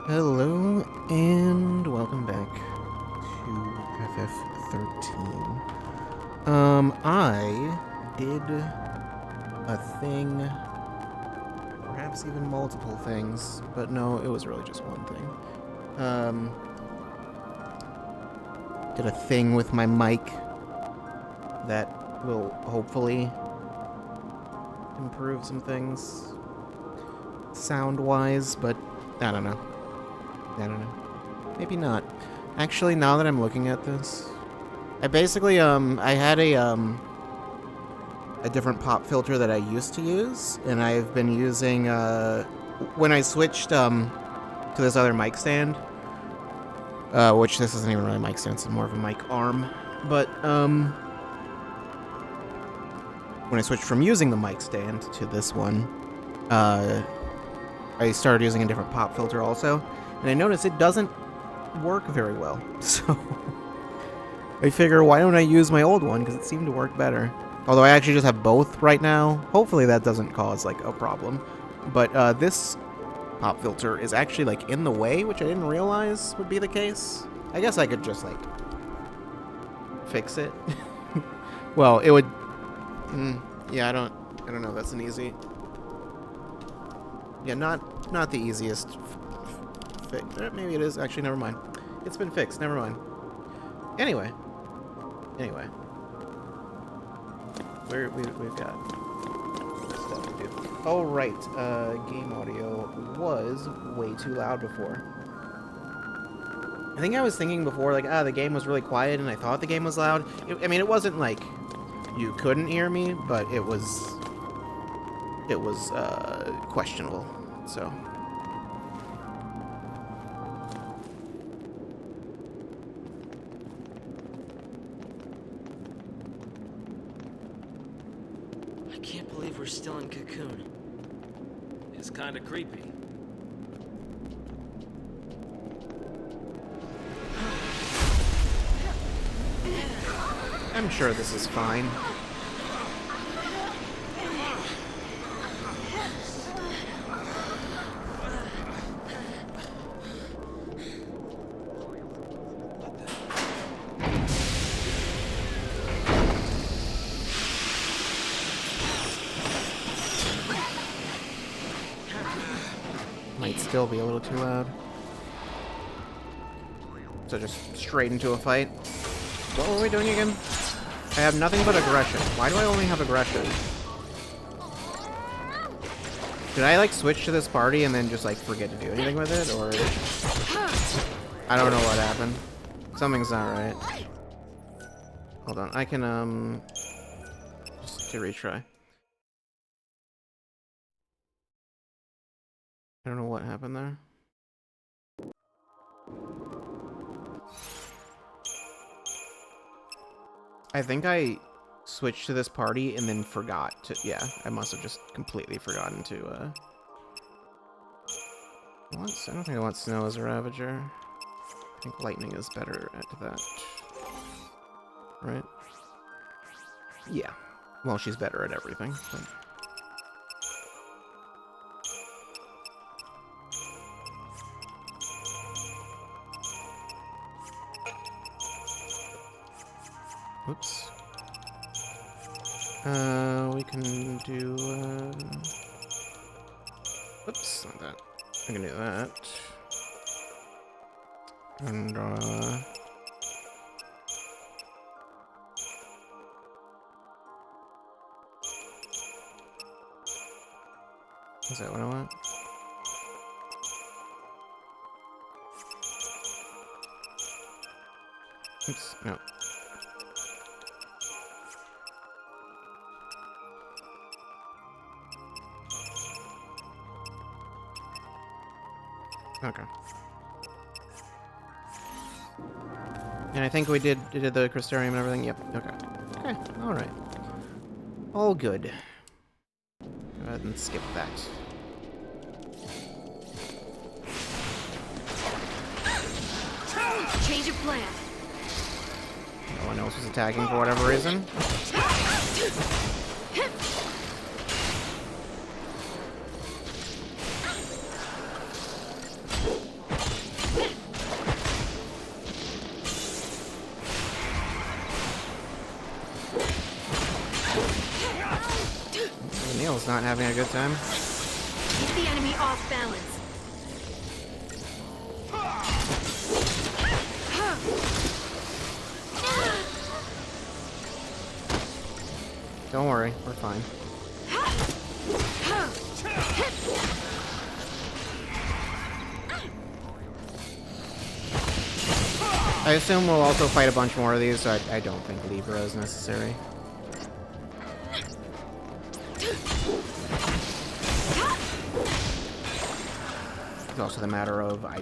Hello, and welcome back to FF13. I did a thing, perhaps even multiple things, but no, it was really just one thing. Did a thing with my mic that will hopefully improve some things sound-wise, but I don't know. Maybe not. Actually, now that I'm looking at this, I basically, I had a different pop filter that I used to use, and I've been using, when I switched, to this other mic stand, which this isn't even really a mic stand, it's more of a mic arm, but, when I switched from using the mic stand to this one, I started using a different pop filter also, and I noticed it doesn't work very well, so I figure, why don't I use my old one, because it seemed to work better. Although I actually just have both right now. Hopefully that doesn't cause, like, a problem. But this pop filter is actually, like, in the way, which I didn't realize would be the case. I guess I could just, like, fix it. Well, it would... yeah, I don't know, that's an easy... Yeah, not the easiest fix. Maybe it is. Actually, never mind. It's been fixed. Never mind. Anyway. We've got stuff to do. Oh, right. Game audio was way too loud before. I think I was thinking before, like, the game was really quiet, and I thought the game was loud. I mean, it wasn't like you couldn't hear me, but it was questionable. So. I can't believe we're still in Cocoon. It's kinda creepy. I'm sure this is fine. Might still be a little too loud. So just straight into a fight. What were we doing again? I have nothing but aggression. Why do I only have aggression? Did I, like, switch to this party and then just, like, forget to do anything with it, or... I don't know what happened. Something's not right. Hold on, I can, just to retry. I don't know what happened there. I think I switched to this party and then forgot to... Yeah, I must have just completely forgotten to, I don't think I want Snow as a Ravager. I think Lightning is better at that. Right? Yeah. Well, she's better at everything, but... Oops. We can do, oops, not that. I can do that. And, is that what I want? Oops, no. Okay. And I think we did the Crystarium and everything. Yep. Okay. Okay. All right. All good. Go ahead and skip that. Change of plan. No one else was attacking for whatever reason. Just not having a good time? Keep the enemy off balance. Don't worry, we're fine. I assume we'll also fight a bunch more of these, so I don't think Libra is necessary. It's also the matter of, I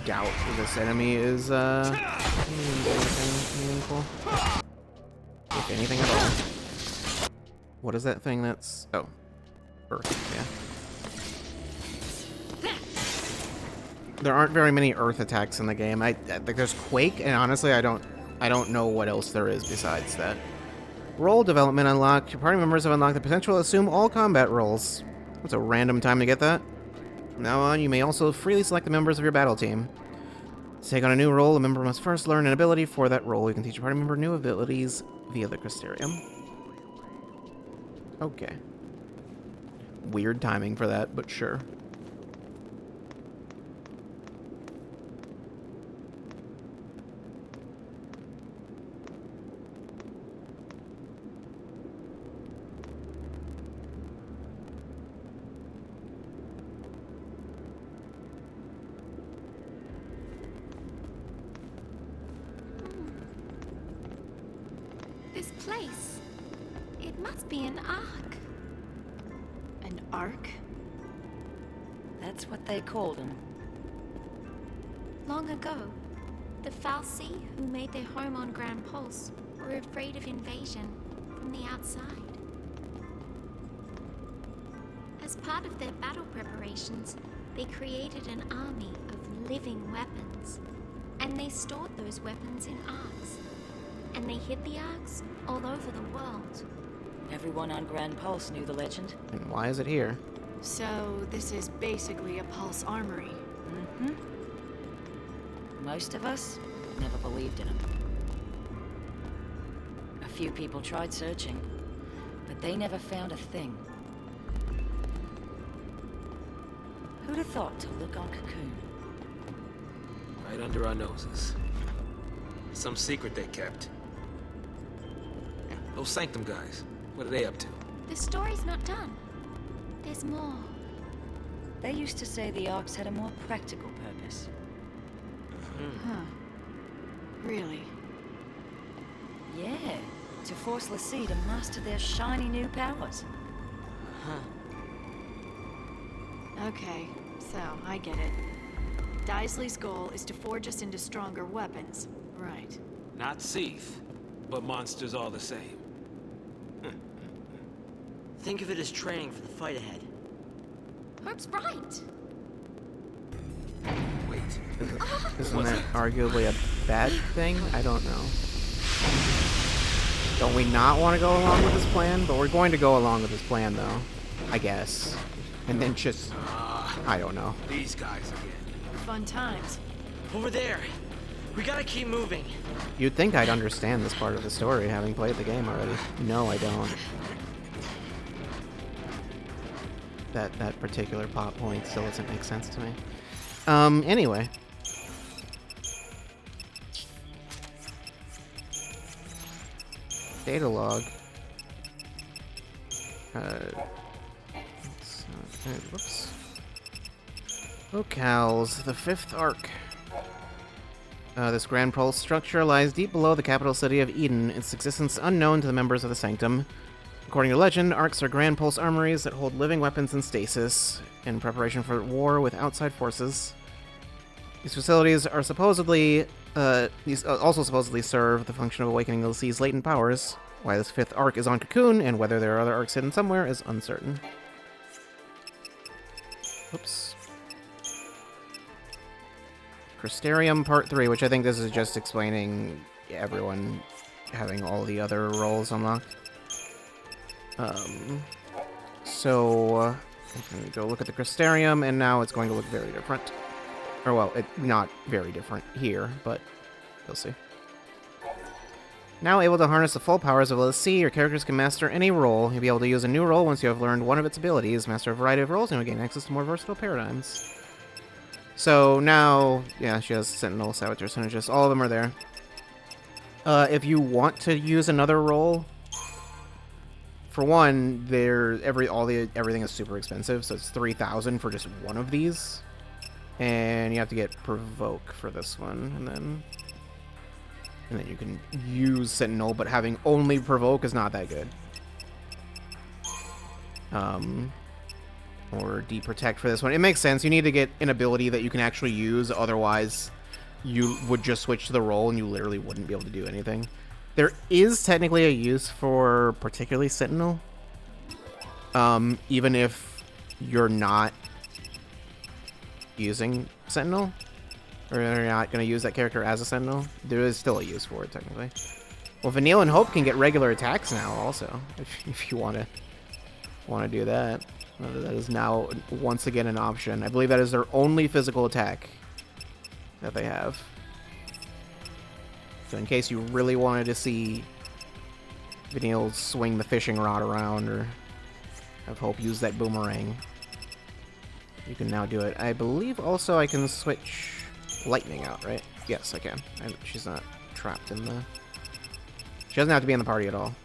doubt this enemy is, anything meaningful. If anything at all. What is that thing that's... Oh. Earth, yeah. There aren't very many Earth attacks in the game. I think there's Quake, and honestly, I don't know what else there is besides that. Role development unlocked. Your party members have unlocked the potential to assume all combat roles. That's a random time to get that. From now on, you may also freely select the members of your battle team. To take on a new role, a member must first learn an ability for that role. You can teach your party member new abilities via the Crystarium. Okay. Weird timing for that, but sure. This place. It must be an ark. An ark? That's what they called them. Long ago, the Falsi, who made their home on Grand Pulse, were afraid of invasion from the outside. As part of their battle preparations, they created an army of living weapons. And they stored those weapons in arks. And they hid the arks all over the world. Everyone on Grand Pulse knew the legend. And why is it here? So, this is basically a Pulse armory. Mm-hmm. Most of us never believed in them. A few people tried searching, but they never found a thing. Who'd have thought to look on Cocoon? Right under our noses. Some secret they kept. Those Sanctum guys, what are they up to? The story's not done. There's more. They used to say the Arks had a more practical purpose. Huh. Really? Yeah, to force Lassie to master their shiny new powers. Okay, so I get it. Daisley's goal is to forge us into stronger weapons. Right. Not XIII, but monsters all the same. Think of it as training for the fight ahead. Hope's right. Wait. Isn't that arguably a bad thing? I don't know. Don't we not want to go along with this plan? But we're going to go along with this plan, though. I guess. And then just... I don't know. These guys again. Fun times. Over there! We gotta keep moving. You'd think I'd understand this part of the story, having played the game already. No, I don't. That particular plot point still doesn't make sense to me. Anyway. Data log. Whoops. Locales, the 5th Ark. This Grand Pulse structure lies deep below the capital city of Eden, its existence unknown to the members of the Sanctum. According to legend, Arks are Grand Pulse armories that hold living weapons in stasis, in preparation for war with outside forces. These facilities are supposedly, also supposedly serve the function of awakening the sea's latent powers. Why this 5th Ark is on Cocoon, and whether there are other Arks hidden somewhere, is uncertain. Oops. Crystarium Part 3, which I think this is just explaining everyone having all the other roles unlocked. So, I'm going to go look at the Crystarium, and now it's going to look very different. Or, well, not very different here, but you'll see. Now able to harness the full powers of LSC, your characters can master any role. You'll be able to use a new role once you have learned one of its abilities. Master a variety of roles and you'll gain access to more versatile paradigms. So now, yeah, she has Sentinel, Saboteur, Synergist. All of them are there. If you want to use another role, for one, everything is super expensive, so it's 3,000 for just one of these. And you have to get Provoke for this one, and then you can use Sentinel, but having only Provoke is not that good. Or Deprotect for this one. It makes sense. You need to get an ability that you can actually use, otherwise you would just switch to the role and you literally wouldn't be able to do anything. There is technically a use for particularly Sentinel. Even if you're not using Sentinel, or you're not going to use that character as a Sentinel, there is still a use for it, technically. Well, Vanille and Hope can get regular attacks now, also, if you want to do that. That is now, once again, an option. I believe that is their only physical attack that they have. So in case you really wanted to see Vanille swing the fishing rod around, or have Hope use that boomerang, you can now do it. I believe also I can switch Lightning out, right? Yes, I can. She's not trapped in the... She doesn't have to be in the party at all.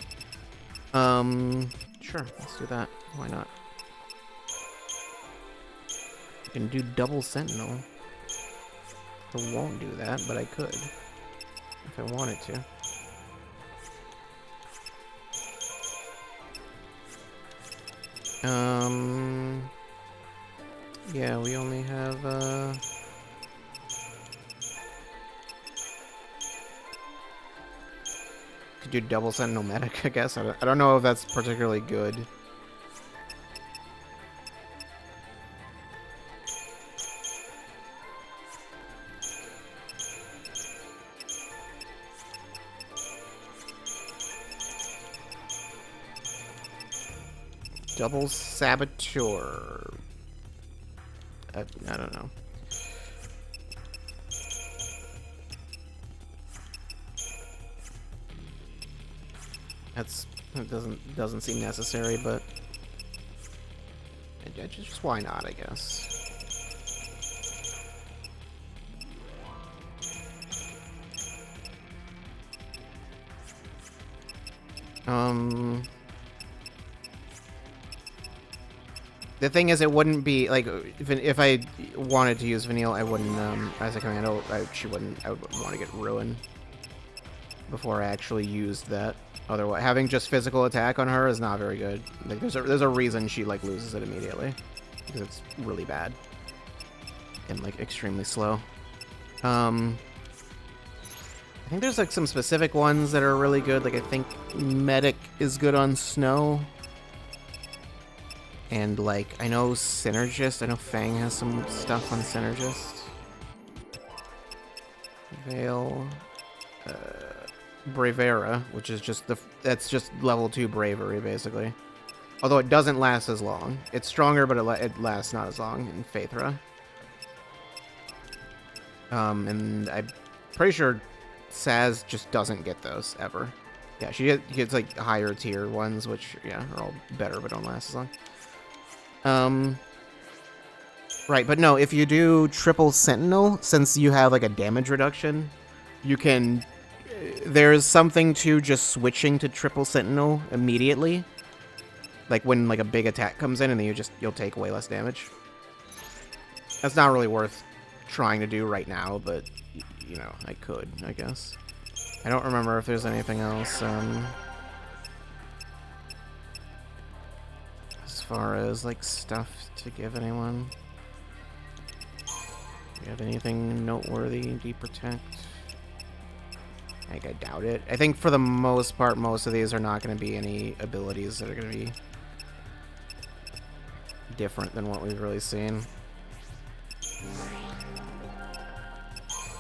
Sure, let's do that. Why not? I can do double Sentinel. I won't do that, but I could. If I wanted to. Yeah, we only have, could do double Sentinel Medic, I guess. I don't know if that's particularly good. Double Saboteur. I don't know. It doesn't seem necessary, but just why not, I guess. The thing is, it wouldn't be like if I wanted to use Vanille, I wouldn't as a commando. I would want to get Ruin before I actually used that. Otherwise, having just physical attack on her is not very good. Like, there's a reason she like loses it immediately, because it's really bad and like extremely slow. I think there's like some specific ones that are really good. Like I think Medic is good on Snow. And, like, I know Synergist. I know Fang has some stuff on Synergist. Veil. Bravera, which is just that's just level 2 Bravery, basically. Although it doesn't last as long. It's stronger, but it lasts not as long in Phaethra. And I'm pretty sure Saz just doesn't get those, ever. Yeah, she gets, like, higher tier ones, which, yeah, are all better, but don't last as long. Right, but no, if you do triple Sentinel, since you have like a damage reduction, you can, there's something to just switching to triple Sentinel immediately. Like when like a big attack comes in and then you'll take way less damage. That's not really worth trying to do right now, but you know, I could, I guess. I don't remember if there's anything else, as far as like stuff to give anyone. Do you have anything noteworthy? Deprotect? I doubt it. I think for the most part, most of these are not going to be any abilities that are going to be different than what we've really seen.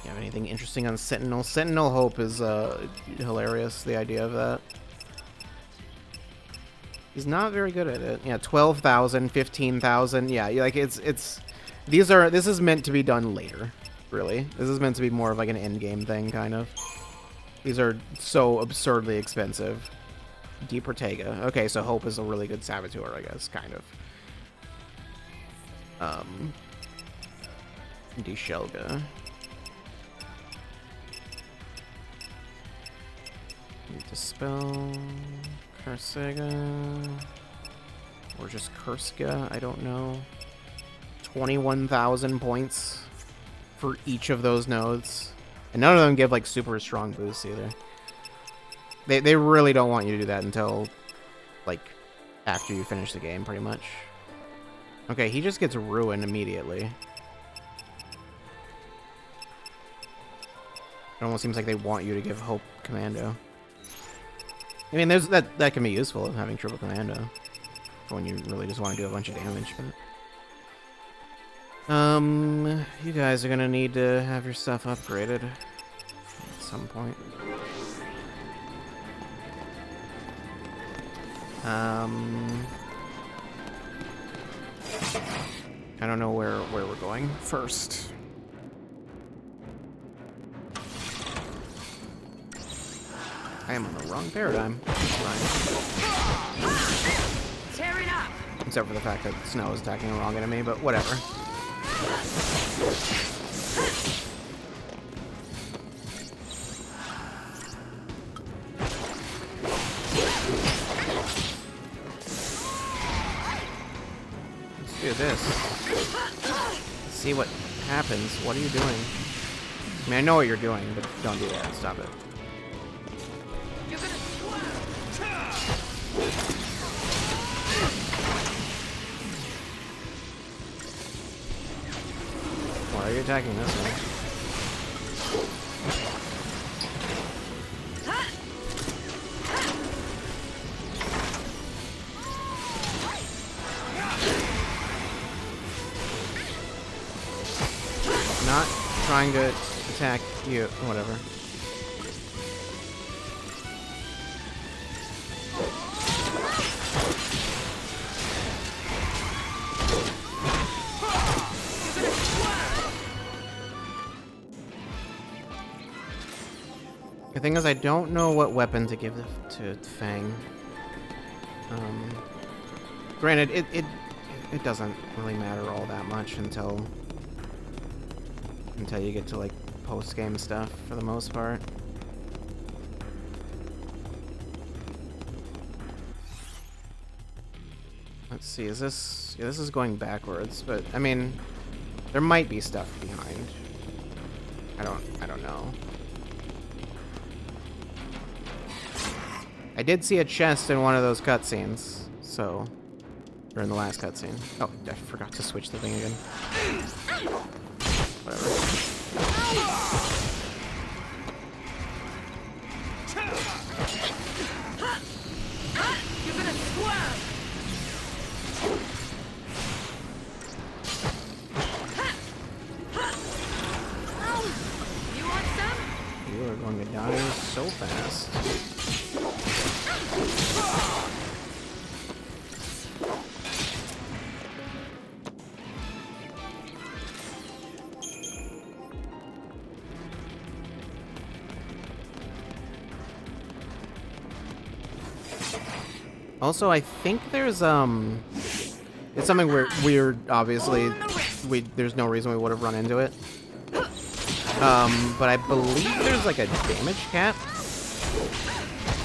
You have anything interesting on Sentinel? Sentinel Hope is hilarious, the idea of that. He's not very good at it. Yeah, 12,000, 15,000. Yeah, like this is meant to be done later, really. This is meant to be more of like an end game thing, kind of. These are so absurdly expensive. Deportega. Okay, so Hope is a really good saboteur, I guess, kind of. Deshelga. Dispel. Karsega. Or just Kurska, I don't know. 21,000 points for each of those nodes. And none of them give, like, super strong boosts either. They really don't want you to do that until, like, after you finish the game, pretty much. Okay, he just gets ruined immediately. It almost seems like they want you to give Hope Commando. I mean, there's that can be useful, having triple Commando. For when you really just want to do a bunch of damage, but... you guys are gonna need to have your stuff upgraded at some point. I don't know where we're going first. I am on the wrong paradigm. Tear it up! Except for the fact that Snow is attacking the wrong enemy, but whatever. Let's do this. Let's see what happens. What are you doing? I mean, I know what you're doing, but don't do that. Stop it. Why are you attacking this one? Not trying to attack you, whatever. The thing is, I don't know what weapon to give to Fang. Granted, it doesn't really matter all that much until you get to, like, post-game stuff, for the most part. Let's see, is this... Yeah, this is going backwards, but, I mean, there might be stuff behind. I don't know. I did see a chest in one of those cutscenes, so... Or in the last cutscene. Oh, I forgot to switch the thing again. Whatever. You're gonna swerve! You want some? You are going to die so fast. Also, I think there's it's something weird. Obviously, there's no reason we would have run into it. But I believe there's like a damage cap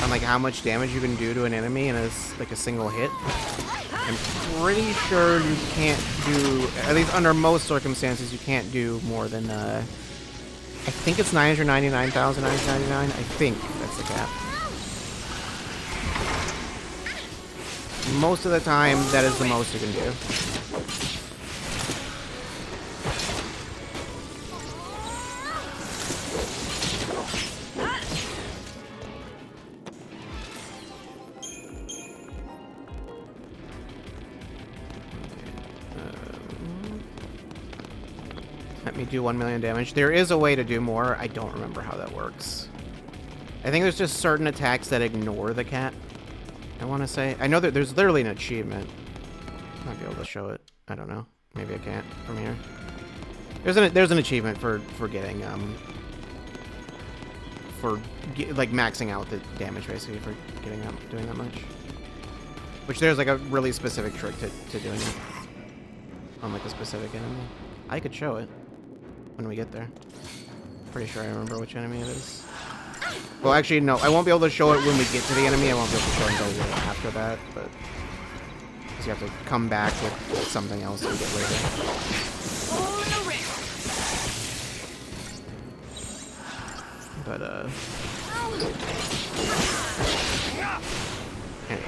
on like how much damage you can do to an enemy in a single hit. I'm pretty sure you can't do, at least under most circumstances, you can't do more than I think it's 999,999. I think that's the cap. Most of the time, that is the most you can do. Let me do 1 million damage. There is a way to do more. I don't remember how that works. I think there's just certain attacks that ignore the cat. I want to say. I know that there's literally an achievement. I might be able to show it. I don't know. Maybe I can't from here. There's an achievement for getting for like maxing out the damage basically for doing that much. Which there's like a really specific trick to doing it on like a specific enemy. I could show it when we get there. Pretty sure I remember which enemy it is. Well, actually, no. I won't be able to show it when we get to the enemy. I won't be able to show it until after that, but... Because you have to come back with something else we get later. But, anyway.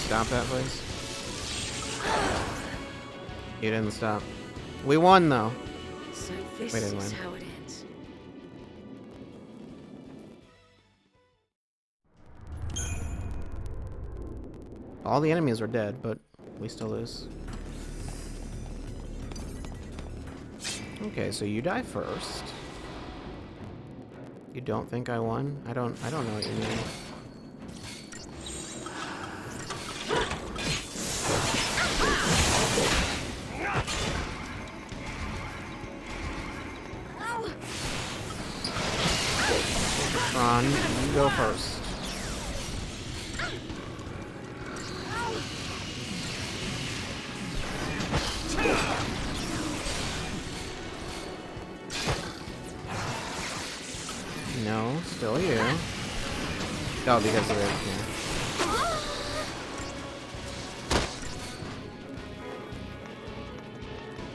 Stop that, please. You didn't stop. We won, though. So this We didn't is win. how it ends. All the enemies are dead, but we still lose. Okay, so you die first. You don't think I won? I don't know what you mean. On, you go first. No, still you. Oh, because of it. Yeah.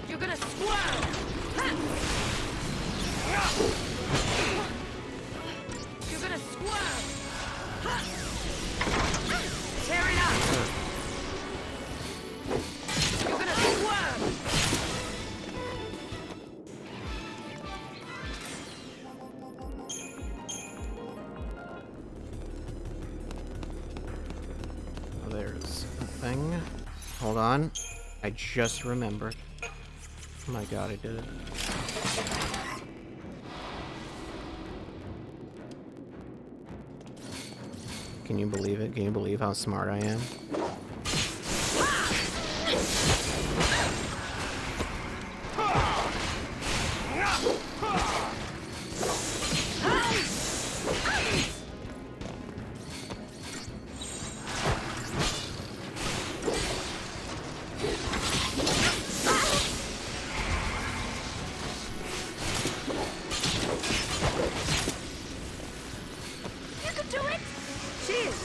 You're gonna squirm! You're gonna squirm! Tear it up! You're gonna squirm! Oh, there's a thing. Hold on. I just remembered. Oh my god, I did it. Can you believe it? Can you believe how smart I am? You can do it! Cheers!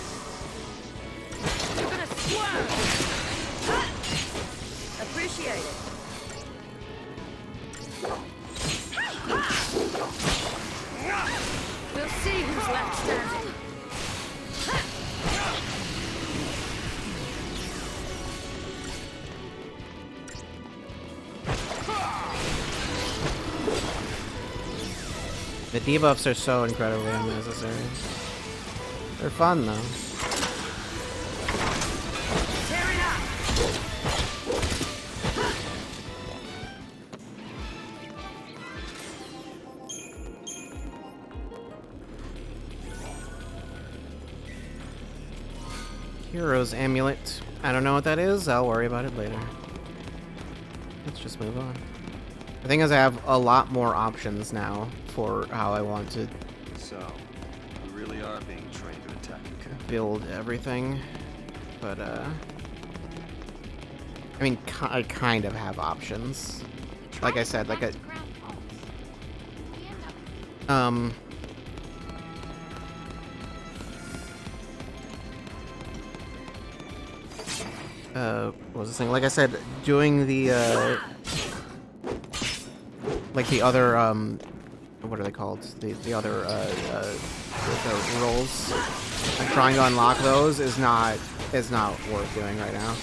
You're gonna squirm! Appreciate it. We'll see who's left standing. The debuffs are so incredibly unnecessary. They're fun, though. Tear it up! Hero's Amulet. I don't know what that is. I'll worry about it later. Let's just move on. The thing is, I have a lot more options now for how I want to So, we really are being trained to attack, okay? build everything. But, I mean, I kind of have options. Like I said, like a... what was this thing? Like I said, doing the, like the other, what are they called? The other, the rolls. And trying to unlock those is not worth doing right now.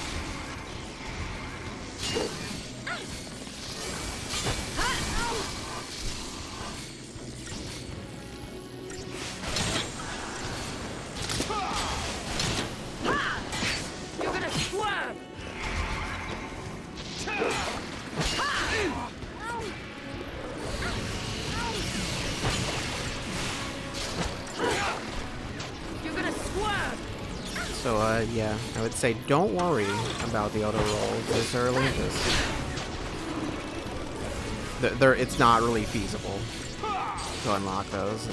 You're gonna squirm! So, yeah, I would say don't worry about the auto rolls this early. It's not really feasible to unlock those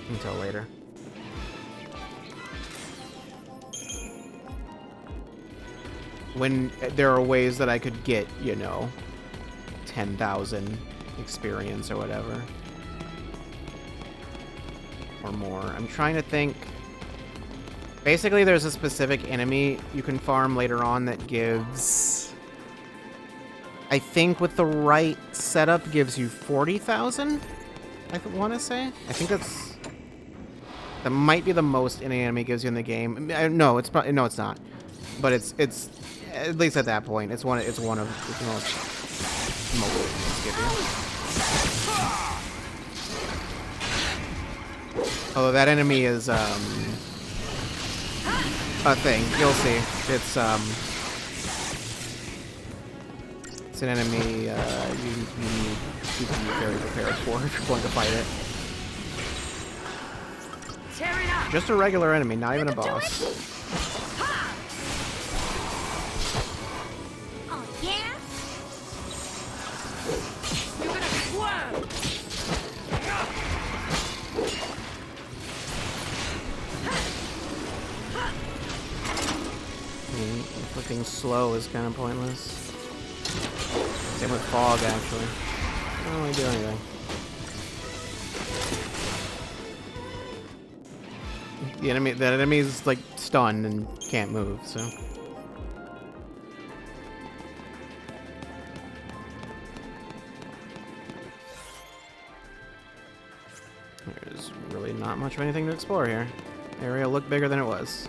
until later. When there are ways that I could get, you know, 10,000 experience or whatever. Or more. I'm trying to think. Basically, there's a specific enemy you can farm later on that gives... I think with the right setup gives you 40,000, I want to say. I think that might be the most any enemy gives you in the game. No, it's probably... No, it's not. But it's at least at that point, it's one of the most give you. Although that enemy is a thing, you'll see. It's an enemy you need to be very prepared for if you're going to fight it. Just a regular enemy, not even a boss. Looking slow is kind of pointless. Same with fog, actually. Don't really do anything. That enemy is like stunned and can't move, so. There's really not much of anything to explore here. The area looked bigger than it was.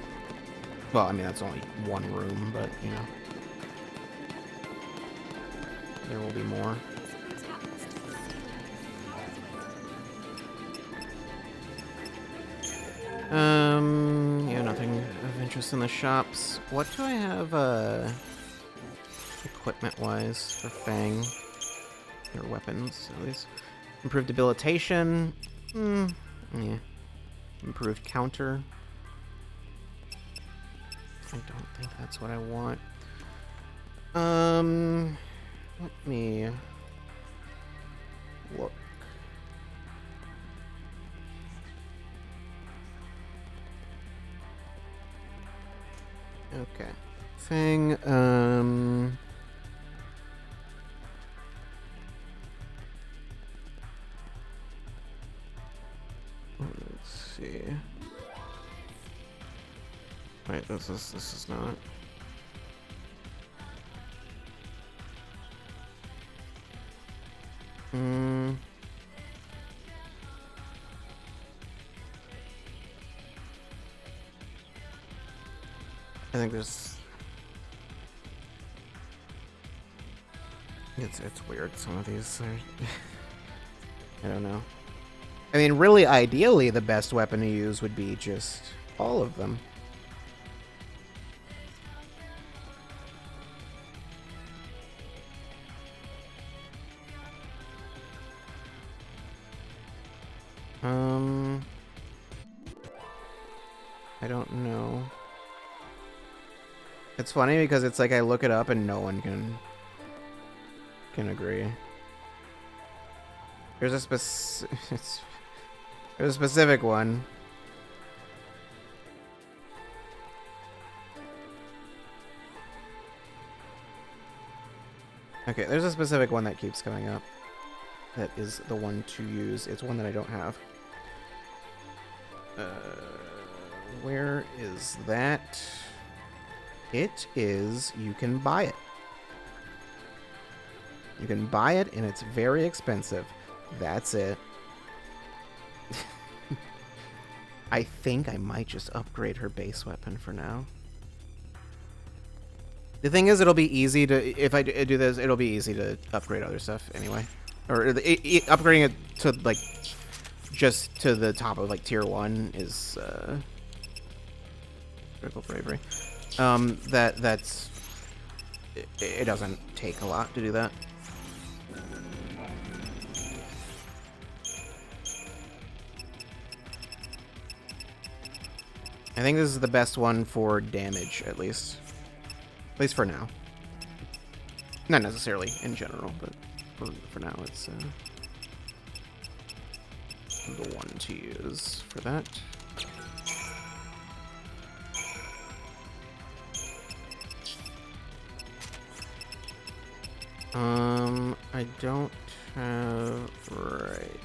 Well, I mean, that's only one room, but, you know. There will be more. Yeah, nothing of interest in the shops. What do I have, equipment-wise for Fang? Or weapons, at least. Improved debilitation. Yeah. Improved counter. I don't think that's what I want. Let me look. Okay. Thing, let's see. Wait, this is not. I think there's. It's weird. Some of these are. I don't know. I mean, really, ideally, the best weapon to use would be just all of them. I don't know. It's funny because it's like I look it up and no one can agree. There's a specific one. Okay, there's a specific one that keeps coming up. That is the one to use. It's one that I don't have. Where is that? It is, you can buy it. You can buy it and it's very expensive. That's it. I think I might just upgrade her base weapon for now. The thing is, it'll be easy to, if I do this, it'll be easy to upgrade other stuff anyway. Or upgrading it to, like, just to the top of, like, tier 1 is, critical bravery. That's... It doesn't take a lot to do that. I think this is the best one for damage, at least. At least for now. Not necessarily in general, but for now it's the one to use for that. I don't have... Right.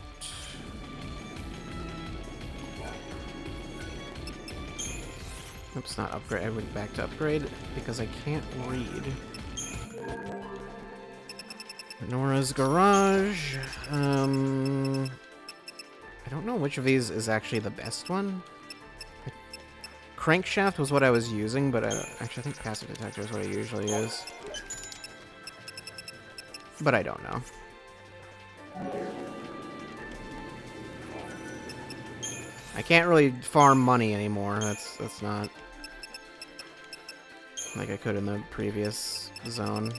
Oops, not upgrade. I went back to upgrade because I can't read. Nora's garage. I don't know which of these is actually the best one. Crankshaft was what I was using, but actually I think passive detector is what I usually use. But I don't know. I can't really farm money anymore. That's not like I could in the previous zone.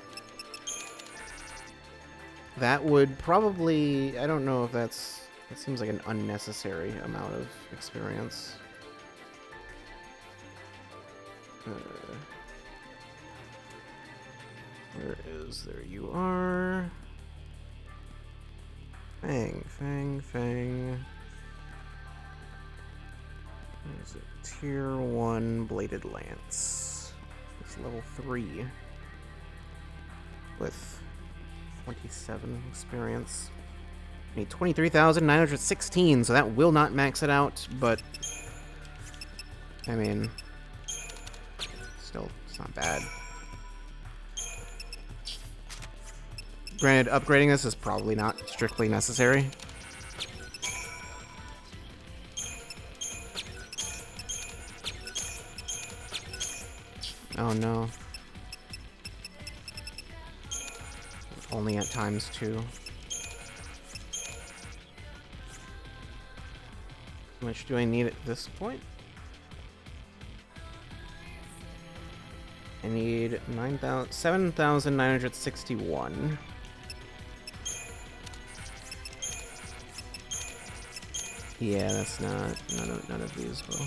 That would probably... I don't know if that's... That seems like an unnecessary amount of experience. Where is... There you are. Fang, fang, fang. There's a tier 1 bladed lance. It's level 3. With 27 experience. I need 23,916, so that will not max it out, but I mean, still, it's not bad. Granted, upgrading this is probably not strictly necessary. Oh no. Only at ×2. How much do I need at this point? I need 7,961. Yeah, that's not... None of these will...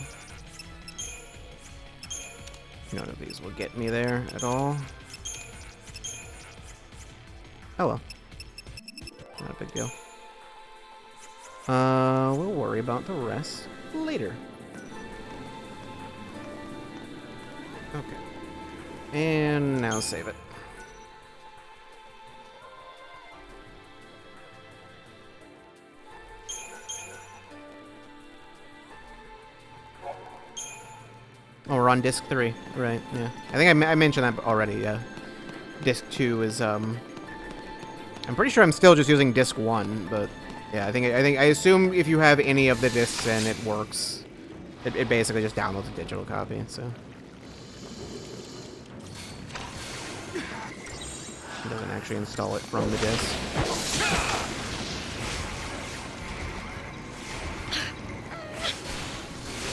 None of these will get me there at all. Oh well. Not a big deal. We'll worry about the rest later. Okay. And now save it. Oh, we're on disc 3. Right, yeah. I think I mentioned that already, yeah. Disc 2 is, I'm pretty sure I'm still just using disc 1, but yeah, I assume if you have any of the discs in, it works. It basically just downloads a digital copy, so. It doesn't actually install it from the disc.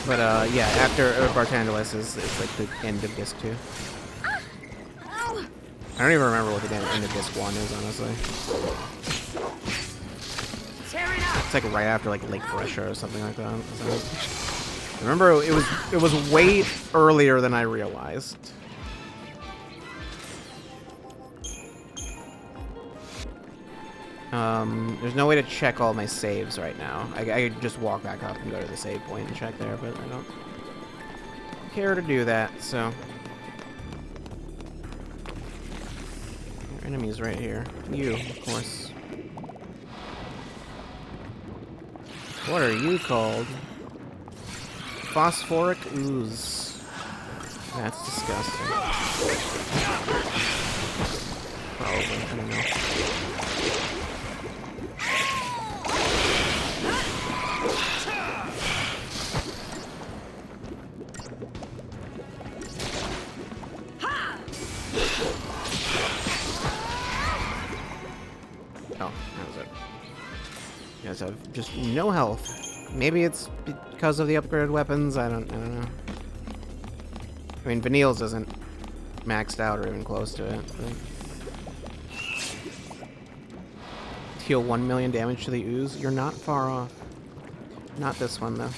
But yeah, after Bartandalis is like the end of disc 2. I don't even remember what the end of disc 1 is, honestly. It's like right after like Lake Brescia or something like that. I remember it was way earlier than I realized. There's no way to check all my saves right now. I could just walk back up and go to the save point and check there, but I don't care to do that, so. Your enemy's right here. You, of course. What are you called? Phosphoric ooze. That's disgusting. Probably, I don't know. Oh, that was it. You guys have just no health. Maybe it's because of the upgraded weapons. I don't know. I mean, Vanille's isn't maxed out or even close to it. But... Deal 1 million damage to the ooze. You're not far off. Not this one though.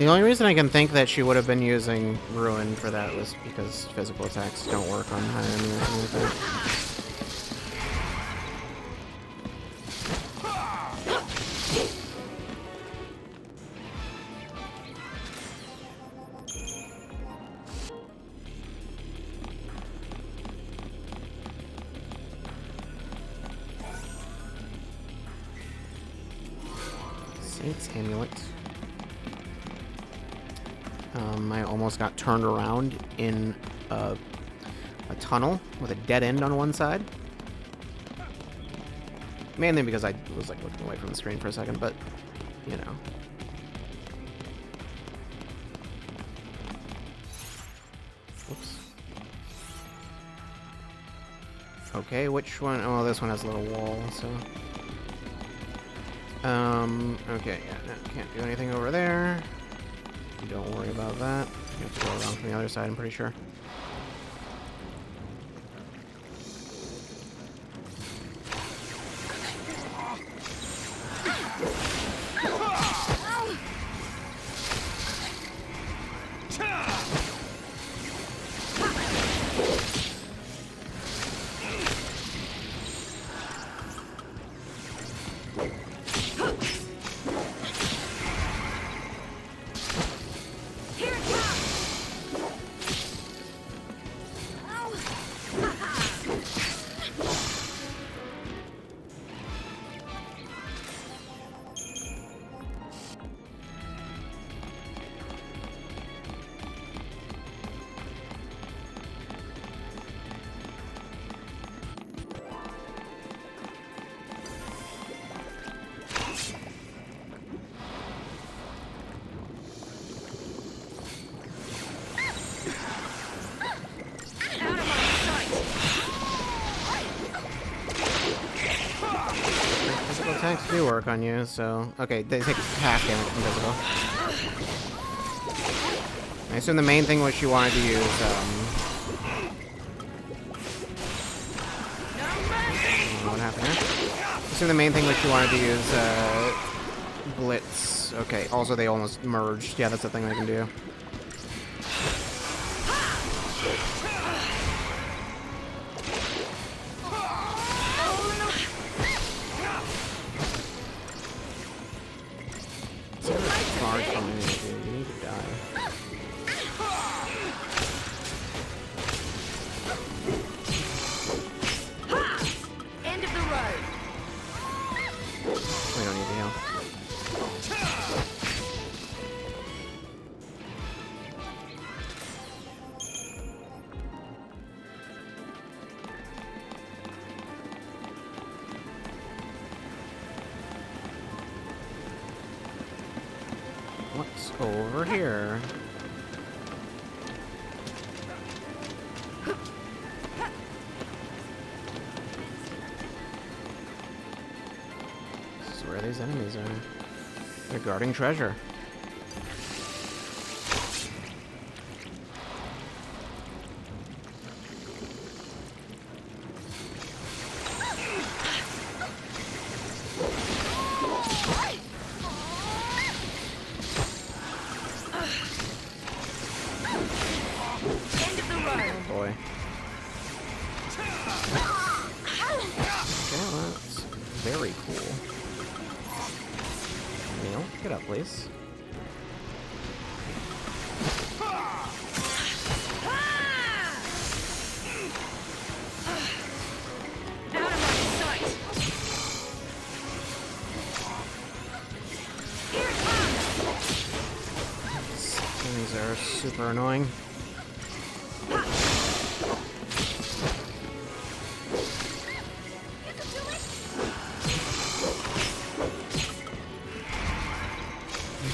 The only reason I can think that she would have been using Ruin for that was because physical attacks don't work on high enemy or something like that. Saint's Amulet. I almost got turned around in a tunnel with a dead end on one side. Mainly because I was like looking away from the screen for a second, but you know. Oops. Okay, which one? Oh, this one has a little wall, so. Okay, yeah, no, can't do anything over there. Don't worry about that. You have to go around from the other side, I'm pretty sure. Attacks do work on you, so... Okay, they take half damage from physical. I assume the main thing was she wanted to use, what happened there? I assume the main thing was she wanted to use, Blitz. Okay, also they almost merged. Yeah, that's the thing they can do. What's over here? This is where these enemies are. They're guarding treasure. Very cool. Neil, get up, please. These are super annoying.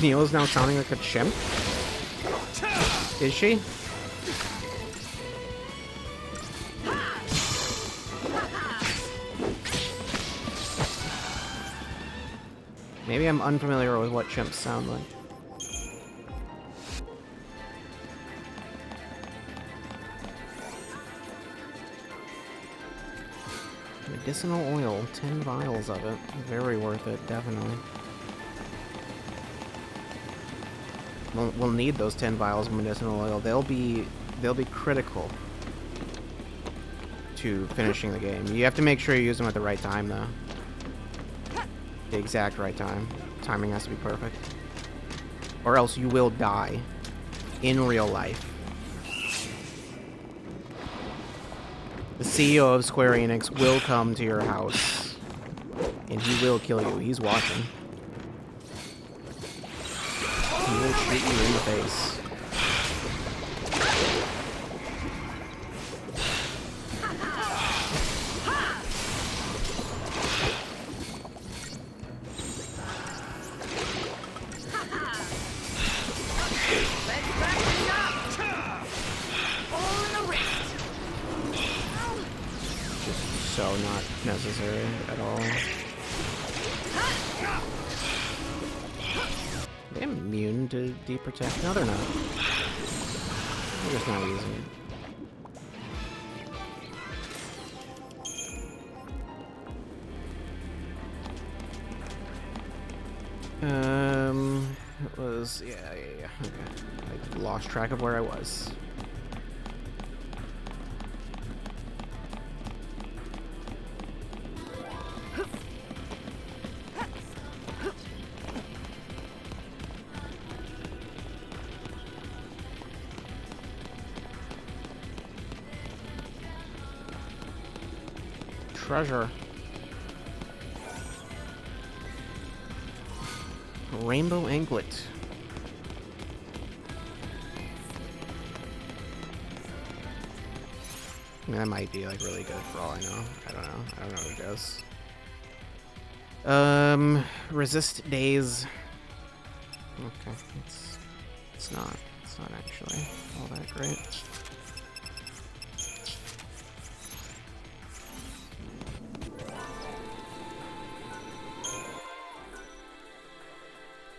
Neil's now sounding like a chimp? Is she? Maybe I'm unfamiliar with what chimps sound like. Medicinal oil, 10 vials of it. Very worth it, definitely. We'll need those 10 vials of medicinal oil. They'll be critical to finishing the game. You have to make sure you use them at the right time, though. The exact right time. Timing has to be perfect. Or else you will die in real life. The CEO of Square Enix will come to your house, and he will kill you. He's watching. He will shoot you in the face. So not necessary at all. Are they immune to deep protect? No, they're not. They're just not using it. It was yeah. Okay, I lost track of where I was. Treasure. Rainbow anklet. I mean, that might be like really good for all I know. I don't know. I don't know what it does. Resist daze. Okay, it's not actually all that great.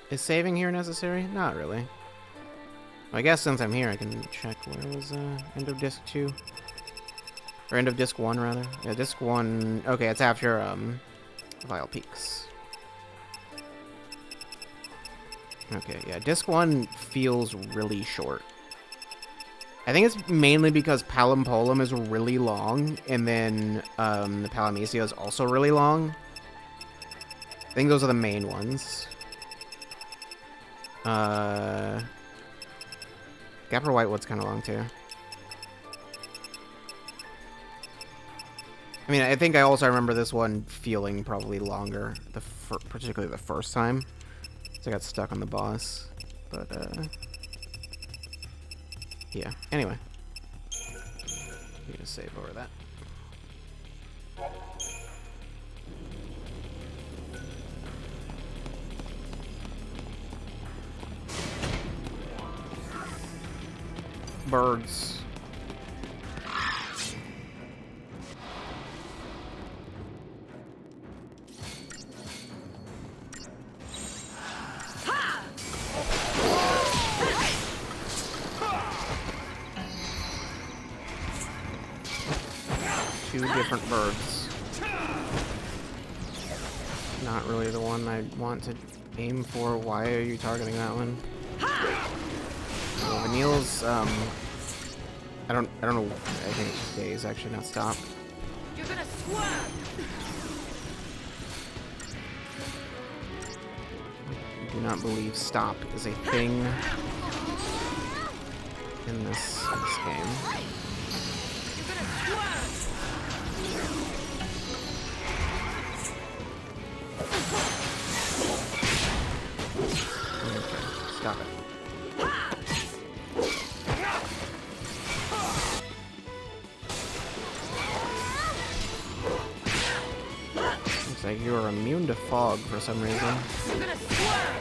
Is saving here necessary? Not really. Well, I guess since I'm here, I can check where was end of disc 2? Or end of disc 1, rather. Yeah, disc 1... Okay, it's after, Vile Peaks. Okay, yeah, disc 1 feels really short. I think it's mainly because Palimpolum is really long, and then, the Palamisia is also really long. I think those are the main ones. Gapper Whitewood's kind of long too. I mean, I think I also remember this one feeling probably longer, particularly the first time. So I got stuck on the boss. But, yeah. Anyway. I'm gonna save over that. Birds. Two different birds. Not really the one I want to aim for. Why are you targeting that one? Vanille's, I don't know. I think it's days actually, not stop. You're gonna swerve. I do not believe stop is a thing in this game. You're gonna swerve. Okay, stop it. Looks like you are immune to fog for some reason. You're gonna swerve.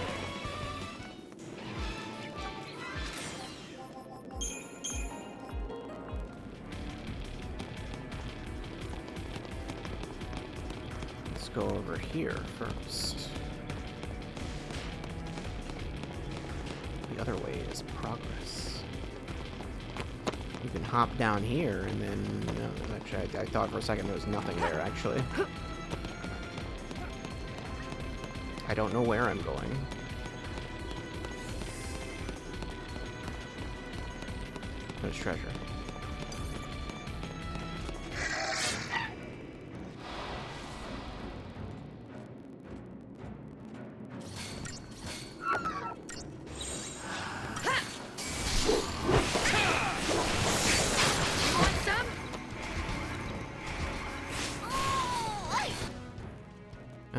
Let's go over here first. The other way is progress. You can hop down here and then... No, actually, I thought for a second there was nothing there, actually. I don't know where I'm going. There's treasure.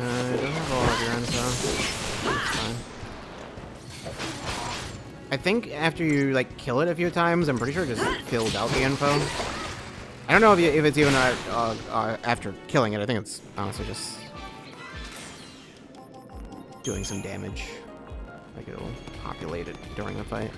I don't have all of your info. That's fine. I think after you like kill it a few times, I'm pretty sure it just fills out the info. I don't know if it's even after killing it. I think it's honestly just doing some damage. Like it'll populate it during the fight.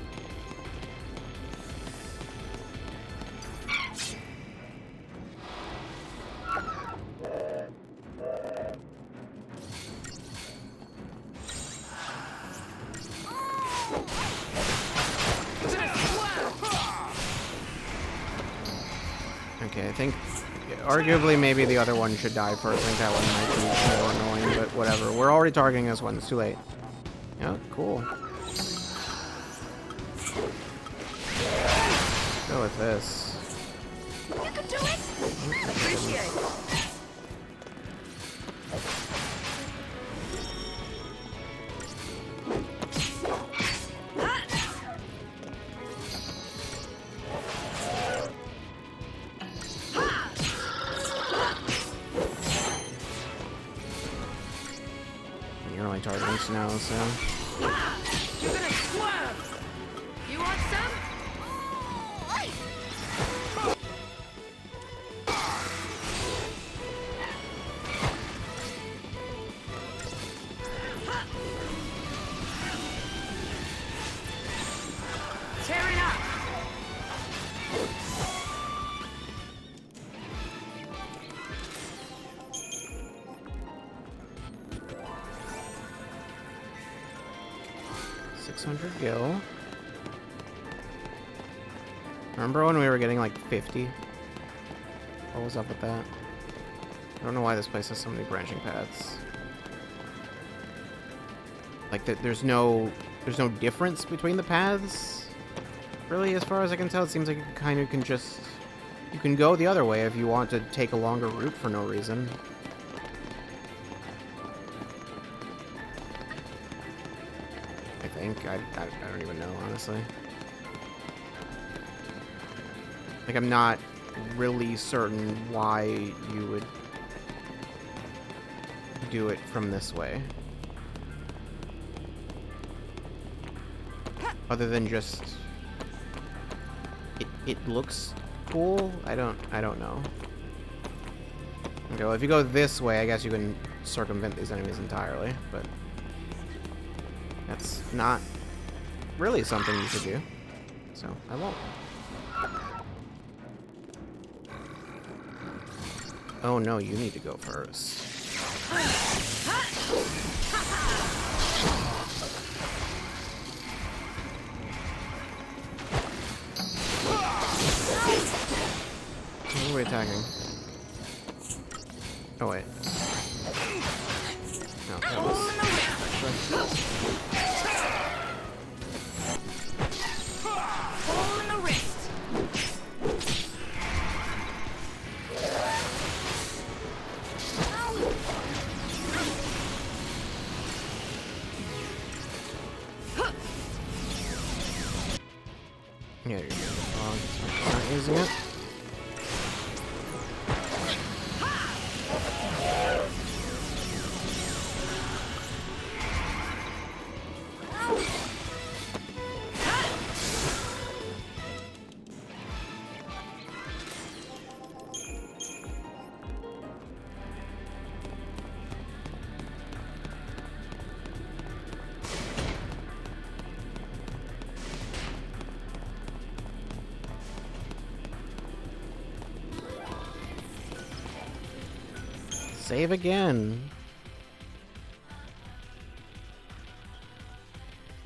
Okay, I think arguably maybe the other one should die first. I think that one might be more annoying, but whatever. We're already targeting this one. It's too late. Yeah, cool. Go with this. You can do it! Appreciate it. You're only targeting snow, so. You're gonna squirm! You want some? Tear it up! Gil. Remember when we were getting like 50? What was up with that? I don't know why this place has so many branching paths. Like there's no difference between the paths. Really, as far as I can tell, it seems like you kind of can just you can go the other way if you want to take a longer route for no reason. I don't even know, honestly. Like, I'm not really certain why you would do it from this way. Other than just it looks cool. I don't know. Okay, well, if you go this way, I guess you can circumvent these enemies entirely, but that's not really something you should do, so I won't. Oh no, you need to go first. Who are we attacking? Oh wait. No, that was... Yeah, you're good. Not using it. Save again.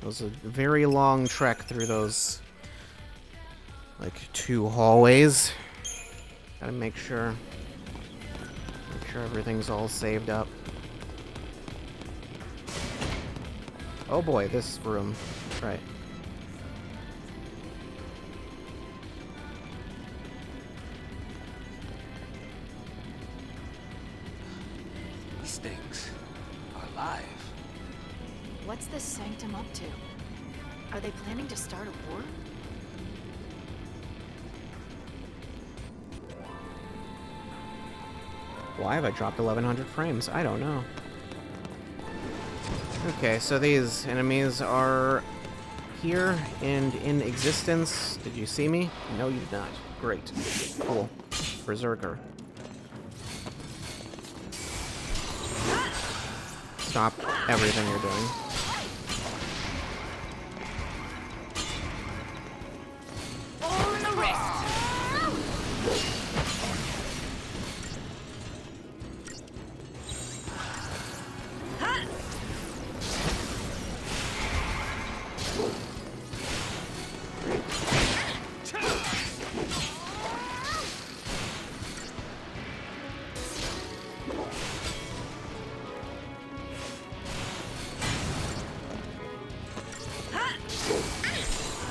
It was a very long trek through those, like, 2 hallways. Gotta make sure everything's all saved up. Oh boy, this room. Right. things are alive. What's this sanctum up to? Are they planning to start a war? Why have I dropped 1100 frames? I don't know. Okay, so these enemies are here and in existence. Did you see me? No, you did not. Great. Cool. Berserker. Stop everything you're doing.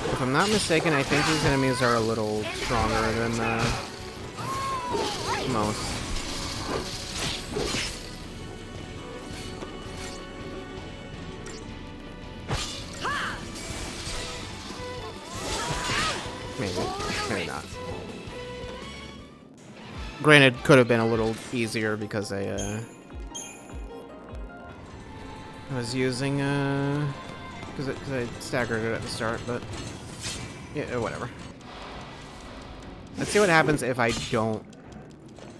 If I'm not mistaken, I think these enemies are a little stronger than most. Maybe not. Granted, could have been a little easier because I was using because I staggered it at the start, but yeah, whatever. Let's see what happens if I don't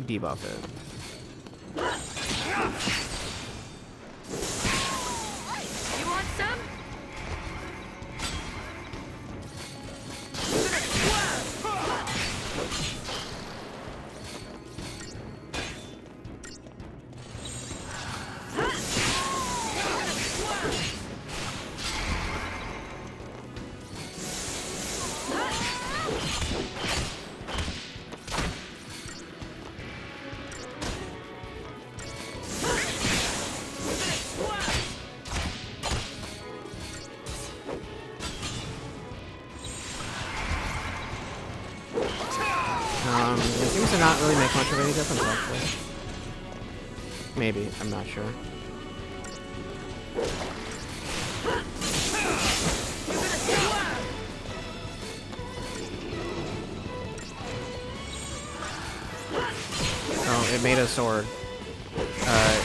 debuff it. You want some? It seems to not really make much of any difference, actually. Maybe, I'm not sure. Oh, it made a sword.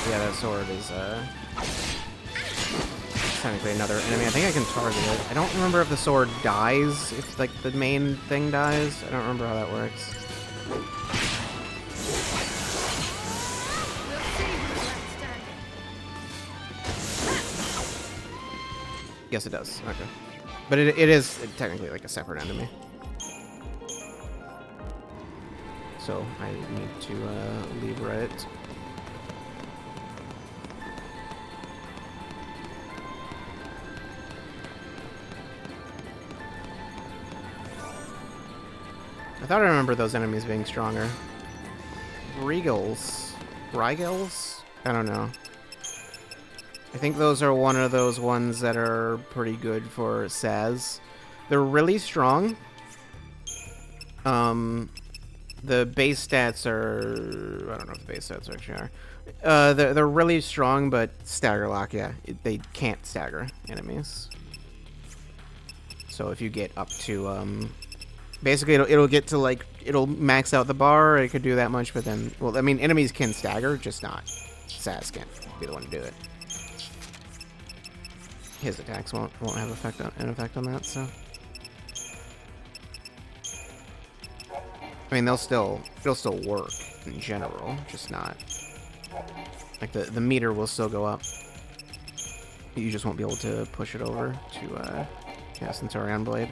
Yeah, that sword is, technically another enemy. I think I can target it. I don't remember if the sword dies, if, like, the main thing dies. I don't remember how that works. Yes, it does. Okay. But it is technically like a separate enemy. So I need to Libra it. I thought I remember those enemies being stronger. Regals? Rygals? I don't know. I think those are one of those ones that are pretty good for Saz. They're really strong. The base stats are... I don't know if the base stats actually are. They're really strong, but stagger lock, yeah. They can't stagger enemies. So if you get up to... basically, it'll get to, like... It'll max out the bar. It could do that much, but then... Well, I mean, enemies can stagger, just not. Saz can't be the one to do it. His attacks won't have an effect on that, so... I mean, it'll still work in general, just not... Like, the meter will still go up. You just won't be able to push it over to, Centurion Blade.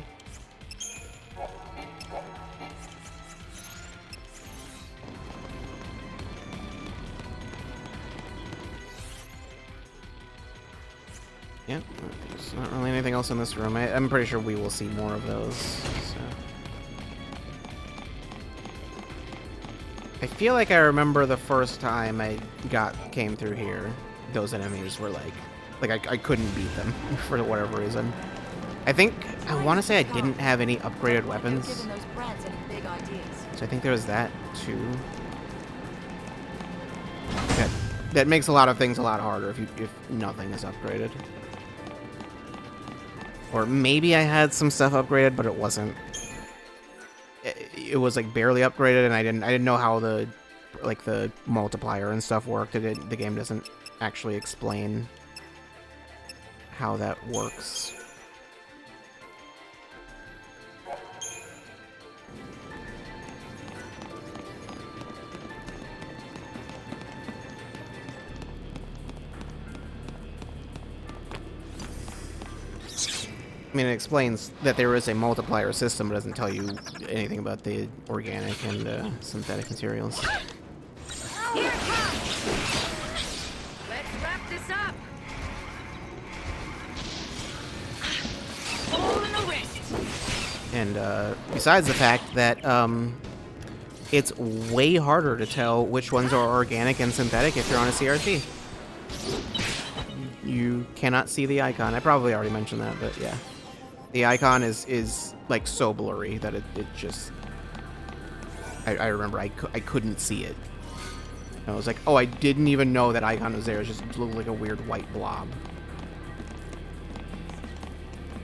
Yep, there's not really anything else in this room. I'm pretty sure we will see more of those, so... I feel like I remember the first time I came through here, those enemies were like I couldn't beat them for whatever reason. I want to say I didn't have any upgraded weapons. So I think there was that too. that makes a lot of things a lot harder if nothing is upgraded. Or maybe I had some stuff upgraded, but it wasn't. It was like barely upgraded, and I didn't know how the multiplier and stuff worked. The game doesn't actually explain how that works. I mean, it explains that there is a multiplier system, but doesn't tell you anything about the organic and synthetic materials. Here it comes! Let's wrap this up! All in the wrist! And besides the fact that it's way harder to tell which ones are organic and synthetic if you're on a CRT. You cannot see the icon. I probably already mentioned that, but yeah. The icon is like so blurry that it just... I remember I couldn't see it. I was like, oh, I didn't even know that icon was there. It just looked like a weird white blob.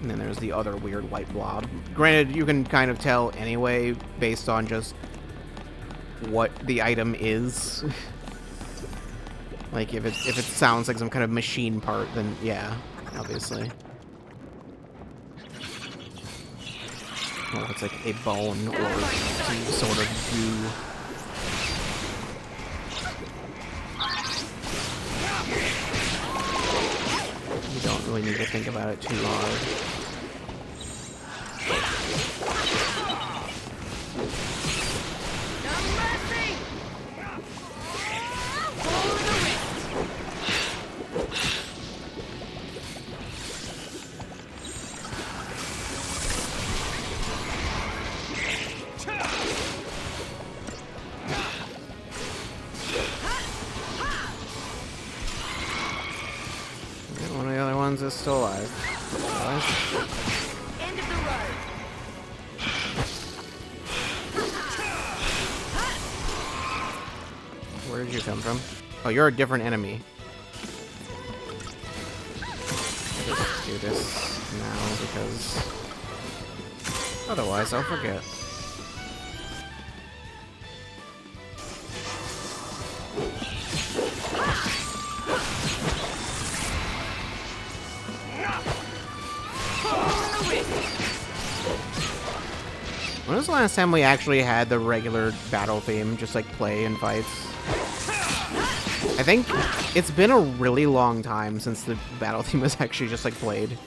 And then there's the other weird white blob. Granted, you can kind of tell anyway based on just what the item is. Like if it sounds like some kind of machine part, then yeah, obviously. Or if it's like a bone or some sort of goo. You don't really need to think about it too hard. One of the other ones is still alive. End of the road! Where did you come from? Oh, you're a different enemy. Let's do this now because otherwise I'll forget. When was the last time we actually had the regular battle theme just like play in fights? I think it's been a really long time since the battle theme was actually just like played.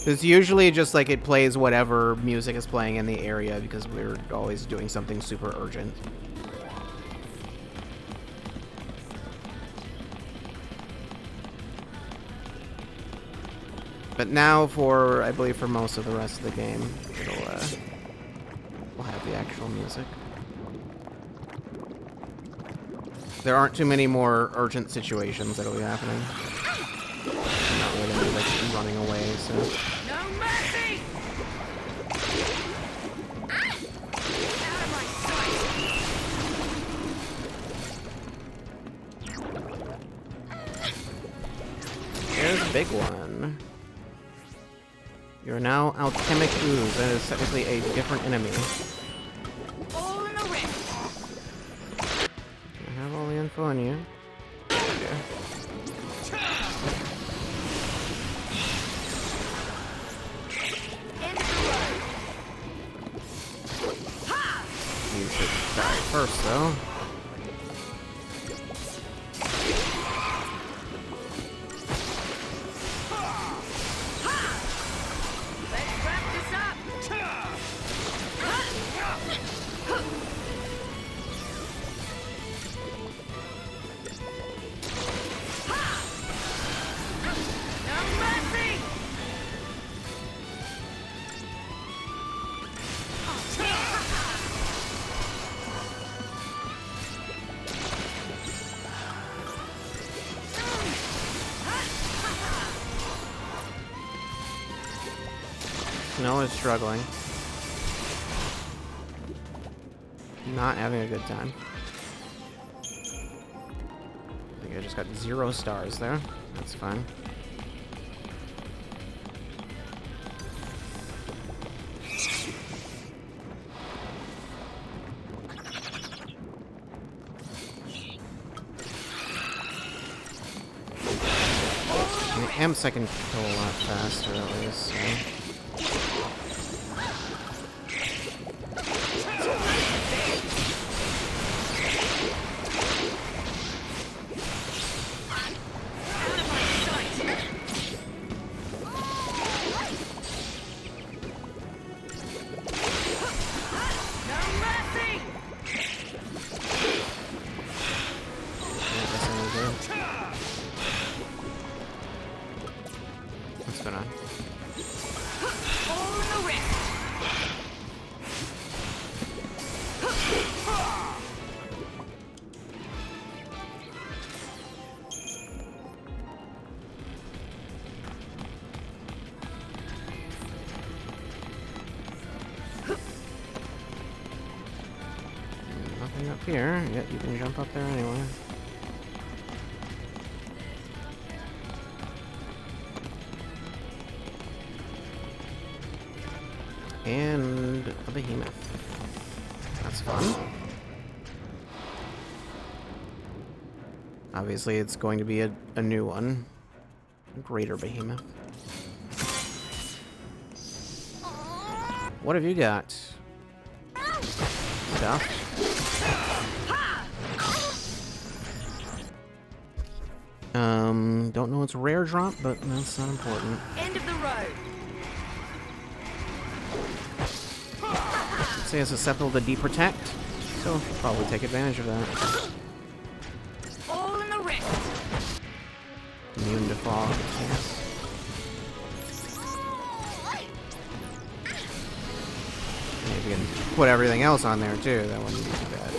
It's usually just like it plays whatever music is playing in the area because we're always doing something super urgent. But now for, I believe for most of the rest of the game, we'll have the actual music. There aren't too many more urgent situations that'll be happening. I'm not really gonna be like running away, so. No mercy! Out of my sight! There's a big one. You're now Alchemic Ooze. That is technically a different enemy. All in the wrist! I have all the info on you. Okay. End of the road! You should die first, though. Let's wrap this up! No mercy! Snow is struggling. Not having a good time. I think Okay, I just got 0 stars there. That's fine. The imps I can kill a lot faster at least, so. What's going on? Nothing up here, yet you can jump up there anyway. And a behemoth. That's fun. Obviously, it's going to be a new one. A greater behemoth. What have you got? Stuff. Don't know it's rare drop, but that's not important. End of the road. Say it's susceptible to deprotect, so we'll probably take advantage of that. All in the wrist. Immune to fog, yes. Maybe you can put everything else on there too, that wouldn't be too bad.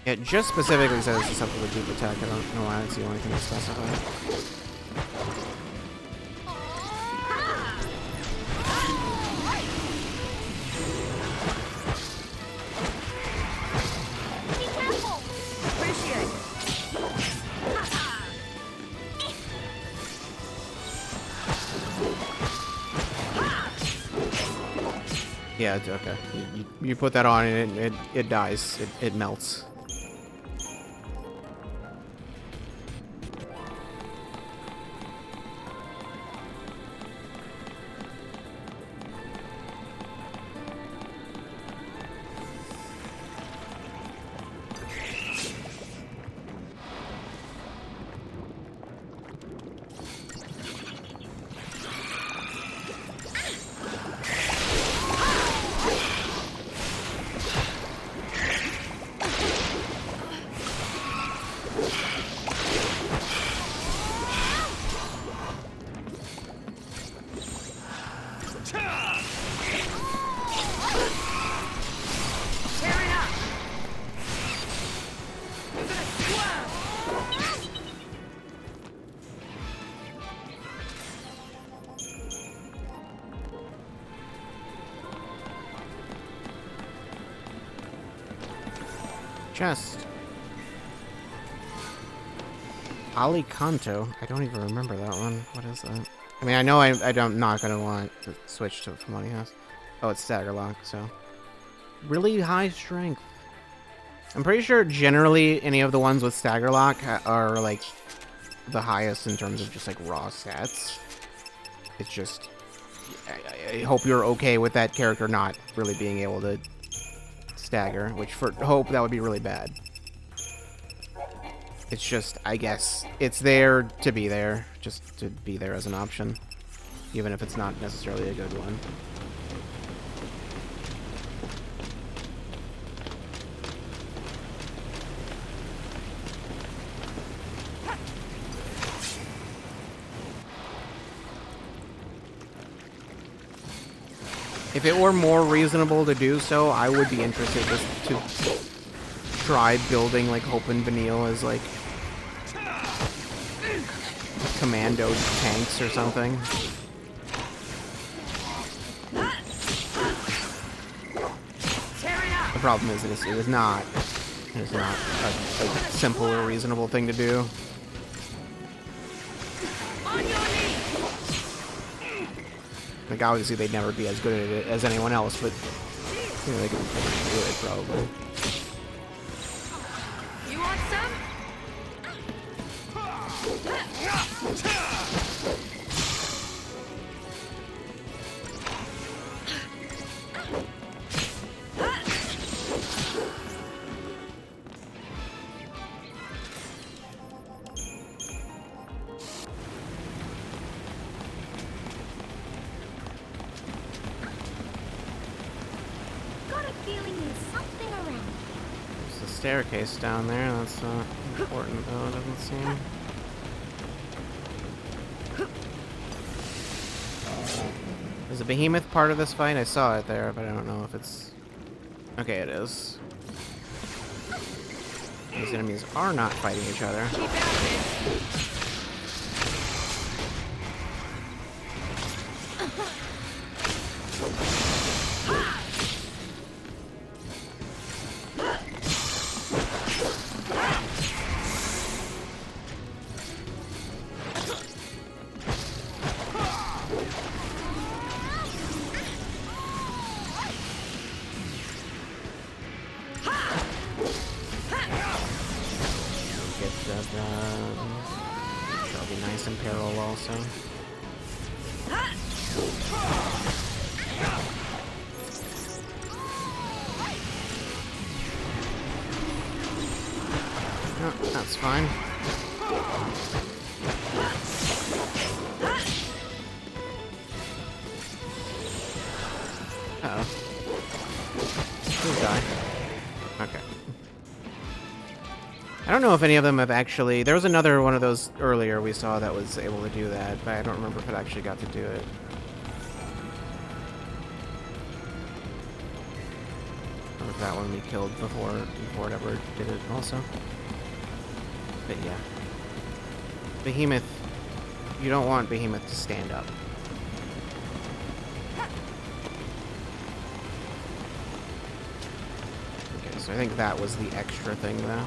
It just specifically says susceptible to deprotect. I don't know why it's the only thing to specify. Yeah, it's okay. You put that on and it dies. It melts. Chest. Alicanto. I don't even remember that one. What is that? I mean, I know I'm not going to want to switch to from what he has. Oh, it's Stagger Lock, so. Really high strength. I'm pretty sure generally any of the ones with Stagger Lock are, like, the highest in terms of just, like, raw stats. It's just... I hope you're okay with that character not really being able to stagger, which for Hope, that would be really bad. It's just, I guess, it's there to be there, just to be there as an option, even if it's not necessarily a good one. If it were more reasonable to do so, I would be interested just to try building like Hope and Vanille as like commando tanks or something. Tear it The problem is it is not a simple or reasonable thing to do. Like, obviously they'd never be as good at it as anyone else, but you know, they can do it probably. You want some? Got a feeling there's something around. There's a staircase down there. That's not important though, it doesn't seem. Is a behemoth part of this fight? I saw it there, but I don't know if it's... Okay, it is. These enemies are not fighting each other. That'll be nice in peril also. Oh, that's fine. Uh-oh. Please die. Okay. I don't know if any of them have actually... There was another one of those earlier we saw that was able to do that, but I don't remember if it actually got to do it. Or if that one we killed before it ever did it also. But yeah. Behemoth... You don't want Behemoth to stand up. Okay, so I think that was the extra thing though.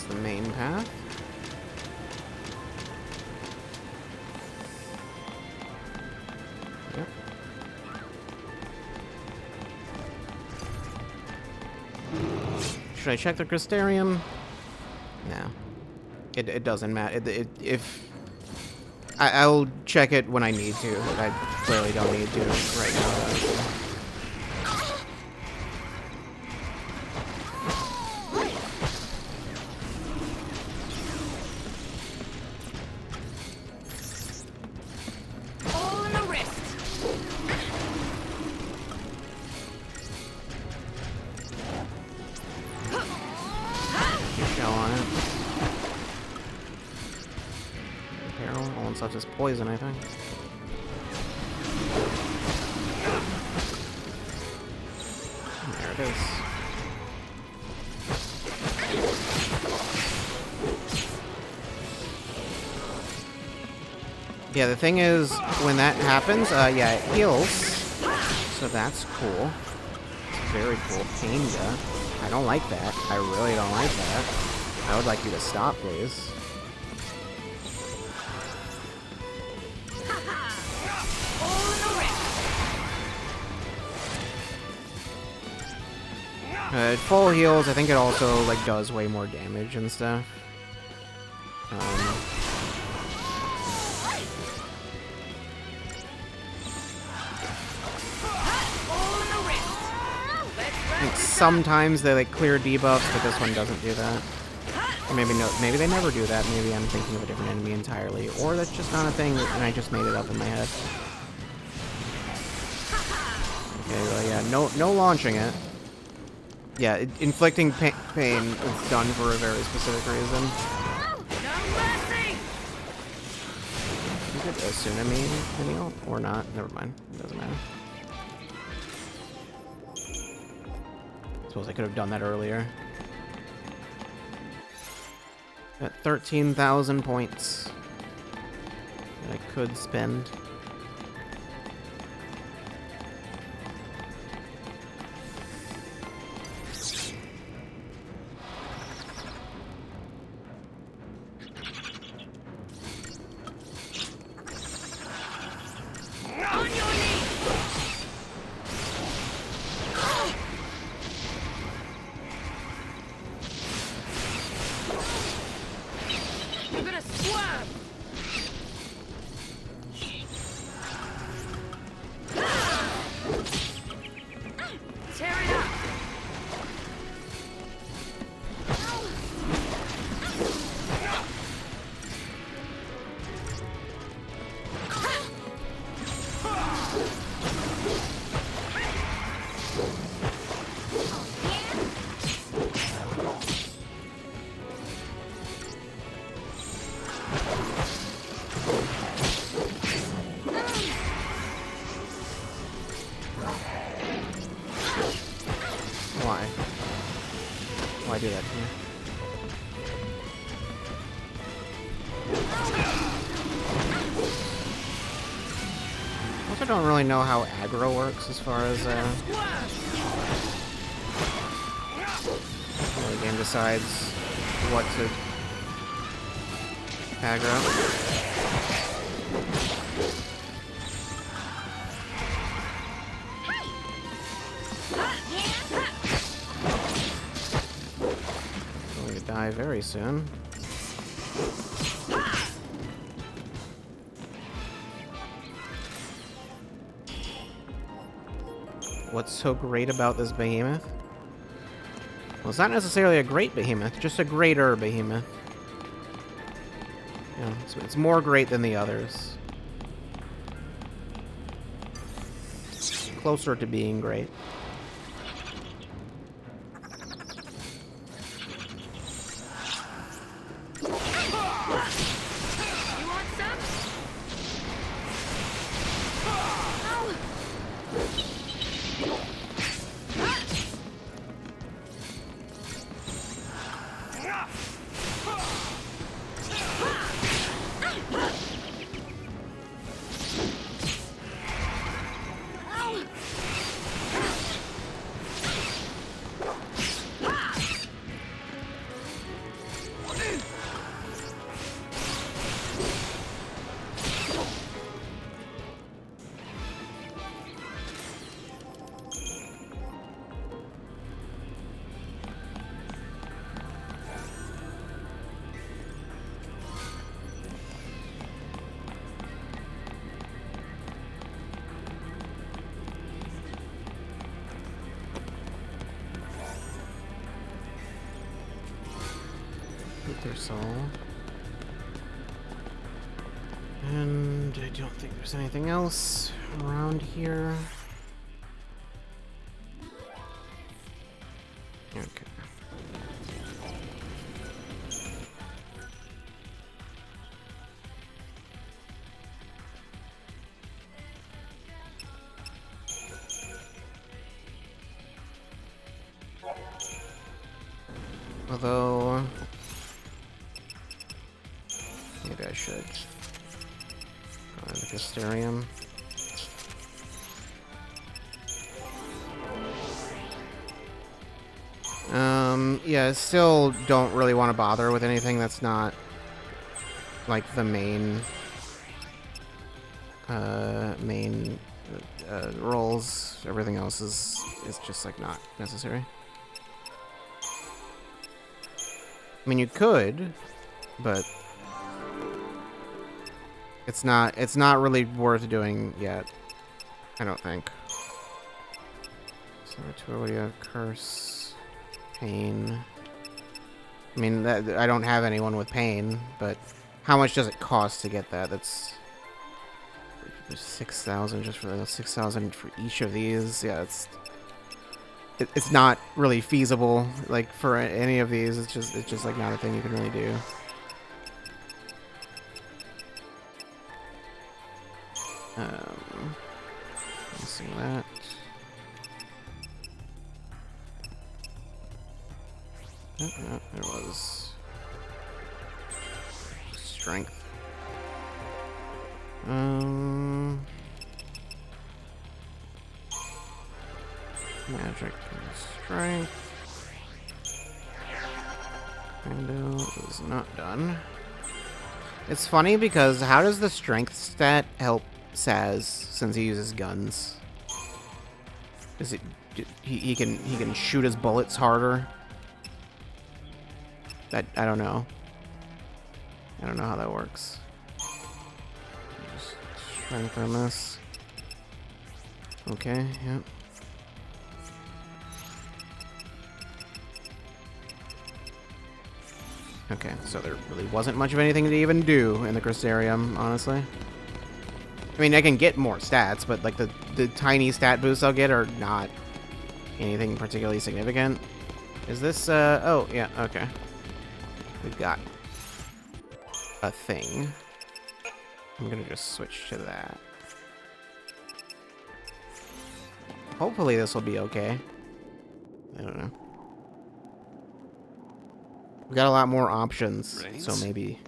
The main path. Yep. Should I check the Crystarium? No. It doesn't matter. If I'll check it when I need to. I clearly don't need to right now. Such as poison, I think. There it is. Yeah, the thing is, when that happens, yeah, it heals. So that's cool. It's very cool. Kinda. I don't like that. I really don't like that. I would like you to stop, please. It full heals. I think it also like does way more damage and stuff. I think sometimes they like clear debuffs, but this one doesn't do that. Or maybe no, maybe they never do that. Maybe I'm thinking of a different enemy entirely, or that's just not a thing and I just made it up in my head. Okay, well, yeah, no launching it. Yeah, inflicting pain is done for a very specific reason. You could assume heal or not. Never mind. It doesn't matter. Suppose I could have done that earlier. At 13,000 points. that I could spend. You're gonna swerve! Tear it up! Why? Why do that to me? I also don't really know how aggro works as far as how the game decides what to aggro. Going to die very soon. What's so great about this behemoth? Well, it's not necessarily a great behemoth, just a greater behemoth. Yeah, it's more great than the others. Closer to being great. You want some? Loot their soul. And I don't think there's anything else around here. Okay. Although, maybe I should go to the Castarium. Yeah, still don't really want to bother with anything that's not like the main roles. Everything else is just like not necessary. I mean, you could, but it's not really worth doing yet. I don't think. Saratoria, Curse, Pain. I mean, that I don't have anyone with Pain, but how much does it cost to get that? That's 6,000 just for the 6,000 for each of these. Yeah, it's not really feasible, like, for any of these. It's just like not a thing you can really do. Missing that. Oh, there was strength. Magic and strength. Window is not done. It's funny because how does the strength stat help Saz since he uses guns? Is it he can shoot his bullets harder? That I don't know. I don't know how that works. Just strength on this. Okay, yep. Okay, so there really wasn't much of anything to even do in the Crystarium, honestly. I mean, I can get more stats, but like the tiny stat boosts I'll get are not anything particularly significant. Is this, oh, yeah, okay. We've got a thing. I'm gonna just switch to that. Hopefully this will be okay. I don't know. We got a lot more options, Rains? so maybe...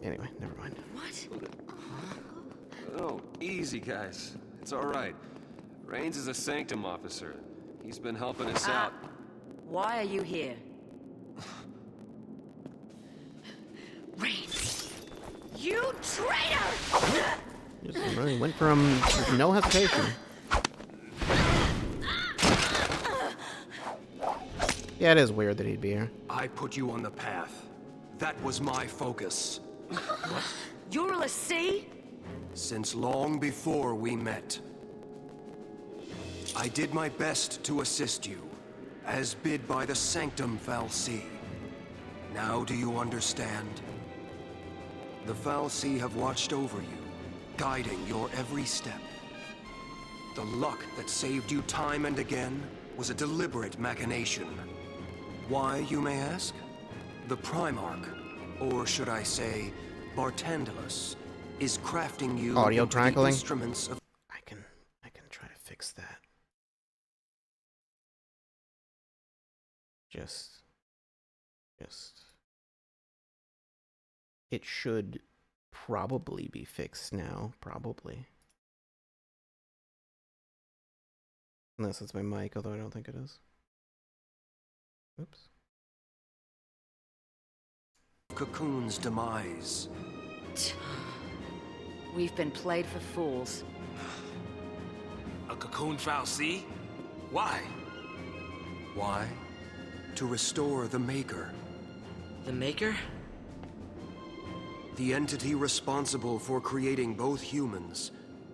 Anyway, never mind. What? Oh, easy, guys. It's all right. Rains is a Sanctum officer. He's been helping us out. Why are you here? Reigns! You traitor! Just really went from no hesitation. Yeah, it is weird that he'd be here. I put you on the path. That was my focus. You're l'Cie? Since long before we met. I did my best to assist you, as bid by the Sanctum XIII. Now do you understand? The XIII have watched over you, guiding your every step. The luck that saved you time and again was a deliberate machination. Why, you may ask? The Primarch, or should I say, Bartandalus, is crafting you Audio into the crackling? instruments of... I can try to fix that. Just. It should probably be fixed now, probably. Unless it's my mic, although I don't think it is. Oops. Cocoon's demise. We've been played for fools. A cocoon XIII? Why? Why? To restore the Maker. The Maker? The entity responsible for creating both humans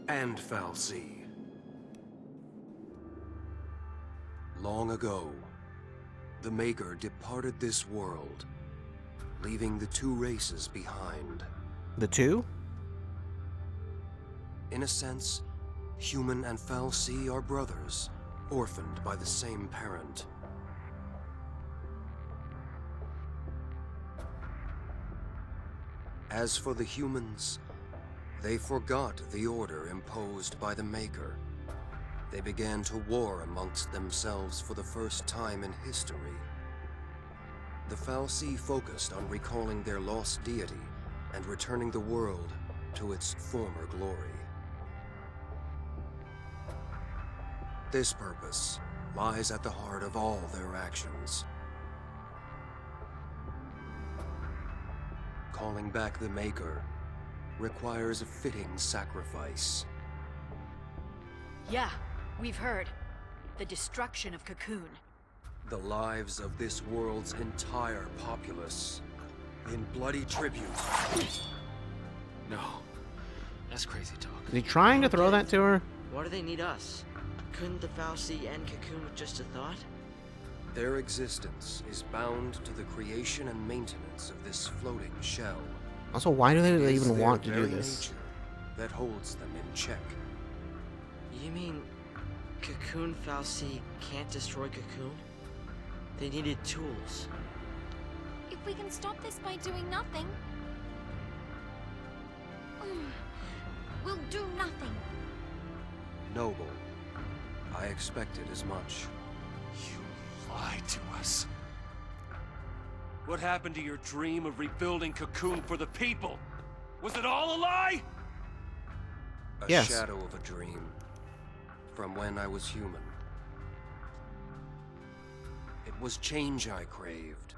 and XIII. Long ago, the Maker departed this world, leaving the two races behind. The two? In a sense, human and XIII are brothers, orphaned by the same parent. As for the humans, they forgot the order imposed by the Maker. They began to war amongst themselves for the first time in history. The XIII focused on recalling their lost deity and returning the world to its former glory. This purpose lies at the heart of all their actions. Calling back the Maker requires a fitting sacrifice. Yeah, we've heard. The destruction of Cocoon. The lives of this world's entire populace in bloody tribute. No. That's crazy talk. Is he trying to throw that to her? Why do they need us? Couldn't the XIII end Cocoon with just a thought? Their existence is bound to the creation and maintenance of this floating shell. Also, why do It they is even their want to do very this? nature that holds them in check. You mean Cocoon XIII can't destroy Cocoon? They needed tools. If we can stop this by doing nothing, we'll do nothing. Noble, I expected as much. You lied to us. What happened to your dream of rebuilding Cocoon for the people? Was it all a lie? A Yes. shadow of a dream. From when I was human. It was change I craved.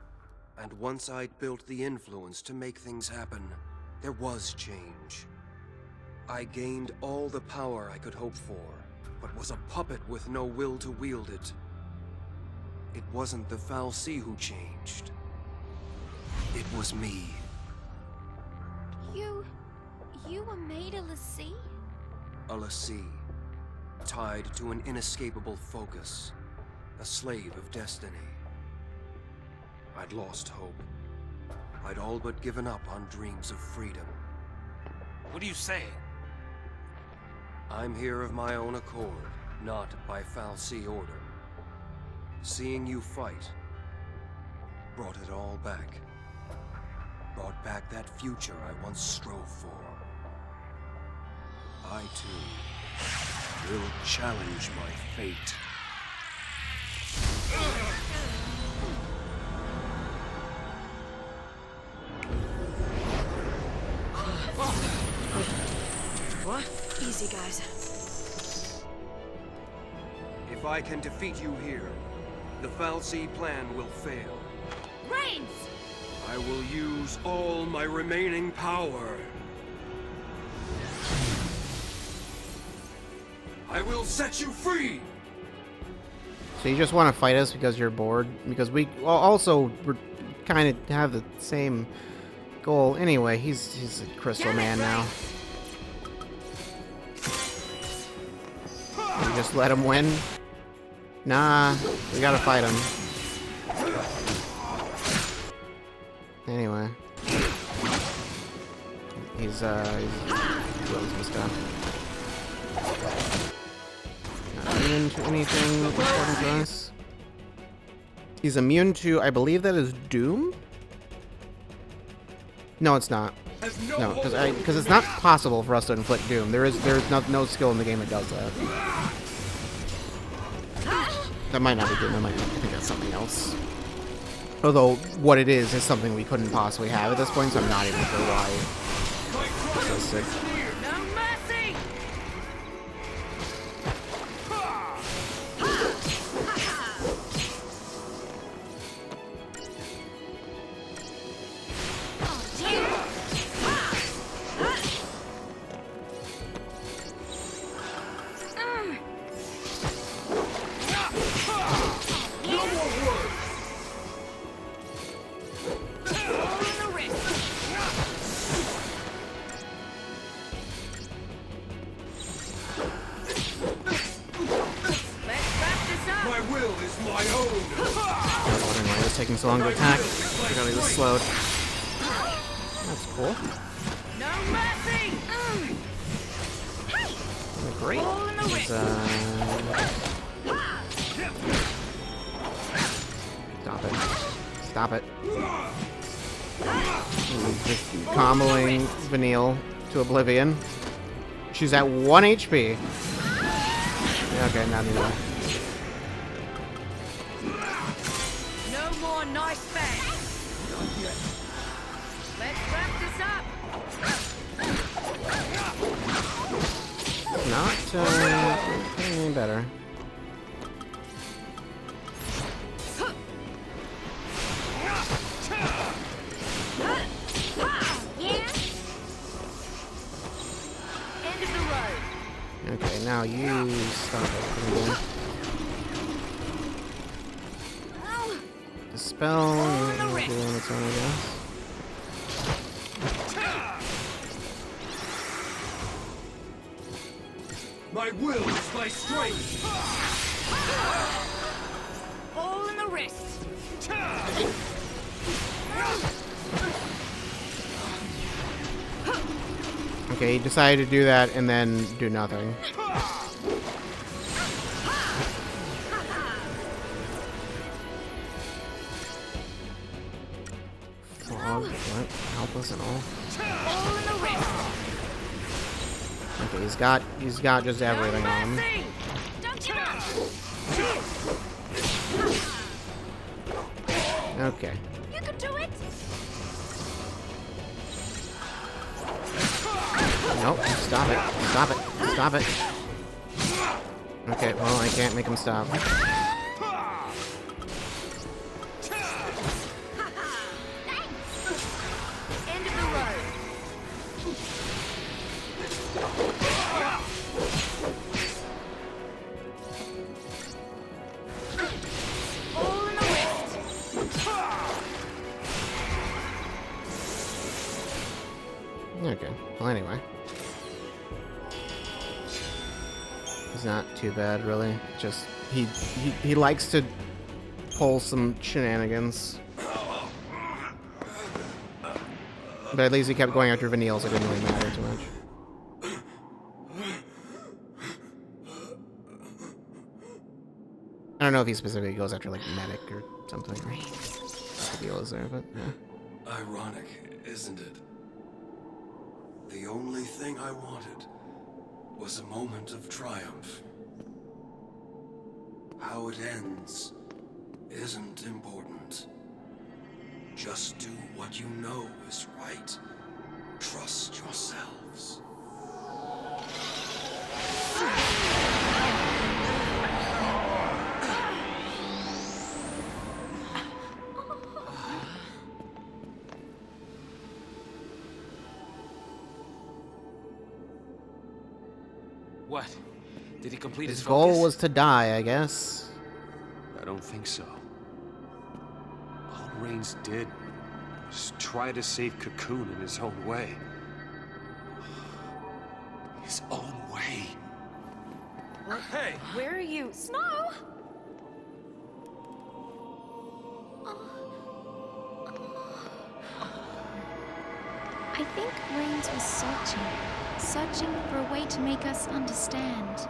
And once I'd built the influence to make things happen, there was change. I gained all the power I could hope for, but was a puppet with no will to wield it. It wasn't the fal'Cie who changed. It was me. You were made a l'Cie? A l'Cie, tied to an inescapable focus, a slave of destiny. I'd lost hope. I'd all but given up on dreams of freedom. What are you saying? I'm here of my own accord, not by fal'Cie order. Seeing you fight brought it all back. Brought back that future I once strove for. I, too, will challenge my fate. What? Easy, guys. If I can defeat you here, the fal'Cie plan will fail. Reigns! I will use all my remaining power. I will set you free! So you just want to fight us because you're bored? Because we also kind of have the same goal. Anyway, he's a crystal man now. You just let him win? Nah, we gotta fight him. Anyway. He's doing some stuff. Not immune to anything important to us. He's immune to, I believe that is Doom? No, it's not. No, because it's not possible for us to inflict Doom. There's no skill in the game that does that. That might not be Doom. That might be, I think that's something else. Although what it is something we couldn't possibly have at this point, so I'm not even sure why. It's so sick. No mercy! My will is my own! I was wondering why it was taking so long to attack. I forgot he was slowed. That's cool. No mercy! Oh, great. He's, Stop it. Stop it. He's just comboing Vanille to oblivion. She's at 1 HP. Yeah, okay, not anymore. No more nice facts! Let's wrap this up! Not any better. End of the road! Okay, now you stop it. The spell is doing its own, I guess. My will is my strength! All in the wrist! Okay, he decided to do that and then do nothing. Fog, what? Helpless at all? All in the wrist! Okay, he's got just everything on him. Mercy! Don't give up! Okay. You can do it! Nope, stop it. Stop it. Stop it. Okay, well, I can't make him stop. End of the road. All in the wrist. Okay, well, anyway. It's not too bad, really. Just, he likes to pull some shenanigans. But at least he kept going after Vanille, so it didn't really matter too much. I don't know if he specifically goes after, like, Medic or something. The deal is there, but, yeah. Ironic, isn't it? The only thing I wanted was a moment of triumph. How it ends isn't important. Just do what you know is right. Trust yourselves. What? Did he complete his His goal focus? was to die, I guess. I don't think so. All Reigns did was try to save Cocoon in his own way. His own way. Hey! Where are you? Snow! I think Reigns was searching for a way to make us understand.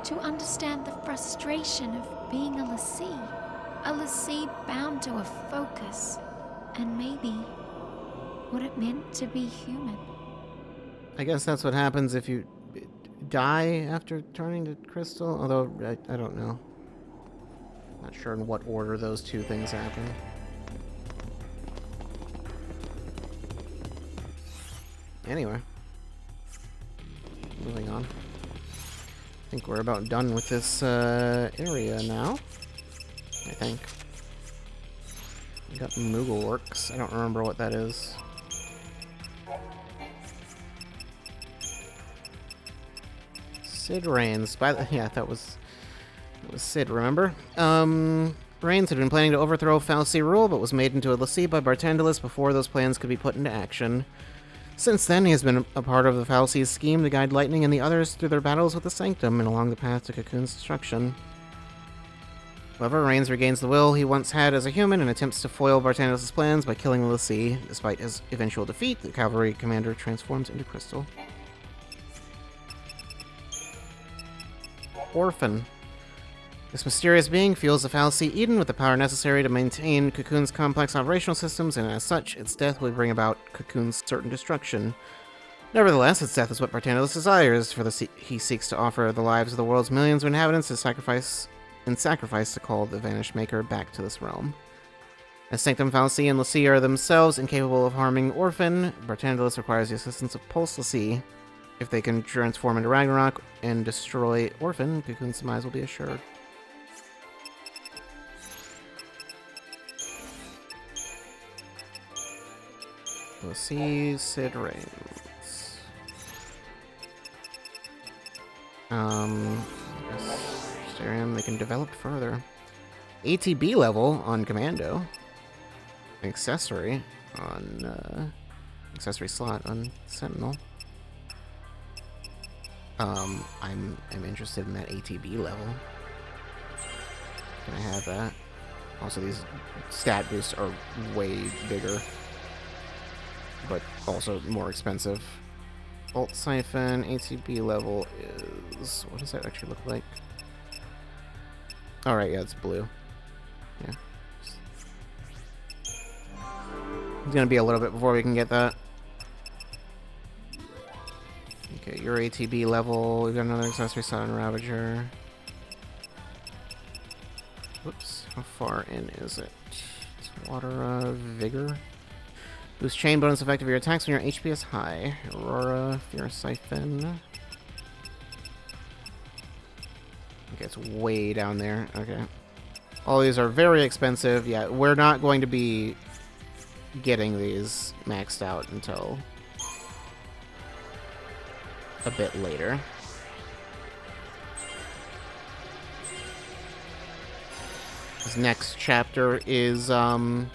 To understand the frustration of being a l'Cie bound to a focus, and maybe what it meant to be human. I guess that's what happens if you die after turning to crystal, although I don't know. Not sure in what order those two things happen. Anyway, moving on. I think we're about done with this area now. I think. We got Moogle Works. I don't remember what that is. Sid Reigns. Yeah, that was Sid, remember? Reigns had been planning to overthrow Fal'Cie rule, but was made into a l'Cie by Barthandelus before those plans could be put into action. Since then, he has been a part of the Fal'Cie's scheme to guide Lightning and the others through their battles with the Sanctum and along the path to Cocoon's destruction. However, Reigns regains the will he once had as a human and attempts to foil Barthandelus' plans by killing the l'Cie. Despite his eventual defeat, the cavalry commander transforms into Crystal. Orphan. This mysterious being fuels the Fal'Cie Eden with the power necessary to maintain Cocoon's complex operational systems, and as such, its death will bring about Cocoon's certain destruction. Nevertheless, its death is what Barthandelus desires, for he seeks to offer the lives of the world's millions of inhabitants as sacrifice to call the Vanished Maker back to this realm. As Sanctum Fal'Cie and l'Cie are themselves incapable of harming Orphan, Barthandelus requires the assistance of Pulse l'Cie. If they can transform into Ragnarok and destroy Orphan, Cocoon's demise will be assured. l'Cie, Sid Reigns. Starium, they can develop further. ATB level on Commando. Accessory on, accessory slot on Sentinel. I'm interested in that ATB level. Can I have that? Also, these stat boosts are way bigger, but also more expensive. Bolt Siphon, ATB level is... what does that actually look like? Alright, yeah, it's blue. Yeah. It's gonna be a little bit before we can get that. Okay, your ATB level. We've got another accessory set on Ravager. Whoops, how far in is it? It's Water Vigor. Boost chain bonus effect of your attacks when your HP is high. Aurora, Fear Siphon. Okay, it's way down there. Okay. All these are very expensive. Yeah, we're not going to be getting these maxed out until a bit later. This next chapter is, well,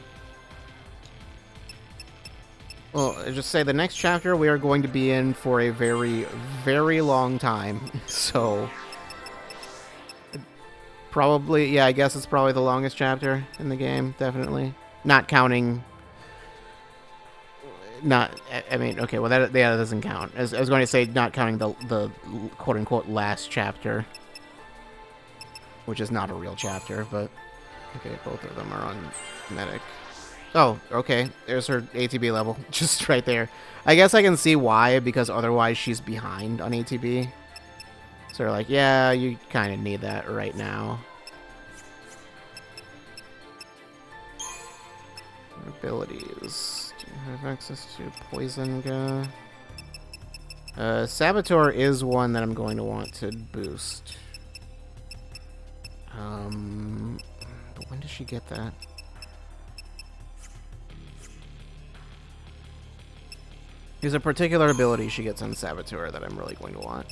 I just say the next chapter we are going to be in for a very, very long time. So, probably, yeah, I guess it's probably the longest chapter in the game, definitely. Not counting, I mean, okay, well, that doesn't count. I was going to say not counting the quote-unquote last chapter, which is not a real chapter, but, okay, both of them are on medic. Oh, okay, there's her ATB level, just right there. I guess I can see why, because otherwise she's behind on ATB. So they're like, yeah, you kind of need that right now. Abilities. Do you have access to Poison Gun? Saboteur is one that I'm going to want to boost. But when does she get that? There's a particular ability she gets on Saboteur that I'm really going to want.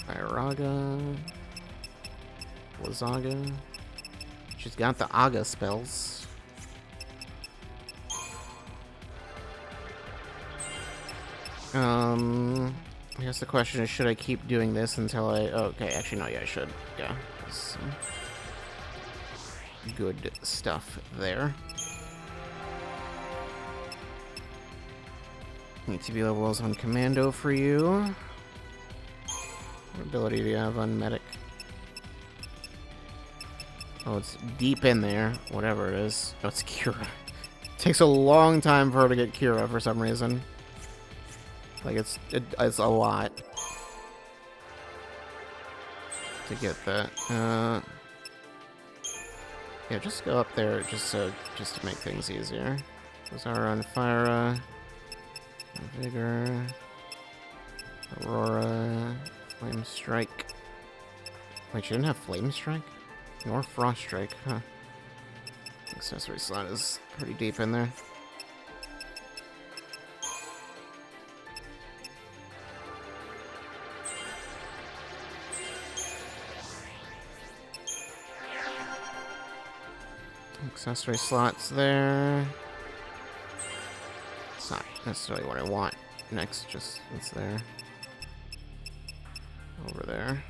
Iraga. Lazaga. She's got the Aga spells. I guess the question is, should I keep doing this until I... Oh, okay, actually, no, yeah, I should. Yeah. Some good stuff there. ATB levels on Commando for you. What ability do you have on Medic? Oh, it's deep in there. Whatever it is. Oh, it's Cura. It takes a long time for her to get Cura for some reason. Like, it's a lot to get that. Yeah, just go up there just to make things easier. Those are on Fire, Vigor, Aurora, Flame Strike. Wait, she didn't have Flame Strike? Nor Frost Strike, huh? Accessory slot is pretty deep in there. Accessory slots there. It's not necessarily what I want next, just it's there. Over there.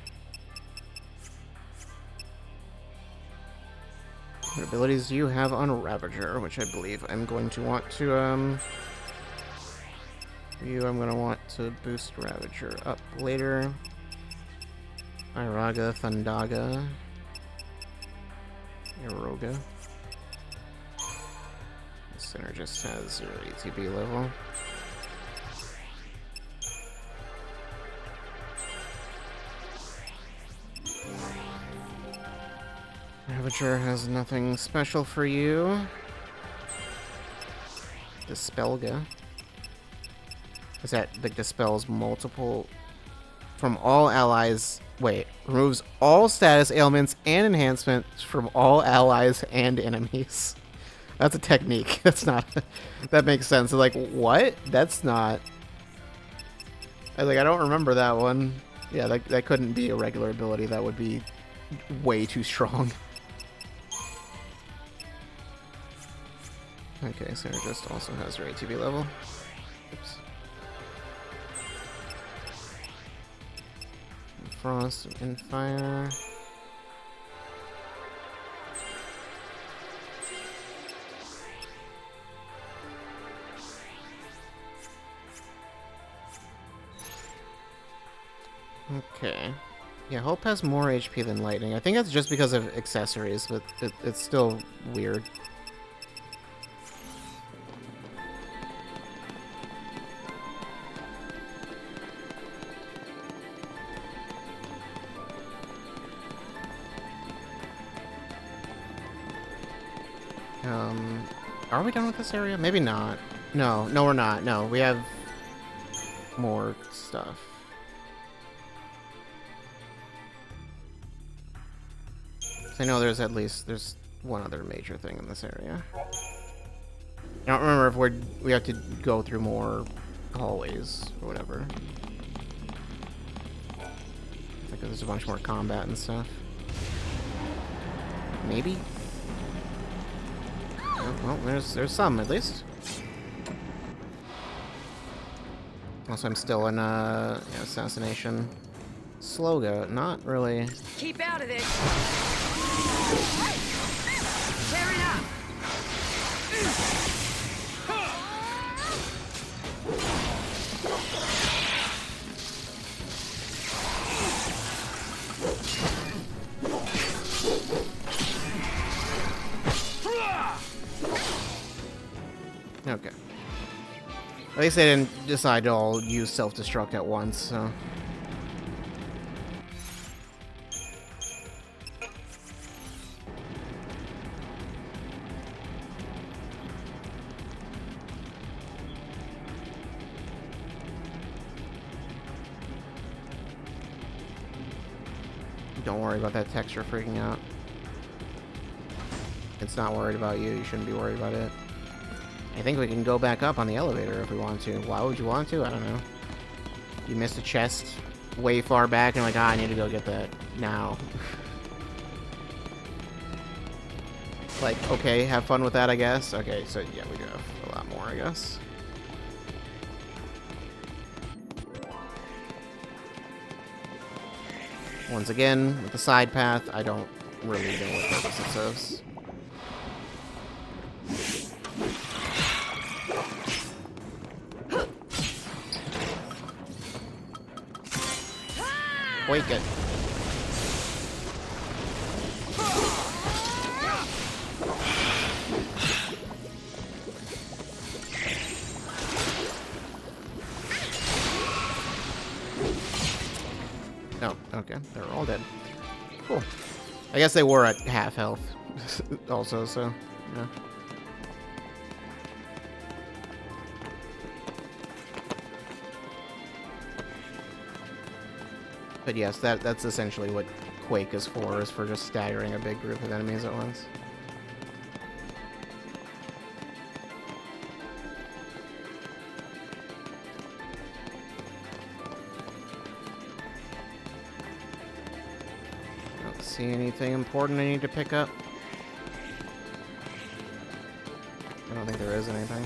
What abilities do you have on Ravager, which I believe I'm going to want to, I'm gonna want to boost Ravager up later. Iraga, Thundaga, Iroga. Synergist has your ATB level. Ravager has nothing special for you. Dispelga. Is that like dispels multiple from all allies? Wait, removes all status ailments and enhancements from all allies and enemies. That's a technique. That's not... That makes sense. Like, what? That's not... I don't remember that one. Yeah, that couldn't be a regular ability. That would be way too strong. Okay, Synergist also has her ATB level. Oops. Frost and Fire. Okay. Yeah, Hope has more HP than Lightning. I think that's just because of accessories, but it's still weird. Are we done with this area? Maybe not. No, we're not. No, we have more stuff. I know there's one other major thing in this area. I don't remember if we have to go through more hallways or whatever. Like there's a bunch more combat and stuff. Maybe? Oh, well, there's some at least. Also, I'm still in assassination. Sloga, not really. Keep out of this. Tear it up. Okay. At least they didn't decide to all use self-destruct at once, so... Don't worry about that texture freaking out. It's not worried about you. You shouldn't be worried about it. I think we can go back up on the elevator if we want to. Why would you want to? I don't know. You missed a chest way far back and like, I need to go get that now. Like, okay, have fun with that, I guess. Okay, so yeah, we do have a lot more, I guess. Once again, with the side path, I don't really know what purpose it serves. Wake it. Oh, okay. They're all dead. Cool. I guess they were at half health also, so, yeah. But yes, that's essentially what Quake is for just staggering a big group of enemies at once. Don't see anything important I need to pick up. I don't think there is anything.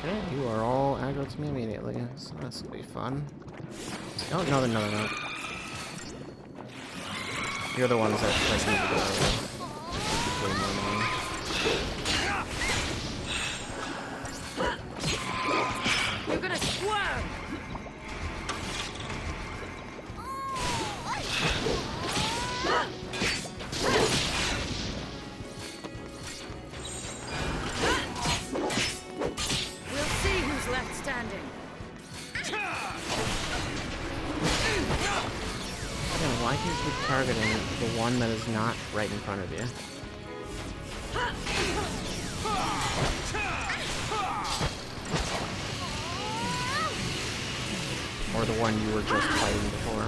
Okay, you are all aggro to me immediately, so this will be fun. Oh, no, they're not. You're the ones that like need to go way more annoying. You're gonna squirm. Left standing. Yeah, why do you keep targeting the one that is not right in front of you? Or the one you were just fighting before?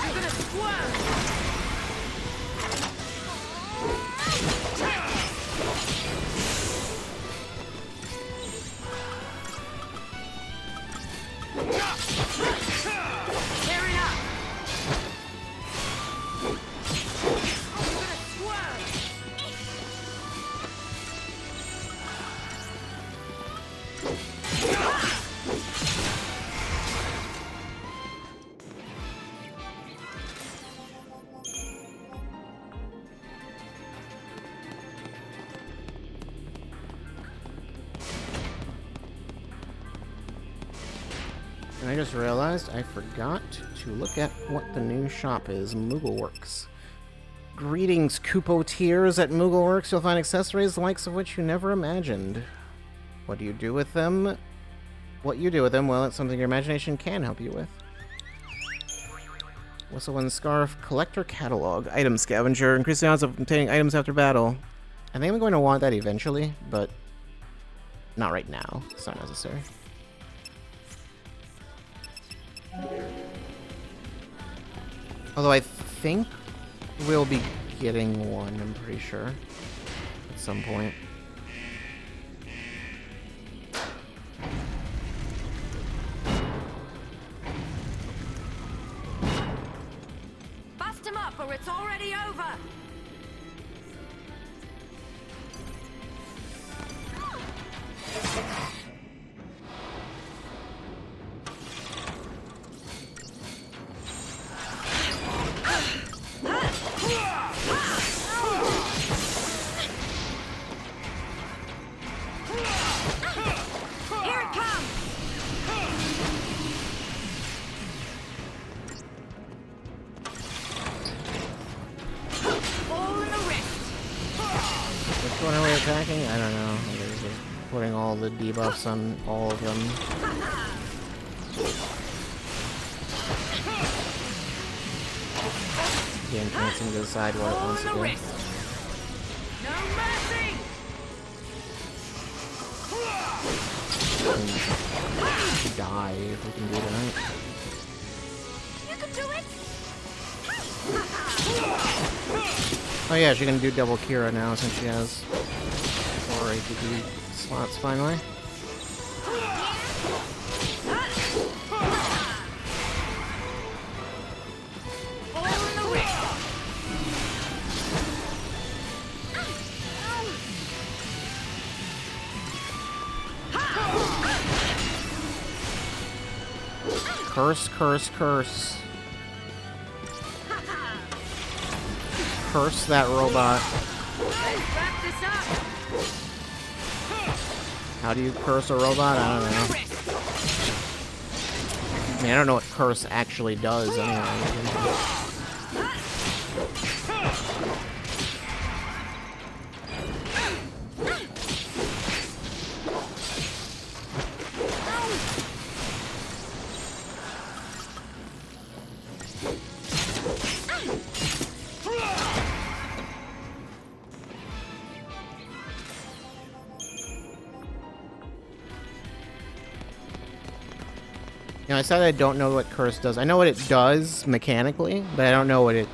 You're gonna squirm. And I just realized I forgot to look at what the new shop is, Moogleworks. Greetings, Kupo-tiers at Moogleworks. You'll find accessories the likes of which you never imagined. What do you do with them? What you do with them, well, it's something your imagination can help you with. Whistle and Scarf, Collector Catalog, Item Scavenger, increase the odds of obtaining items after battle. I think I'm going to want that eventually, but not right now. It's not necessary. Although I think we'll be getting one, I'm pretty sure, at some point. Bust him up or it's already over! Which one are we attacking? I don't know. They're just putting all the debuffs on all of them. Game can't seem to decide what it wants to do. No mercy! Die if we can do that. You can do it! Oh yeah, she can do double Kira now since she has 4 ATB slots finally. Curse, curse, curse. Curse that robot. How do you curse a robot? I don't know. I mean, I don't know what curse actually does anyway. You know, I said I don't know what curse does. I know what it does mechanically, but I don't know what it,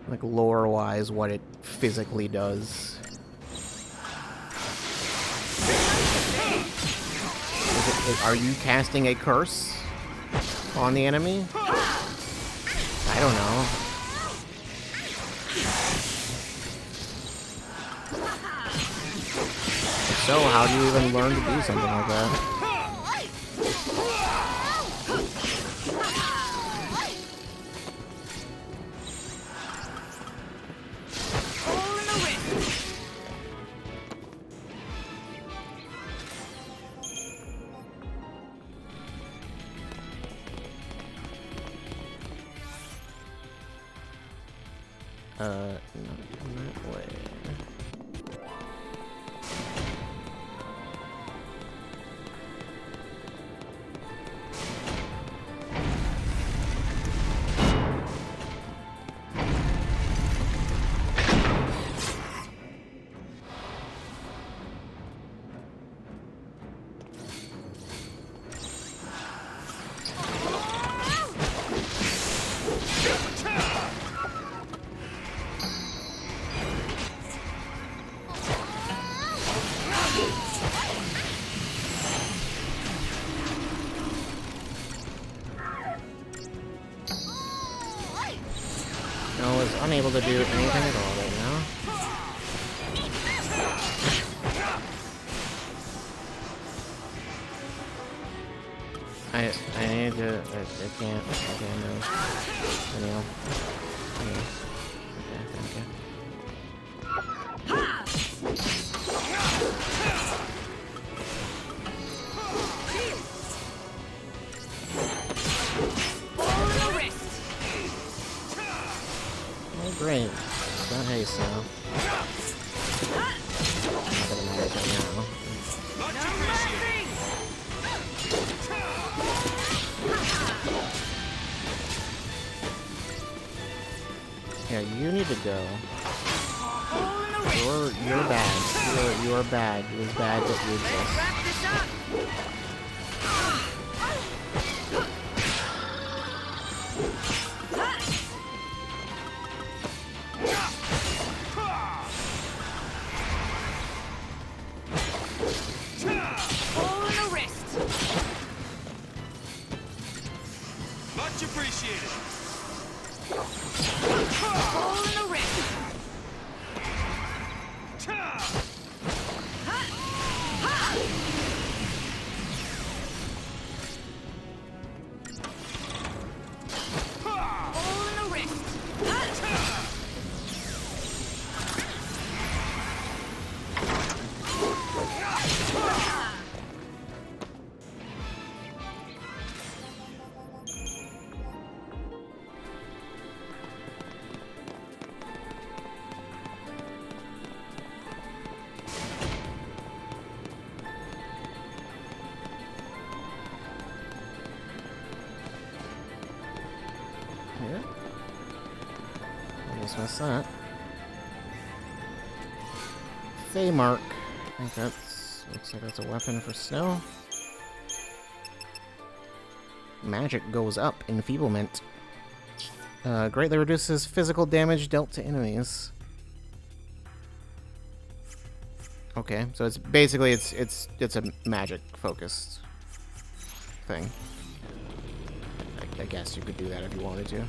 like, lore-wise, what it physically does. Are you casting a curse on the enemy? I don't know. If so, how do you even learn to do something like that? Not that way. No, is unable to do anything at all right now. I need to. I can't. Okay, no. Anyhow. Okay, thank you. Oh, great. Got haste now. Not gonna manage it now. Yeah, you need to go. You're bad. You are bad. It was bad that you exist. Much appreciated. Hole in the wrist. Hole in the wrist. Yeah. Almost missed that. Mark. I think that's looks like that's a weapon for snow. Magic goes up. Enfeeblement. Greatly reduces physical damage dealt to enemies. Okay, so it's basically it's a magic focused thing. I guess you could do that if you wanted to.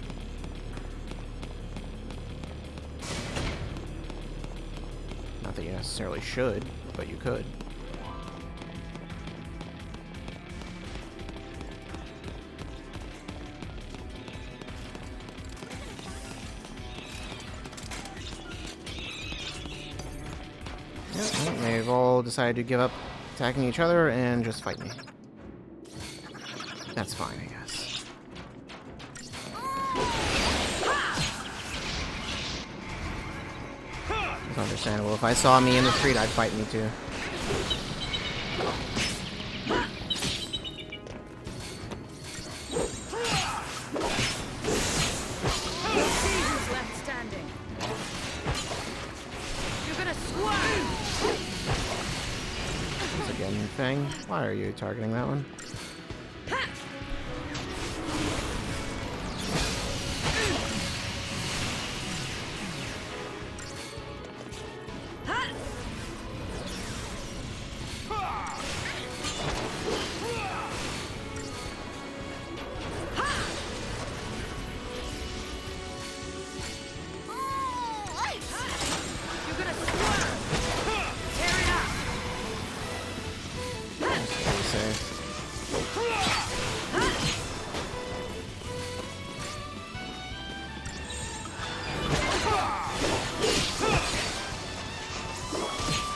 Not that you necessarily should, but you could. Yeah, they've all decided to give up attacking each other and just fight me. That's fine, I guess. It's understandable. If I saw me in the street, I'd fight me too. Once again, Fang, why are you targeting that one?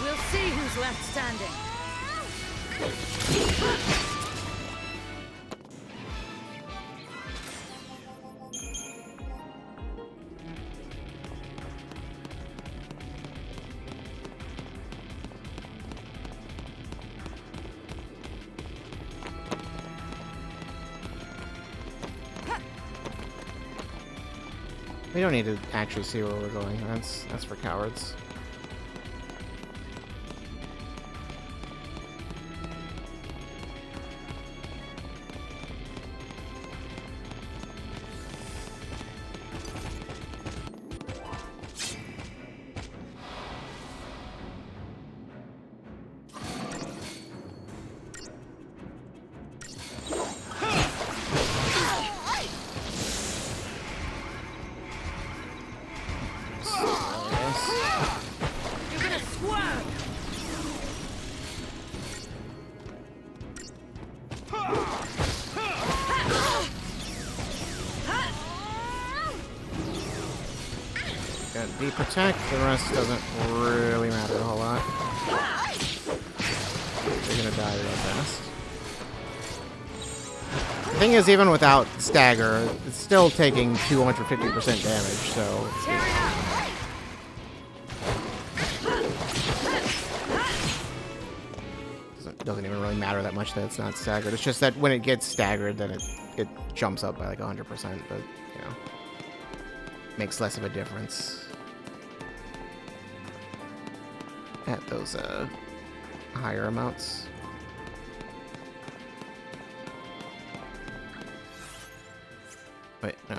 We'll see who's left standing. We don't need to actually see where we're going. That's for cowards. Got deep protect, the rest doesn't really matter a whole lot. They're gonna die real fast. The thing is, even without stagger, it's still taking 250% damage, so... Doesn't even really matter that much that it's not staggered. It's just that when it gets staggered, then it jumps up by like 100%, but, you know. makes less of a difference at those higher amounts. Wait, no.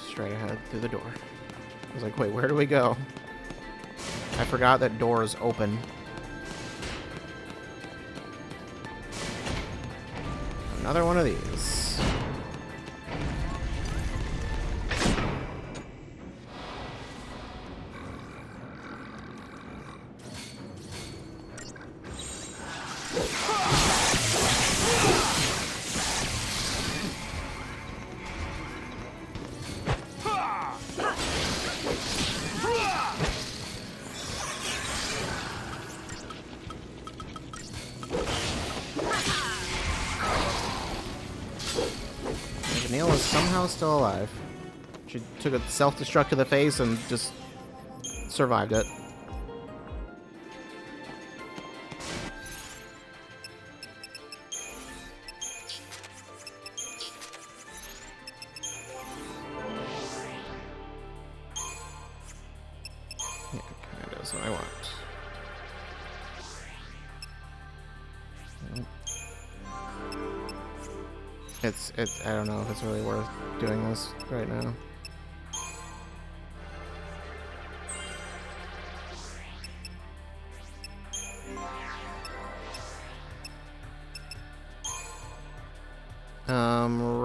Straight ahead through the door. I was like, wait, where do we go? I forgot that doors open. Another one of these. Neil is somehow still alive. She took a self-destruct to the face and just survived it. Yeah, kind of does what I want. I don't know if it's really worth doing this right now.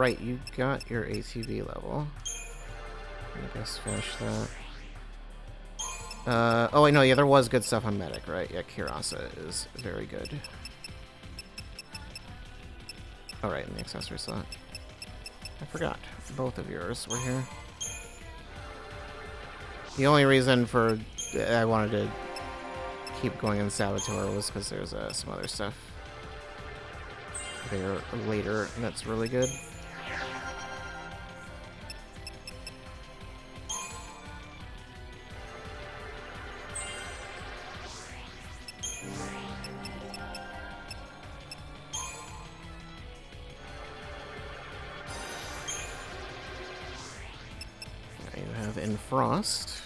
Right, you got your ATV level. I guess finish that. Oh wait, no, yeah, there was good stuff on Medic, right? Yeah, Kirasa is very good. Alright, in the accessory slot. I forgot. Both of yours were here. The only reason for I wanted to keep going in Saboteur was because there's some other stuff there later that's really good. In Frost.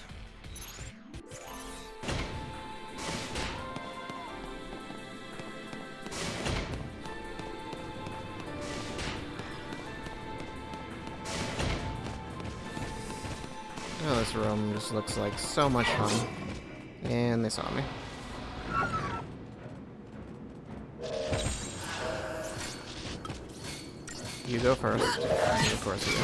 Oh, this room just looks like so much fun. And they saw me. You go first. Of course you do.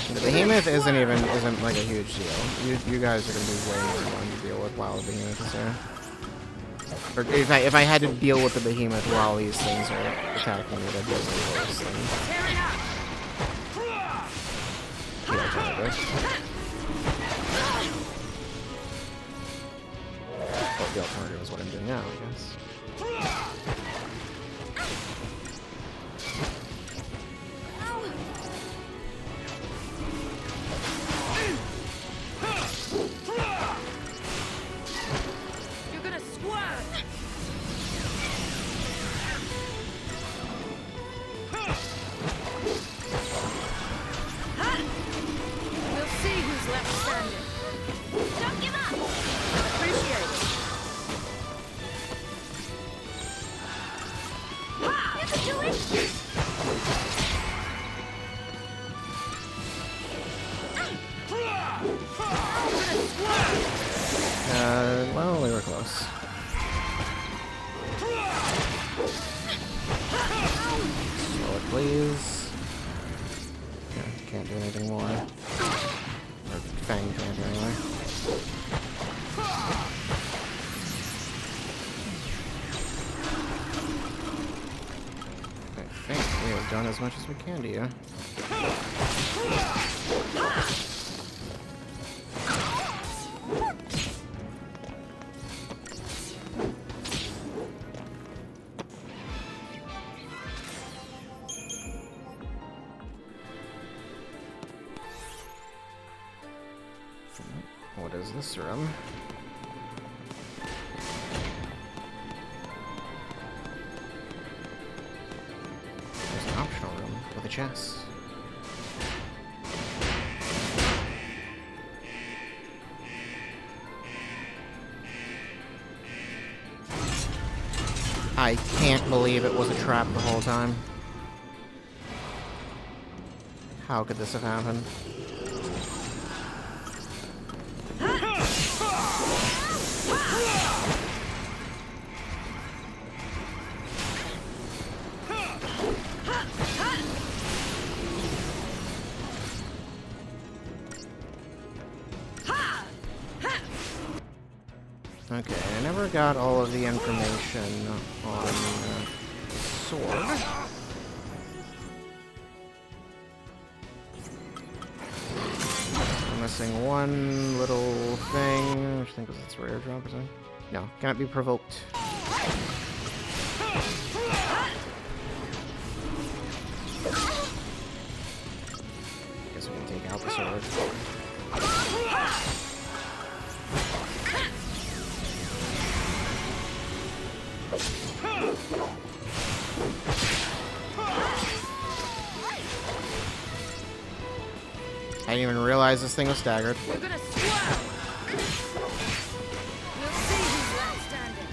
The Behemoth isn't like a huge deal. You guys are gonna be way more fun to deal with while the Behemoth is there. Or if I had to deal with the Behemoth while these things are attacking me, that'd be a really worse thing. Yeah, technically. Well, the alternative is what I'm doing now, I guess. Well, we were close. Slow it, please. Yeah, can't do anything more. Or Fang can't anyway. I think we have done as much as we can to you. What is this room? chest. I can't believe it was a trap the whole time. How could this have happened? Okay, I never got all of the information on sword. I'm missing one little thing, which I think was its rare drop or something. No, cannot be provoked. Guess we can take out the sword. I didn't even realize this thing was staggered. You're gonna swerve! We'll see who's left standing.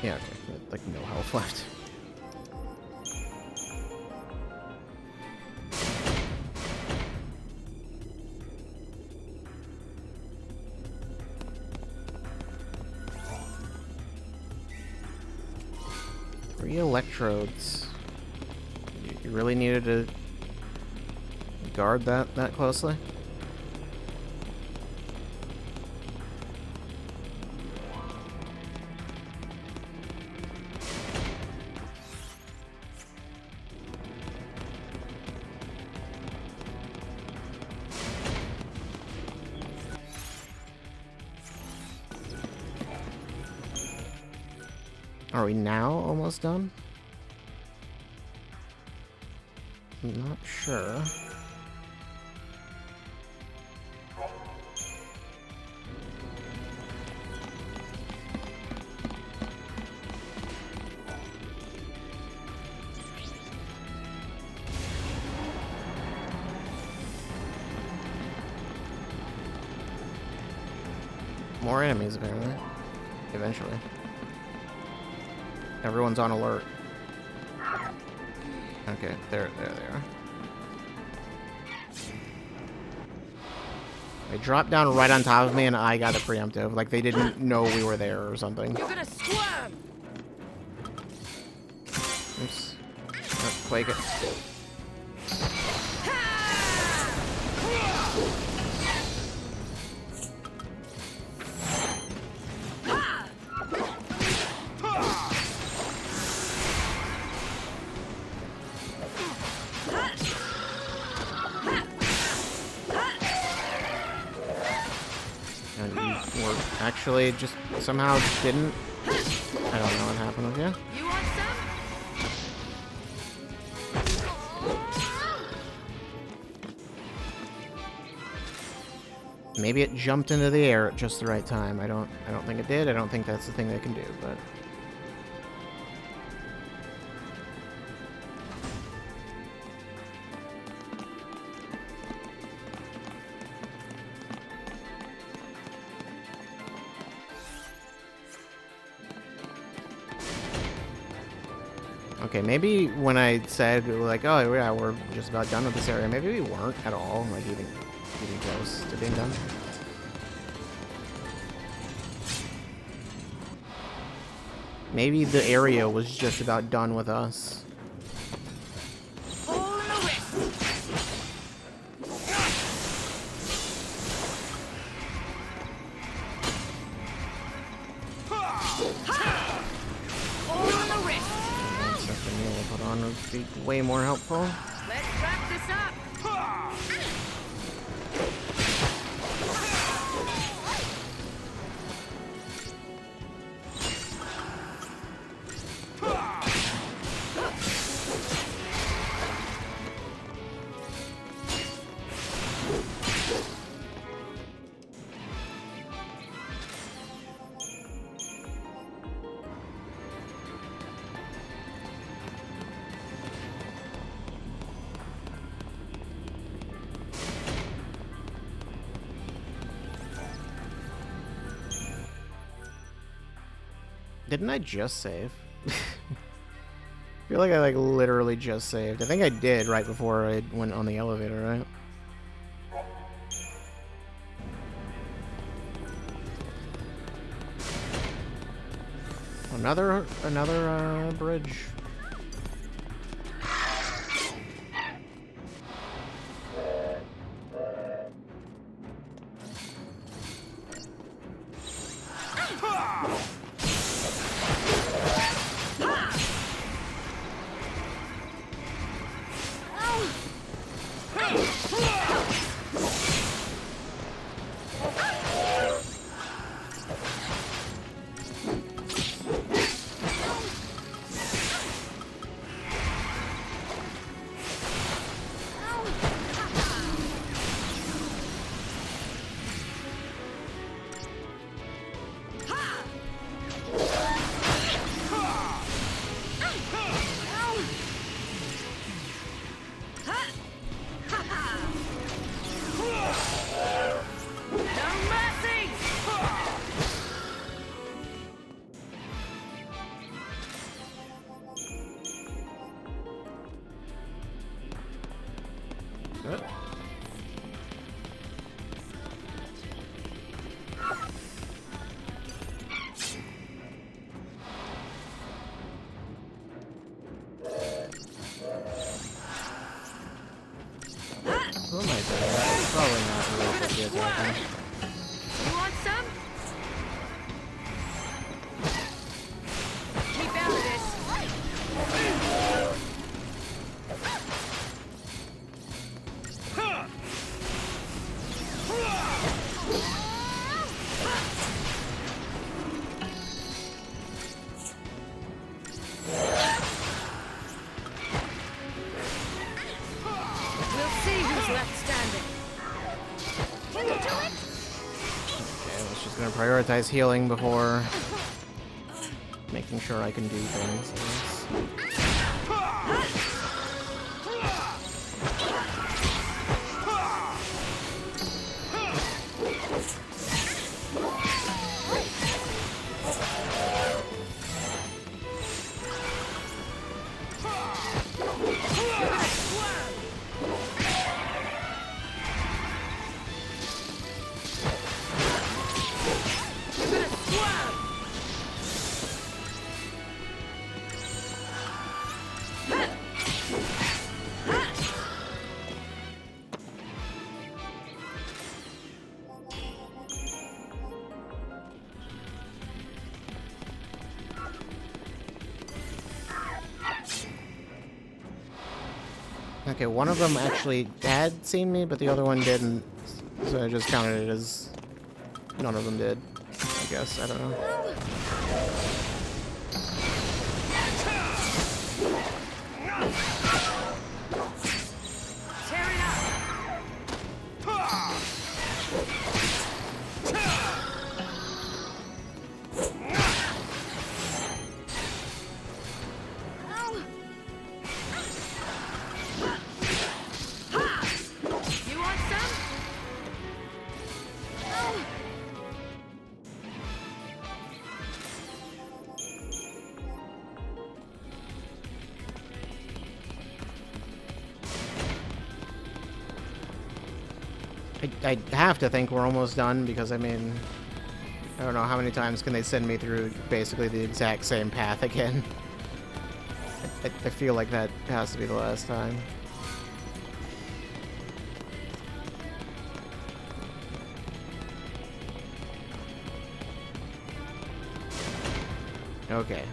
Yeah, okay. Like, no health left. Electrodes. You really needed to guard that closely? Are we now almost done? I'm not sure. More enemies, apparently. Eventually. Everyone's on alert. Okay, there they are. They dropped down right on top of me and I got a preemptive. Like they didn't know we were there or something. You're gonna swerve! Oops. Oh, quake it. Actually, just somehow didn't. I don't know what happened with you. You want some? Maybe it jumped into the air at just the right time. I don't think it did. I don't think that's the thing they can do, but okay, maybe when I said, like, oh, yeah, we're just about done with this area, maybe we weren't at all, like, even close to being done. Maybe the area was just about done with us. Be way more helpful. Let's wrap this up. Didn't I just save? I feel like I literally just saved. I think I did right before I went on the elevator, right? Another bridge. Who am I doing? That's probably not really good kids right You want some? Keep out of this. We'll see who's left standing. Can you do it? Okay, I was just gonna prioritize healing before making sure I can do things. I guess. Okay, one of them actually had seen me, but the other one didn't. So I just counted it as none of them did. I guess, I don't know. Tear it up. You want some? I have to think we're almost done because, I mean, I don't know how many times can they send me through basically the exact same path again. I feel like that has to be the last time. Okay.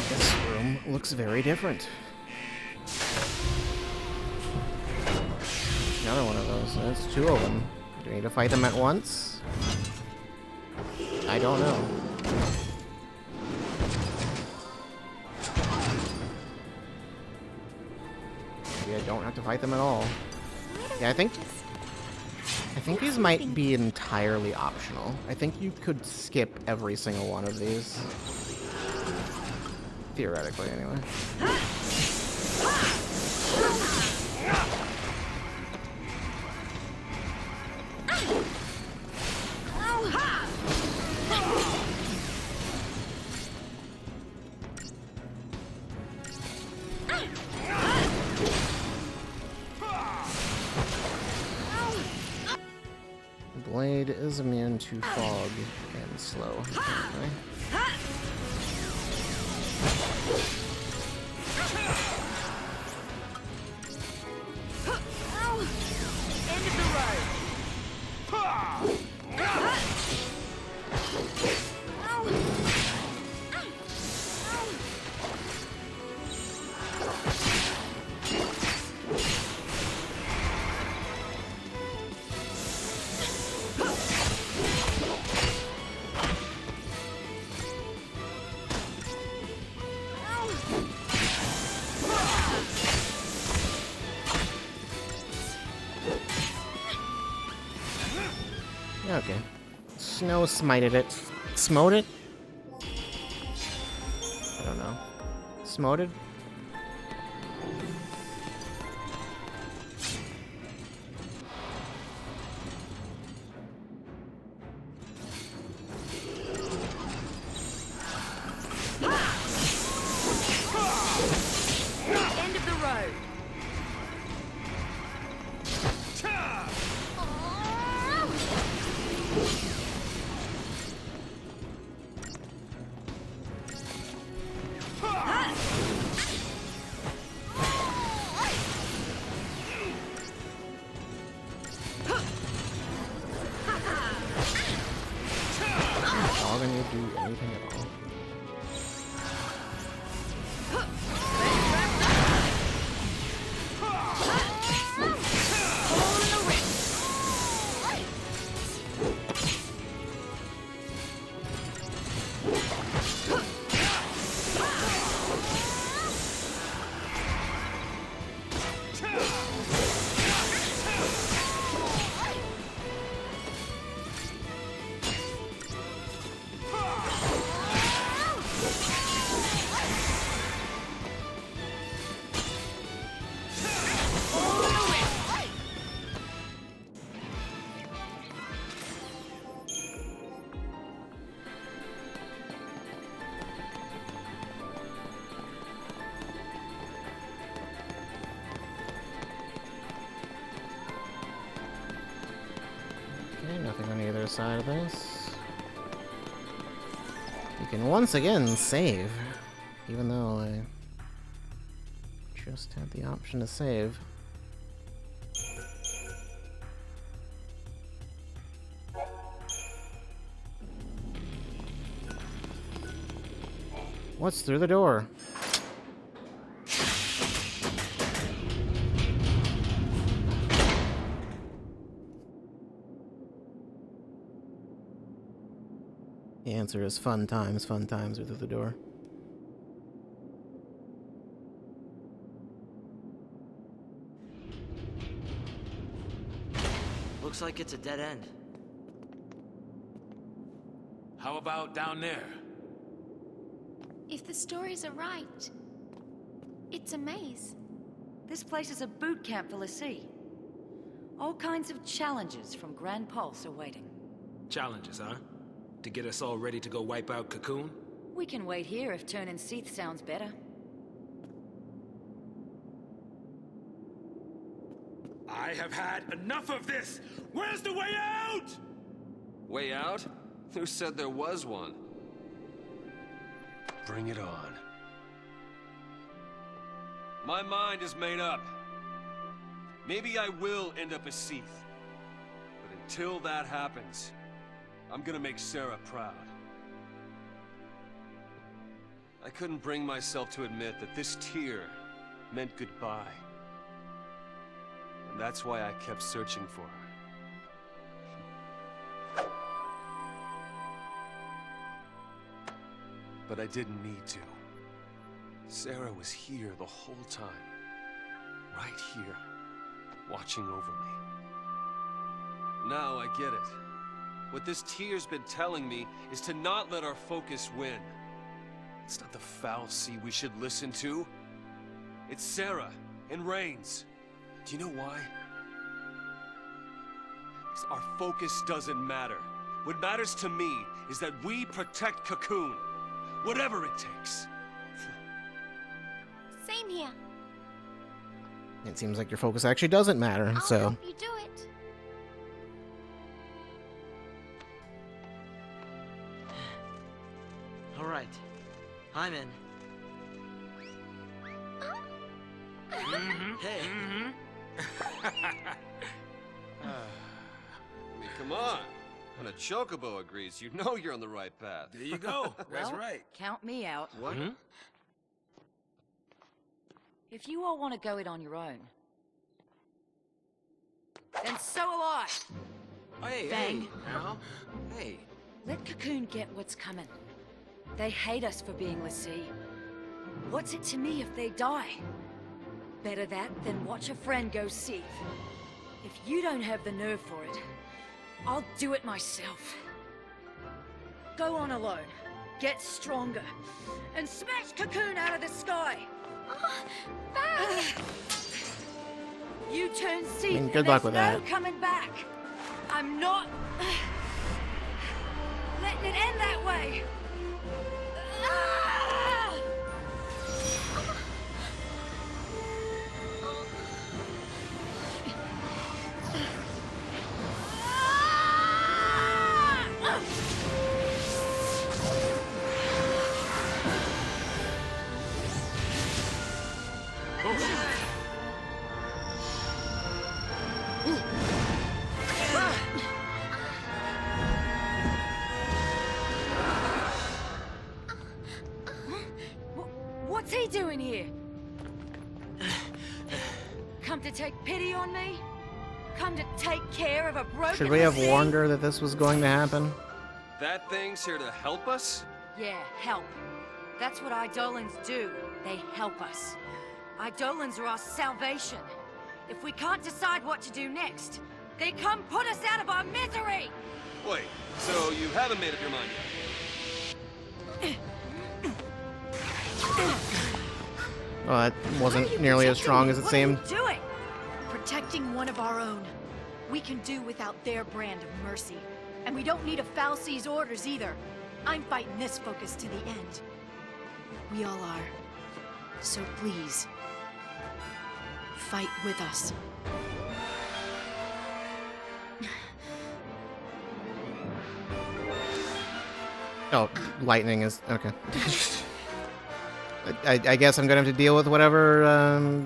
This room looks very different. Another one of those. There's two of them. Do we need to fight them at once? I don't know. Maybe I don't have to fight them at all. Yeah, I think these might be entirely optional. I think you could skip every single one of these. Theoretically, anyway. blade is immune to fog and slow, apparently. End of the road. Okay. Snow smited it. Smote it? I don't know. Smoted? End of the road. All gonna do anything at all. Okay, nothing on either side of this. You can once again save, even though I just had the option to save. What's through the door? The answer is fun times are through the door. Looks like it's a dead end. How about down there? If the stories are right, it's a maze. This place is a boot camp for Lassie. All kinds of challenges from Grand Pulse are waiting. Challenges, huh? To get us all ready to go wipe out Cocoon? We can wait here if turning Seath sounds better. I have had enough of this! Where's the way out? Way out? Who said there was one? Bring it on. My mind is made up. Maybe I will end up as Seath. But until that happens, I'm gonna make Sarah proud. I couldn't bring myself to admit that this tear meant goodbye. And that's why I kept searching for her. But I didn't need to. Sarah was here the whole time. Right here, watching over me. Now I get it. What this tear's been telling me is to not let our focus win. It's not the fal'Cie we should listen to. It's Sarah and Rains. Do you know why? Because our focus doesn't matter. What matters to me is that we protect Cocoon. Whatever it takes. Same here. It seems like your focus actually doesn't matter, I'll so... help you do it. Alright. I'm in. Hey. I mean, come on. When a chocobo agrees, you know you're on the right path. There you go. That's Well, right. Count me out. What? If you all want to go it on your own, then so will I. Hey, Bang. hey, Al. Hey. Let Cocoon get what's coming. They hate us for being l'Cie. What's it to me if they die? Better that than watch a friend go seethe. If you don't have the nerve for it, I'll do it myself. Go on alone, get stronger, and smash Cocoon out of the sky! Bang! You turn seethe, good luck with there's no that. coming back. I'm not letting it end that way. Ah! What's he doing here? Come to take pity on me? Come to take care of a broken Should we have l'Cie? warned her that this was going to happen? That thing's here to help us? Yeah, help. That's what Eidolons do. They help us. Eidolons are our salvation. If we can't decide what to do next, they come put us out of our misery! Wait, so you haven't made up your mind yet? Well, that What are wasn't you nearly as protecting strong me? as it What are you seemed. Doing? Protecting one of our own. We can do without their brand of mercy. And we don't need a Fal'Cie's orders either. I'm fighting this focus to the end. We all are. So please, fight with us. Oh, lightning is okay. I guess I'm gonna have to deal with whatever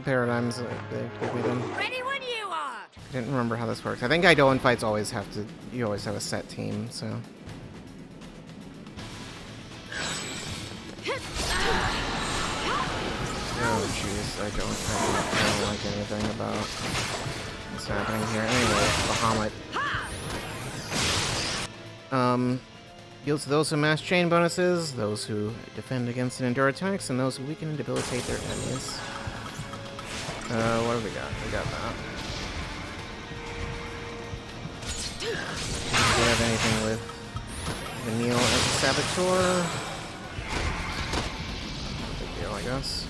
paradigms they give me then. Ready when you are! I didn't remember how this works. I think Eidolon fights always have to. You always have a set team, so. Oh jeez, I don't like anything about what's happening here. Anyway, Bahamut. Yields to those who mass chain bonuses, those who defend against and endure attacks, and those who weaken and debilitate their enemies. What have we got? We got that. Do we have anything with Vanille as a saboteur? No big deal, I guess.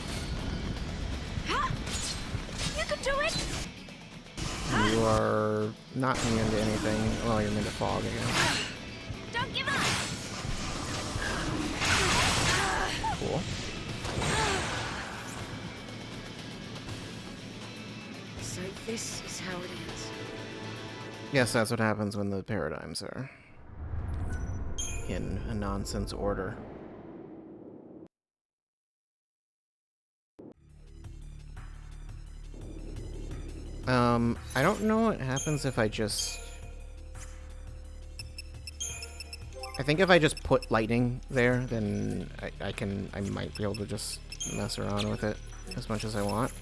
You can do it! You are not immune to anything. Well, you're immune to fog, I guess. Don't give up! Cool. So this is how it is. Yes, that's what happens when the paradigms are in a nonsense order. I don't know what happens if I just... I think if I just put lightning there, then I might be able to just mess around with it as much as I want.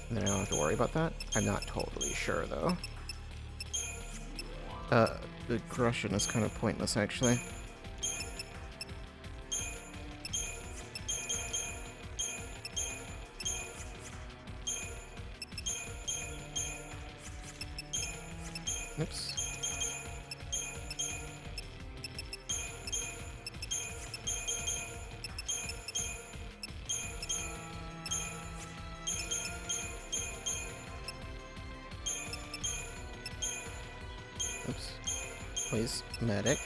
And then I don't have to worry about that. I'm not totally sure, though. The corruption is kind of pointless, actually. Oops. Oops. Please, medic.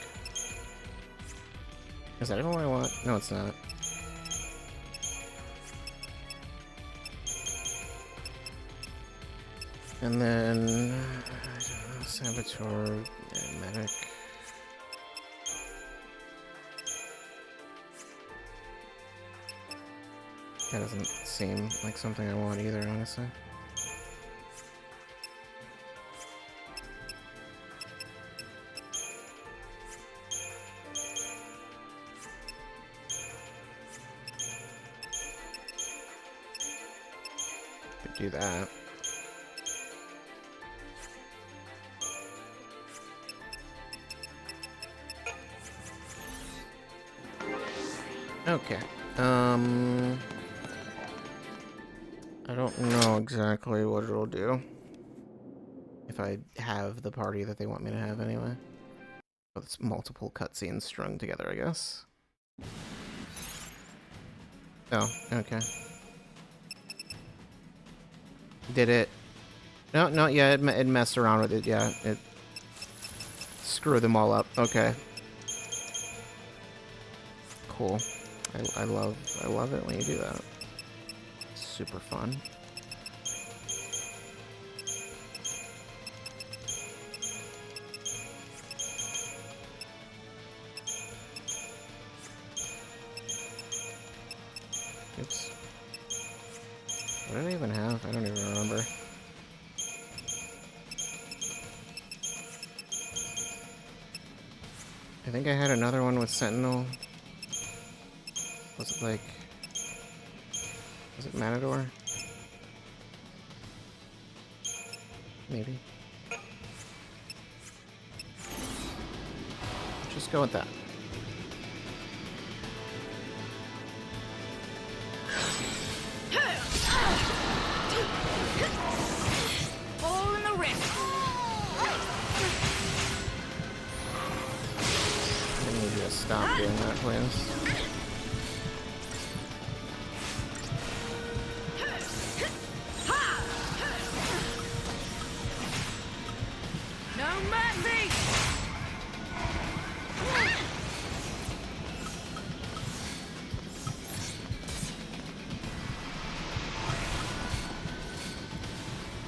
Is that all I want? No, it's not. And then saboteur and medic. That doesn't seem like something I want either, honestly. Could do that. Okay. I don't know exactly what it'll do. If I have the party that they want me to have anyway. Well, it's multiple cutscenes strung together, I guess. Oh, okay. Did it? No, not yet. It messed around with it, yeah. It screwed them all up. Okay. Cool. I love it when you do that. Super fun. Oops. What did I even have? I don't even remember. I think I had another one with Sentinel. Was it like... Was it Matador? Maybe. Just go with that. All in the wrist. I need you to stop doing that, please.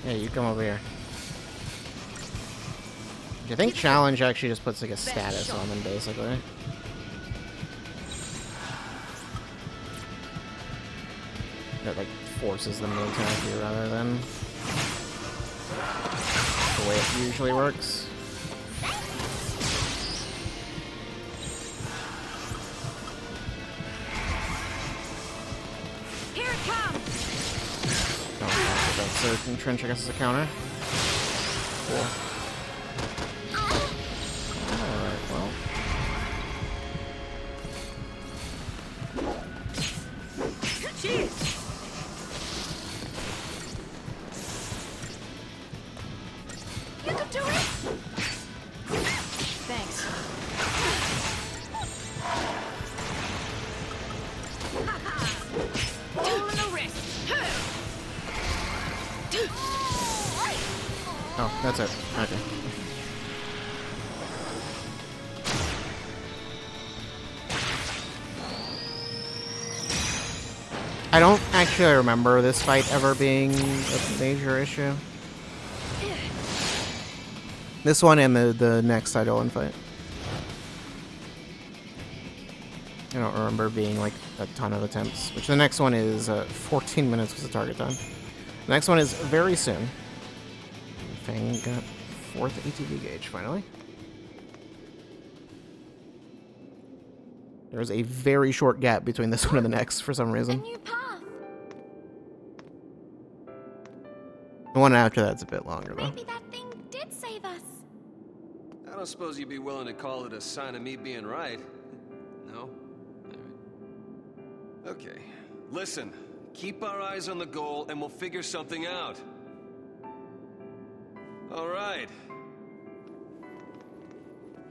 Hey, you come over here. I think challenge actually just puts like a status on them, basically. That like forces them to attack you rather than the way it usually works. Here it comes. That's a trench, I guess, is a counter. Cool. Alright, well. Cheers. You can do it. Thanks. All in the wrist. Oh, that's it. Okay. I don't actually remember this fight ever being a major issue. This one and the next Eidolon fight. I don't remember being like a ton of attempts. Which the next one is 14 minutes was the target time. The next one is very soon. Fang got 4th ATV gauge finally. There's a very short gap between this one and the next for some A reason. new path. The one after that's a bit longer though. Maybe that thing did save us. I don't suppose you'd be willing to call it a sign of me being right. No? All right. Okay. Listen, keep our eyes on the goal and we'll figure something out. All right.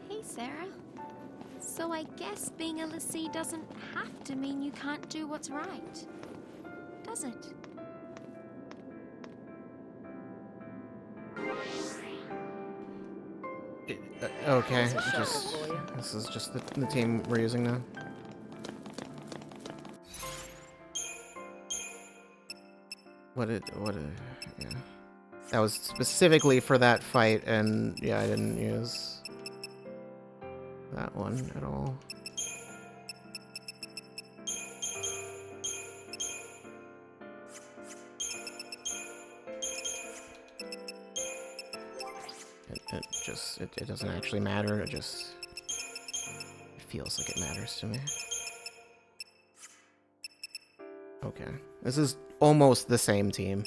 Hey, Sarah. So I guess being a Lassie doesn't have to mean you can't do what's right, does it? Okay, this is just the team we're using now. Yeah. That was specifically for that fight, and yeah, I didn't use that one at all. It doesn't actually matter. It feels like it matters to me. Okay, this is almost the same team.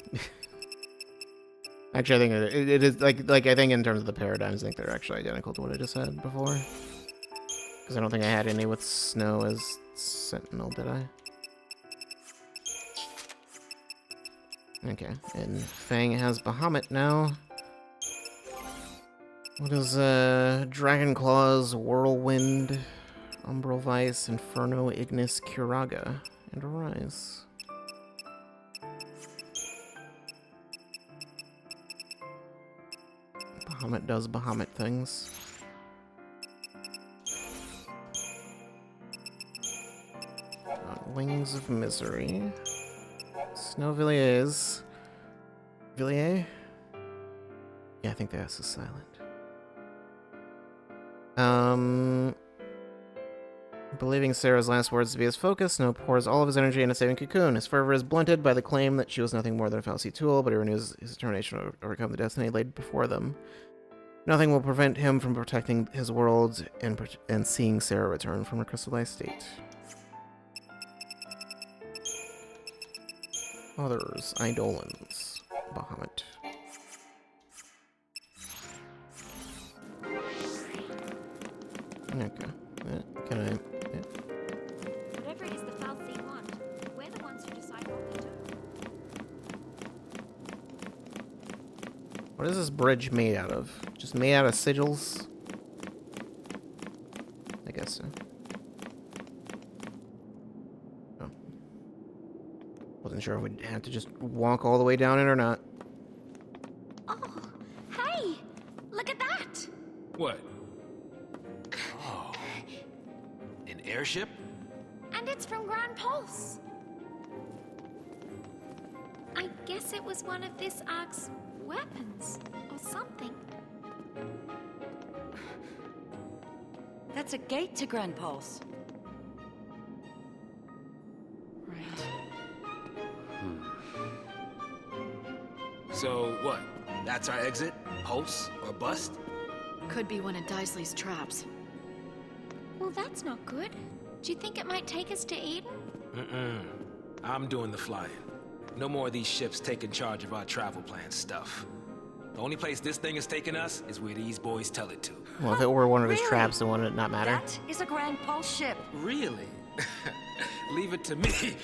Actually, I think it is like I think in terms of the paradigms, I think they're actually identical to what I just had before. Because I don't think I had any with Snow as Sentinel, did I? Okay, and Fang has Bahamut now. What is Dragon Claws, Whirlwind, Umbral Vice, Inferno, Ignis, Curaga, and Arise. Bahamut does Bahamut things. Wings of Misery. Snow Villiers. Villiers? Yeah, I think the S is silent. Believing Sarah's last words to be his focus, Snow pours all of his energy into saving Cocoon. His fervor is blunted by the claim that she was nothing more than a Fal'Cie tool, but he renews his determination to overcome the destiny laid before them. Nothing will prevent him from protecting his world and seeing Sarah return from her crystallized state. Others, Eidolons, Bahamut. Okay. Can I... Whatever it is the Fal'Cie want, we're the ones who decide what they do. What is this bridge made out of? Just made out of sigils? I guess so. Oh. Wasn't sure if we'd have to just walk all the way down it or not. Oh, hey! Look at that! What? Oh. An airship? And it's from Grand Pulse. I guess it was one of this Ark's weapons, or something. That's a gate to Grand Pulse. Right. So what? That's our exit? Pulse or bust? Could be one of Daisley's traps. Well, that's not good. Do you think it might take us to Eden? I'm doing the flying. No more of these ships taking charge of our travel plan stuff. The only place this thing is taking us is where these boys tell it to. Well, if it were one of his Really? traps, then wouldn't it not matter? That is a Grand Pulse ship. Really? Leave it to me.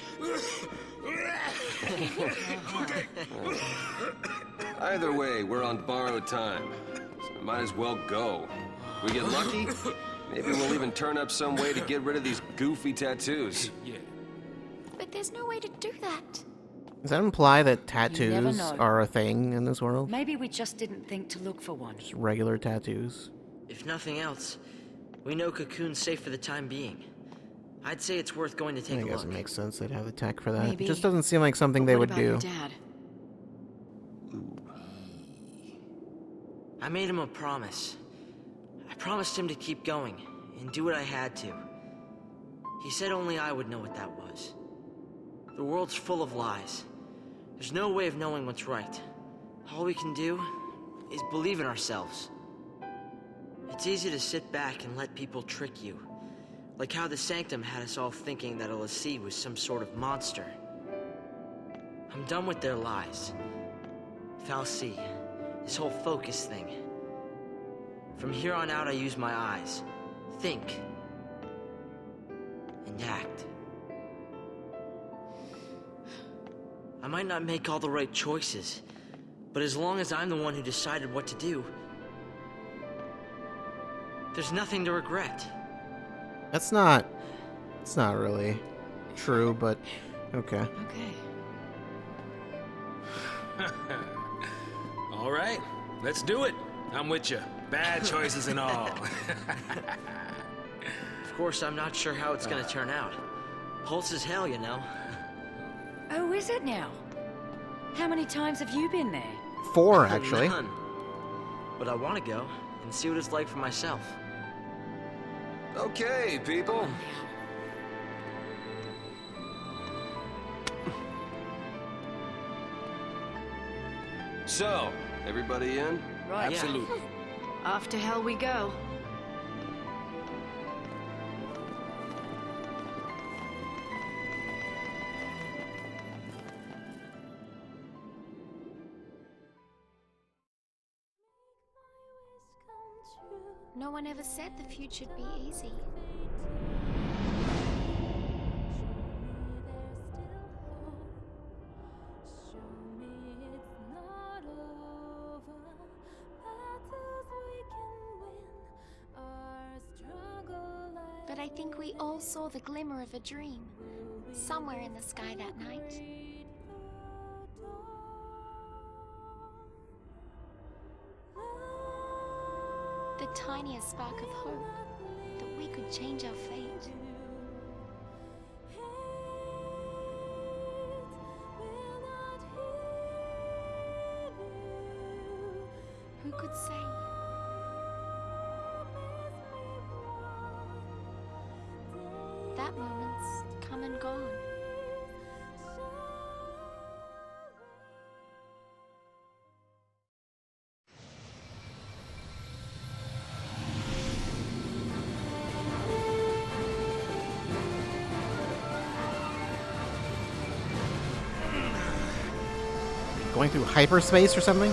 Either way, we're on borrowed time. So we might as well go. We get lucky, maybe we'll even turn up some way to get rid of these goofy tattoos. Yeah. But there's no way to do that. Does that imply that never tattoos know. are a thing in this world? Maybe we just didn't think to look for one. Just regular tattoos? If nothing else, we know Cocoon's safe for the time being. I'd say it's worth going to take I a guess look. it makes sense they'd have the tech for that. Maybe. It just doesn't seem like something But they what would about your do. dad? I made him a promise. I promised him to keep going and do what I had to. He said only I would know what that was. The world's full of lies. There's no way of knowing what's right. All we can do is believe in ourselves. It's easy to sit back and let people trick you. Like how the Sanctum had us all thinking that LSC was some sort of monster. I'm done with their lies. Fal'Cie, this whole focus thing. From here on out, I use my eyes. Think. And act. I might not make all the right choices, but as long as I'm the one who decided what to do, there's nothing to regret. It's not really true, but okay. Okay. All right, let's do it. I'm with you. Bad choices and all. Of course, I'm not sure how it's gonna turn out. Pulse is hell, you know. Oh, is it now? How many times have you been there? 4, actually. None. But I want to go and see what it's like for myself. Okay, people. So, everybody in? Right. Absolutely. Off to hell we go. No one ever said the future'd be easy. But I think we all saw the glimmer of a dream, somewhere in the sky that night. The tiniest spark of hope that we could change our fate. Who could say? That moment's come and gone. Going through hyperspace or something?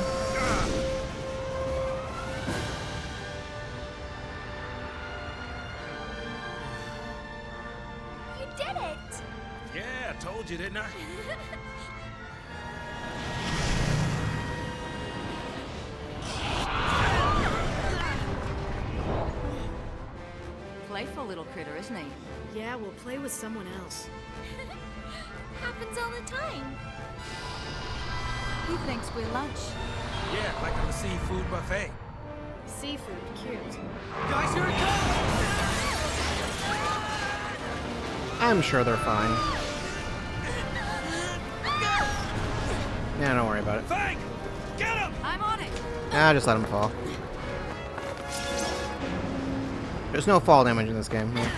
You did it! Yeah, I told you, didn't I? Playful little critter, isn't he? Yeah, we'll play with someone else. Happens all the time. He thinks we're lunch. Yeah, like on the seafood buffet. Seafood, cute. Guys, here it comes! I'm sure they're fine. Yeah, don't worry about it. Fang! Get him! I'm on it! Ah, just let him fall. There's no fall damage in this game. Yeah.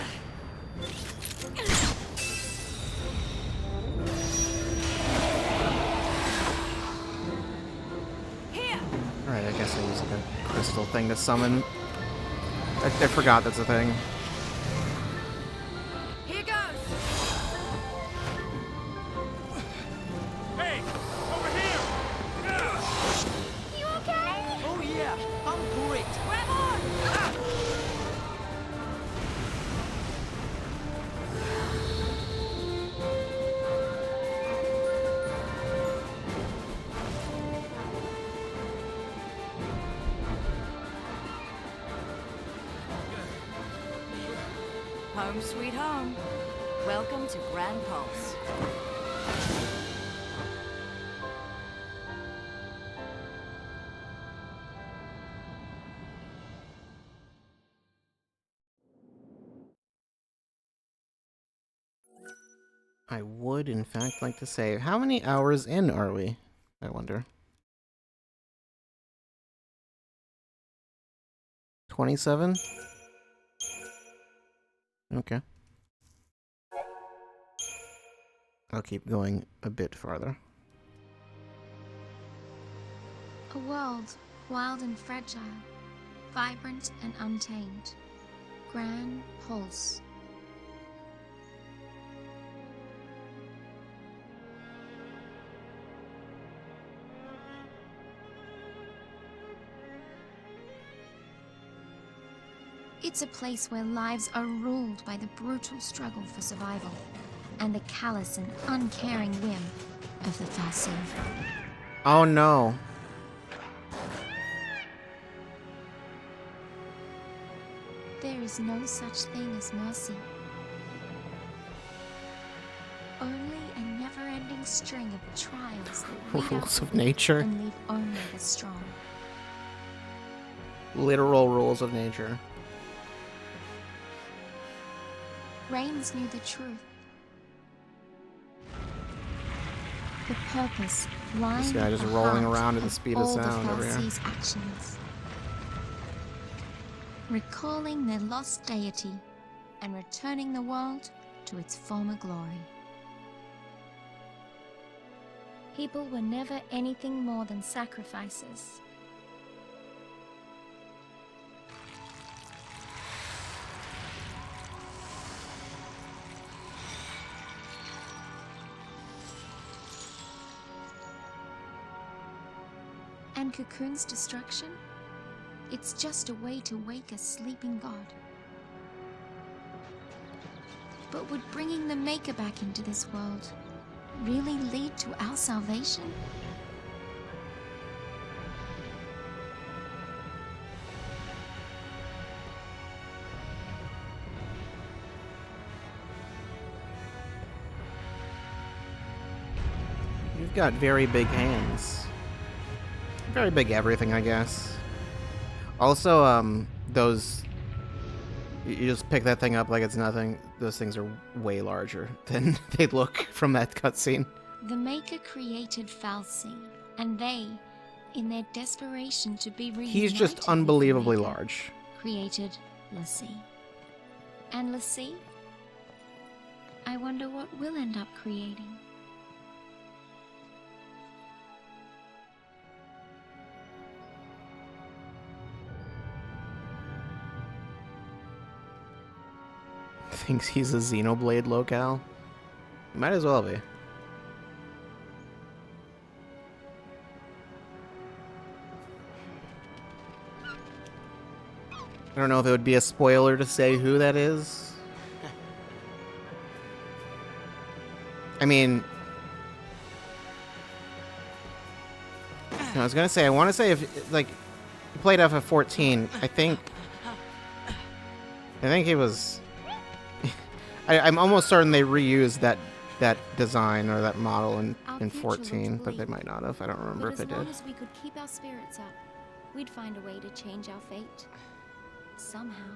Alright, I guess I use like a crystal thing to summon. I forgot that's a thing. Here goes! Hey! Over here! You okay? Oh yeah, I'm great. Grab on! Home sweet home. Welcome to Grand Pulse. I would, in fact, like to save. How many hours in are we? I wonder. 27? Okay. I'll keep going a bit farther. A world wild and fragile, vibrant and untamed. Grand Pulse. It's a place where lives are ruled by the brutal struggle for survival and the callous and uncaring whim of the Farsi. Oh no. There is no such thing as mercy. Only a never-ending string of trials that weed out Rules the of weak nature. and leave only the strong. Literal rules of nature. Rains knew the truth. The purpose lying This guy at just the rolling heart around at the speed of all sound the over here. Farsi's actions. Recalling their lost deity and returning the world to its former glory. People were never anything more than sacrifices. And Cocoon's destruction? It's just a way to wake a sleeping god. But would bringing the Maker back into this world really lead to our salvation? You've got very big hands. Very big everything, I guess. Also, those... You just pick that thing up like it's nothing. Those things are way larger than they look from that cutscene. The Maker created Fal'Cie, and they, in their desperation to be reunited He's just with the unbelievably Maker, large. created l'Cie. And l'Cie? I wonder what we'll end up creating. Thinks he's a Xenoblade locale. Might as well be. I don't know if it would be a spoiler to say who that is. I mean... I was gonna say, I want to say if, like, you played FF14, I think he was... I'm almost certain they reused that design or that model in Future 14, looked but they bleak. might not have. I don't remember But if they as did. long as we could keep our spirits up, we'd find a way to change our fate. Somehow.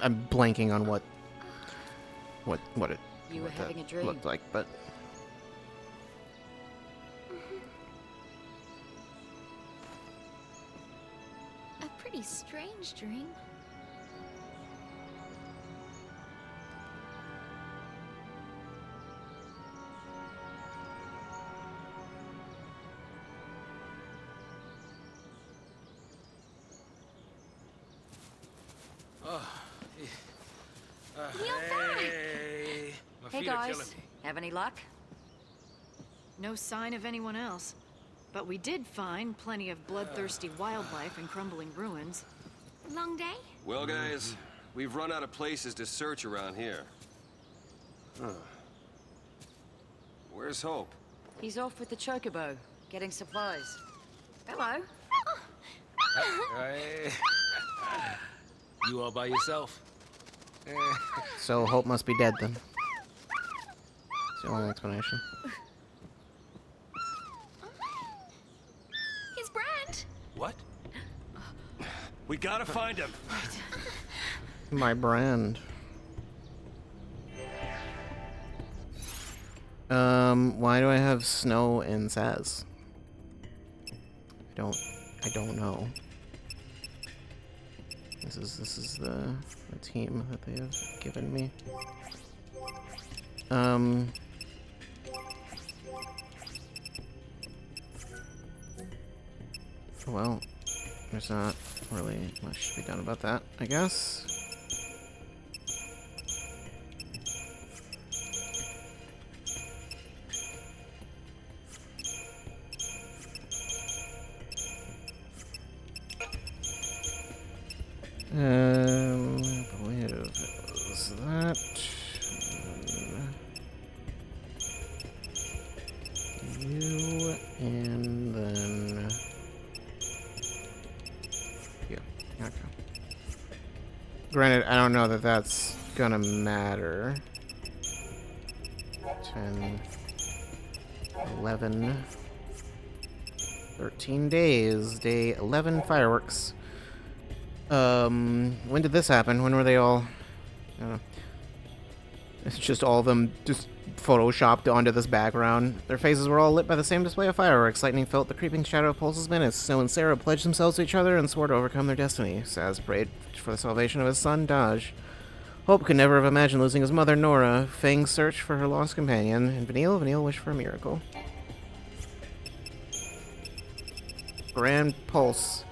I'm blanking on what it You were what that having a dream. looked like, but A pretty strange dream. Hey, my Hey feet are killing guys, me. have any luck? No sign of anyone else. But we did find plenty of bloodthirsty wildlife in crumbling ruins. Long day? Well, guys, we've run out of places to search around here. Huh. Where's Hope? He's off with the chocobo, getting supplies. Hello. Hey. You all by yourself? so Hope must be dead then. It's the only explanation. He's Brand! What? We gotta find him. My brand. Why do I have Snow and Saz? I don't know. This is the team that they have given me. Well, there's not really much to be done about that, I guess. I believe it was that. You and then yeah, okay. Granted, I don't know that that's gonna matter. 10, 11, 13 days, day 11 fireworks. When did this happen? When were they all? I don't know. It's just all of them just photoshopped onto this background. Their faces were all lit by the same display of fireworks. Lightning felt the creeping shadow of Pulse's menace. Snow and Sarah pledged themselves to each other and swore to overcome their destiny. Saz prayed for the salvation of his son, Daj. Hope could never have imagined losing his mother, Nora. Fang searched for her lost companion. And Vanille wished for a miracle. Grand Pulse.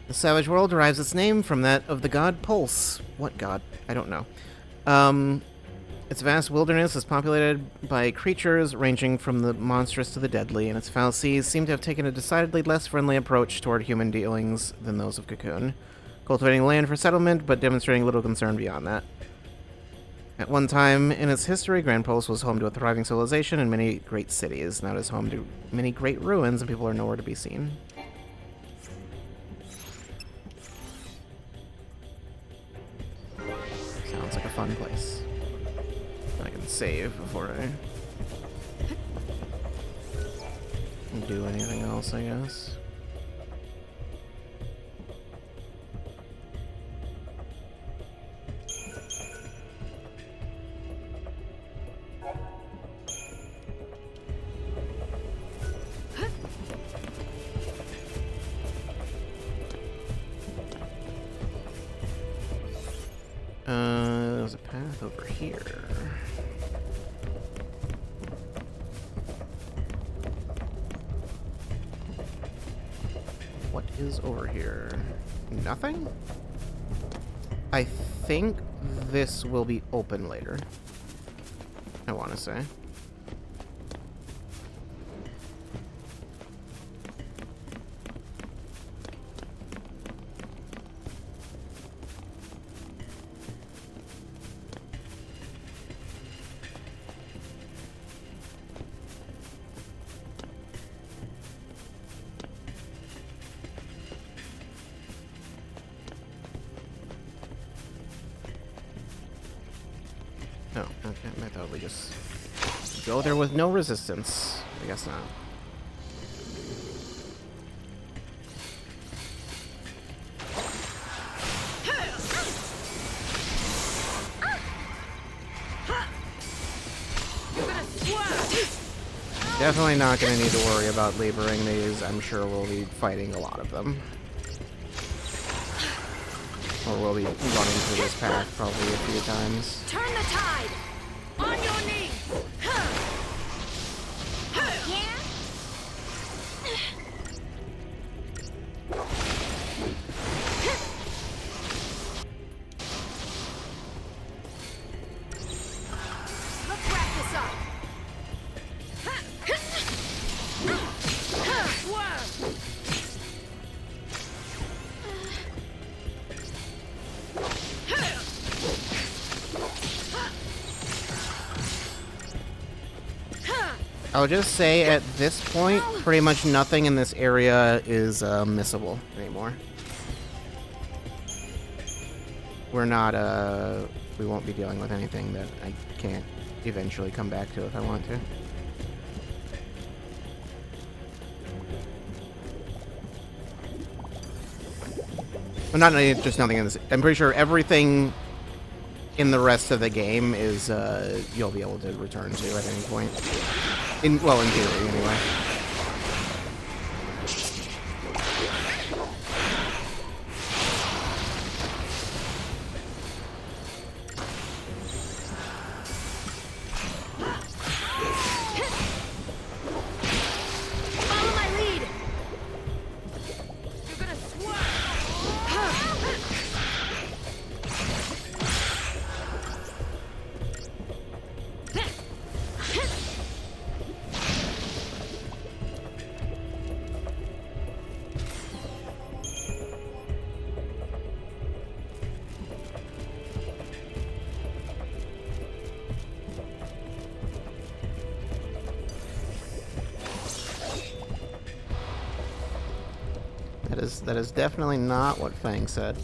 The savage world derives its name from that of the god Pulse. What god? I don't know. Its vast wilderness is populated by creatures ranging from the monstrous to the deadly, and its foul seas seem to have taken a decidedly less friendly approach toward human dealings than those of Cocoon, cultivating land for settlement, but demonstrating little concern beyond that. At one time in its history, Grand Pulse was home to a thriving civilization and many great cities. Now it is home to many great ruins, and people are nowhere to be seen. Sounds like a fun place. I can save before I do anything else, I guess. There's a path over here. What is over here? Nothing? I think this will be open later. I want to say. Oh, okay. I thought we just go there with no resistance. I guess not. Definitely not going to need to worry about laboring these. I'm sure we'll be fighting a lot of them. Or we'll be running through this path probably a few times. Turn the tide! On your knees! Let's wrap this up! I'll just say at this point, pretty much nothing in this area is missable anymore. We're not, we won't be dealing with anything that I can't eventually come back to if I want to. Well, not just nothing in this. I'm pretty sure everything in the rest of the game is you'll be able to return to at any point. In theory, anyway. Follow my lead! You're gonna swerve! That is definitely not what Fang said.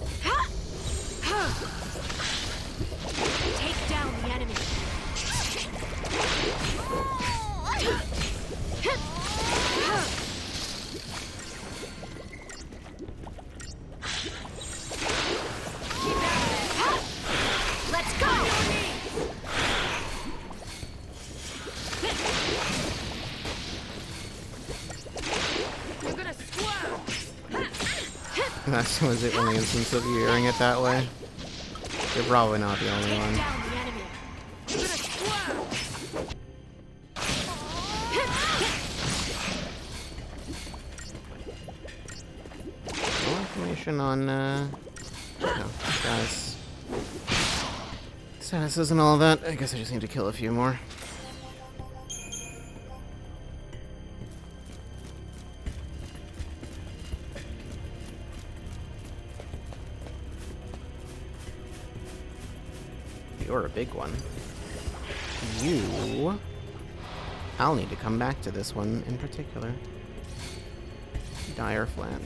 Take down the enemy. Let's go! You're gonna swerve! That was the only instance of you hearing it that way. You're probably not the only one. Down the enemy. You're gonna swerve! More information on, no, guys. This statuses and all of that. I guess I just need to kill a few more. You're a big one. You... I'll need to come back to this one in particular. Dire flat.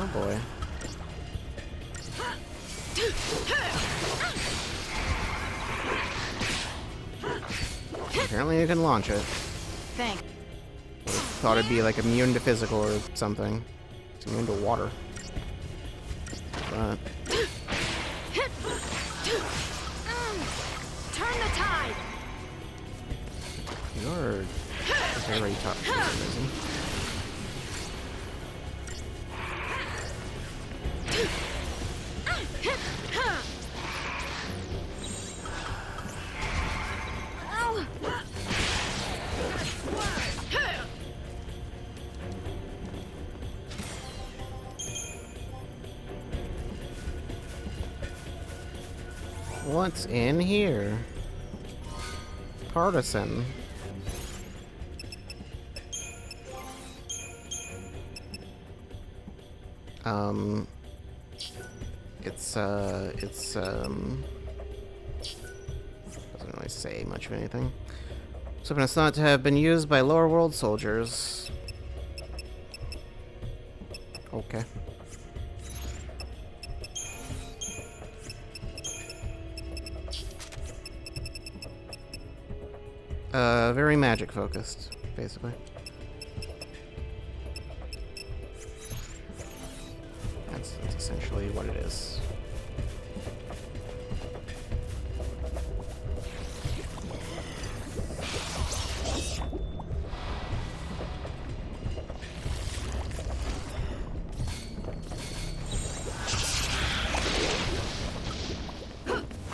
Oh boy. Apparently you can launch it. Thanks. Thought it'd be like immune to physical or something. It's immune to water. But Turn the tide. you're very tough for some reason. What's in here? Partisan. Doesn't really say much of anything. Something that's thought to have been used by lower world soldiers. Okay. Very magic focused, basically. That's essentially what it is.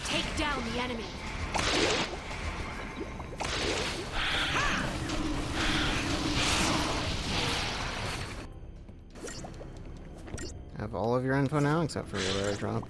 Take down the enemy. Have all of your info now, except for your rare drop.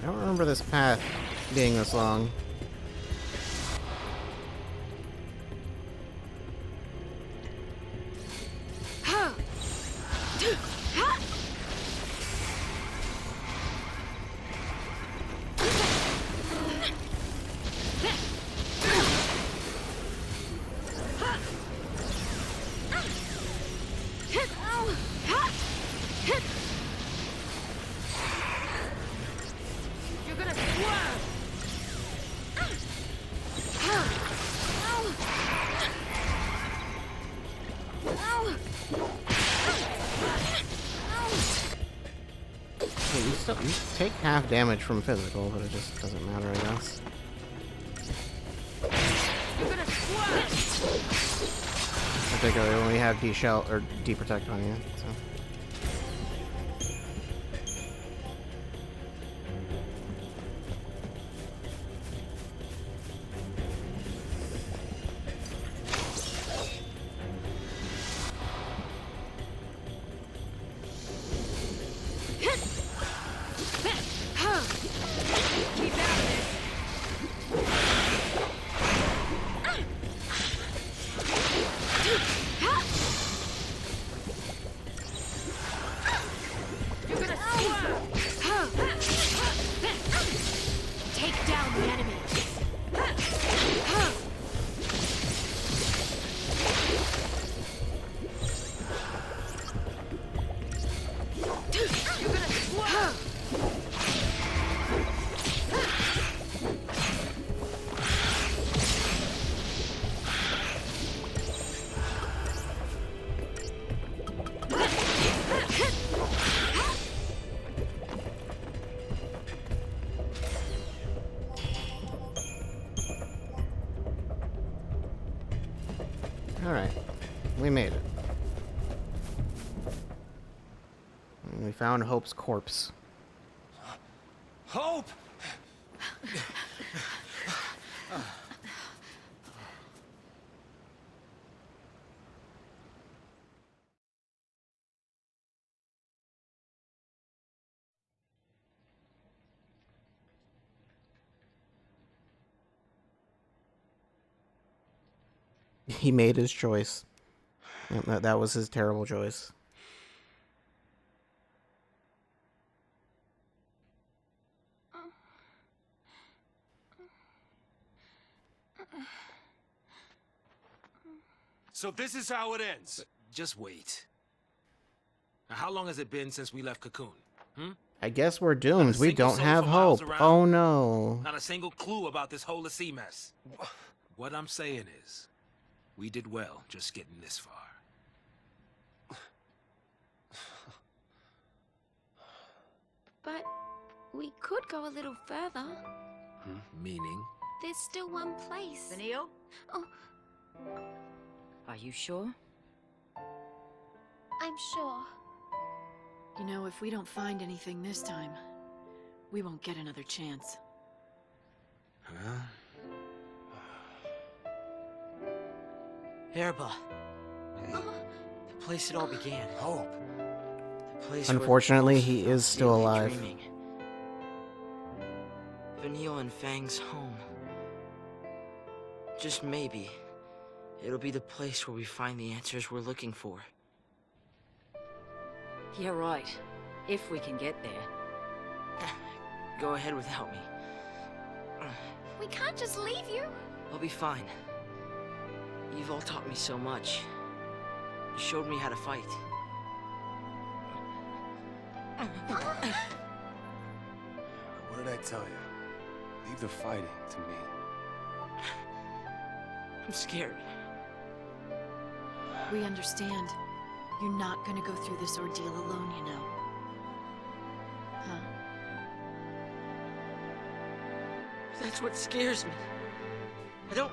I don't remember this path being this long. You take half damage from physical, but it just doesn't matter, I guess. Particularly when we have D-Shell or D-Protect on you, so. Alright. We made it. And we found Hope's corpse. Hope! He made his choice. That was his terrible choice. So this is how it ends. Just wait. Now, how long has it been since we left Cocoon? I guess we're doomed. We single don't soul have for miles hope. around? Oh no. Not a single clue about this whole sea mess. What I'm saying is, we did well just getting this far. But we could go a little further. Meaning? There's still one place. Neil? Oh, Are you sure? I'm sure. You know, if we don't find anything this time, we won't get another chance. Huh? Erba. The place it all began. Hope. The place Unfortunately, where he the is still daily alive. dreaming. Vanille and Fang's home. Just maybe, it'll be the place where we find the answers we're looking for. You're right. If we can get there. Go ahead without me. We can't just leave you. I'll be fine. You've all taught me so much. You showed me how to fight. What did I tell you? Leave the fighting to me. I'm scared. We understand. You're not gonna go through this ordeal alone, you know. Huh? That's what scares me. I don't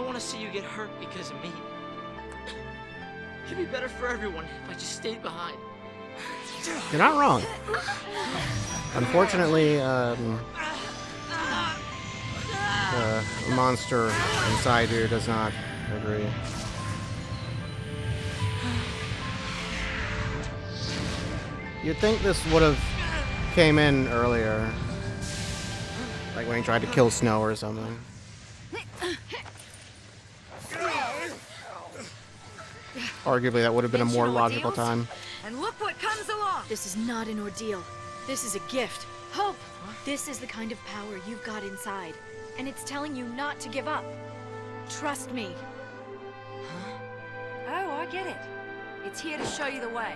want to see you get hurt because of me. It'd be better for everyone if I just stayed behind. You're not wrong. Unfortunately, the monster inside you does not agree. You'd think this would have came in earlier. Like when he tried to kill Snow or something. Arguably, that would have been a more Mention logical ordeals? time. And look what comes along! This is not an ordeal. This is a gift. Hope! This is the kind of power you've got inside. And it's telling you not to give up. Trust me. Oh, I get it. It's here to show you the way.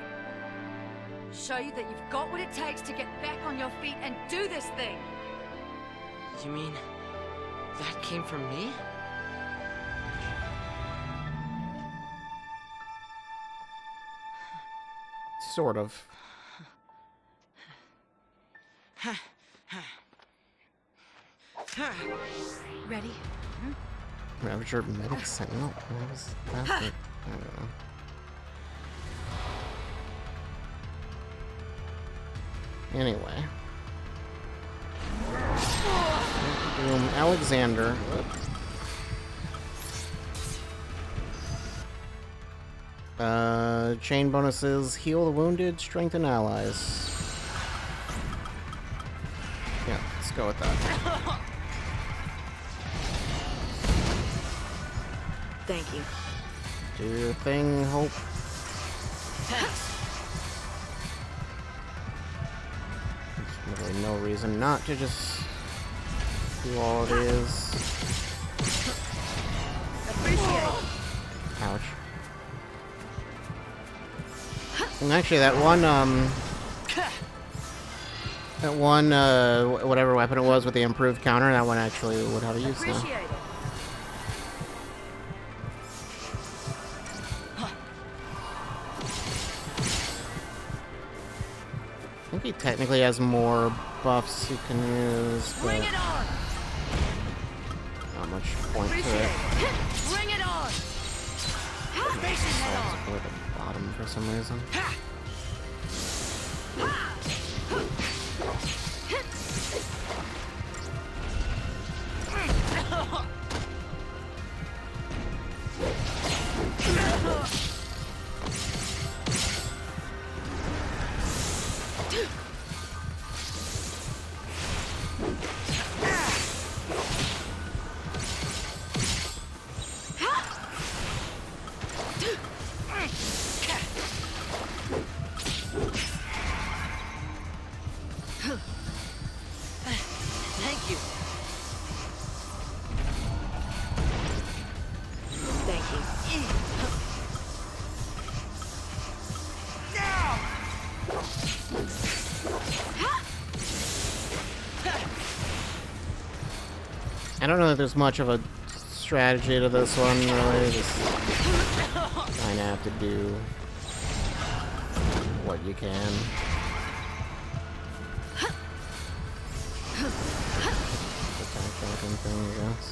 Show you that you've got what it takes to get back on your feet and do this thing. You mean that came from me? Sort of. Ready? Ravager Medic Sentinel? What was that? I don't know. Anyway. Boom. Alexander. Chain bonuses, heal the wounded, strengthen allies. Yeah, let's go with that. Thank you. Do your thing, Hope. There's really no reason not to just do all it is. Appreciate. Ouch. And actually, that one, whatever weapon it was with the improved counter, that one actually would have a use now. Appreciate it. I think he technically has more buffs he can use, but Bring it on. much point to Appreciate it. it. Bring it on. Station head on. Go at the bottom for some reason. Thank you. Thank you. I don't know that there's much of a strategy to this one, really. Just kind of have to do what you can. Attack weapon thing, I guess.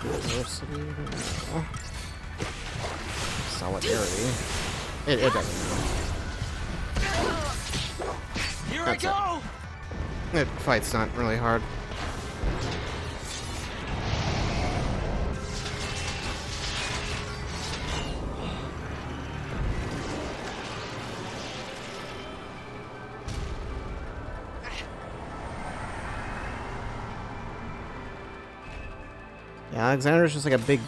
Diversity? No. Solidarity. It doesn't matter. Here That's I go! That fight's not really hard. Yeah, Alexander's just like a big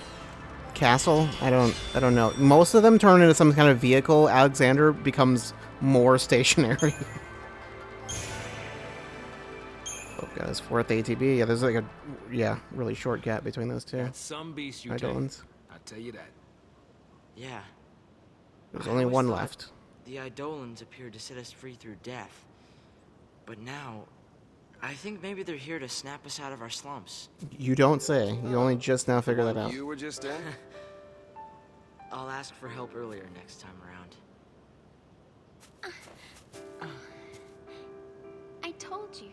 castle. I don't know. Most of them turn into some kind of vehicle. Alexander becomes more stationary. Oh god, his 4th ATB. Yeah, there's like a really short gap between those two. That's some beast you take. Eidolons. I'll tell you that. Yeah. There's I only always one thought left. The Eidolons appeared to set us free through death. But now, I think maybe they're here to snap us out of our slumps. You don't say. You only just now figure that out. You were just in? I'll ask for help earlier next time around. I told you.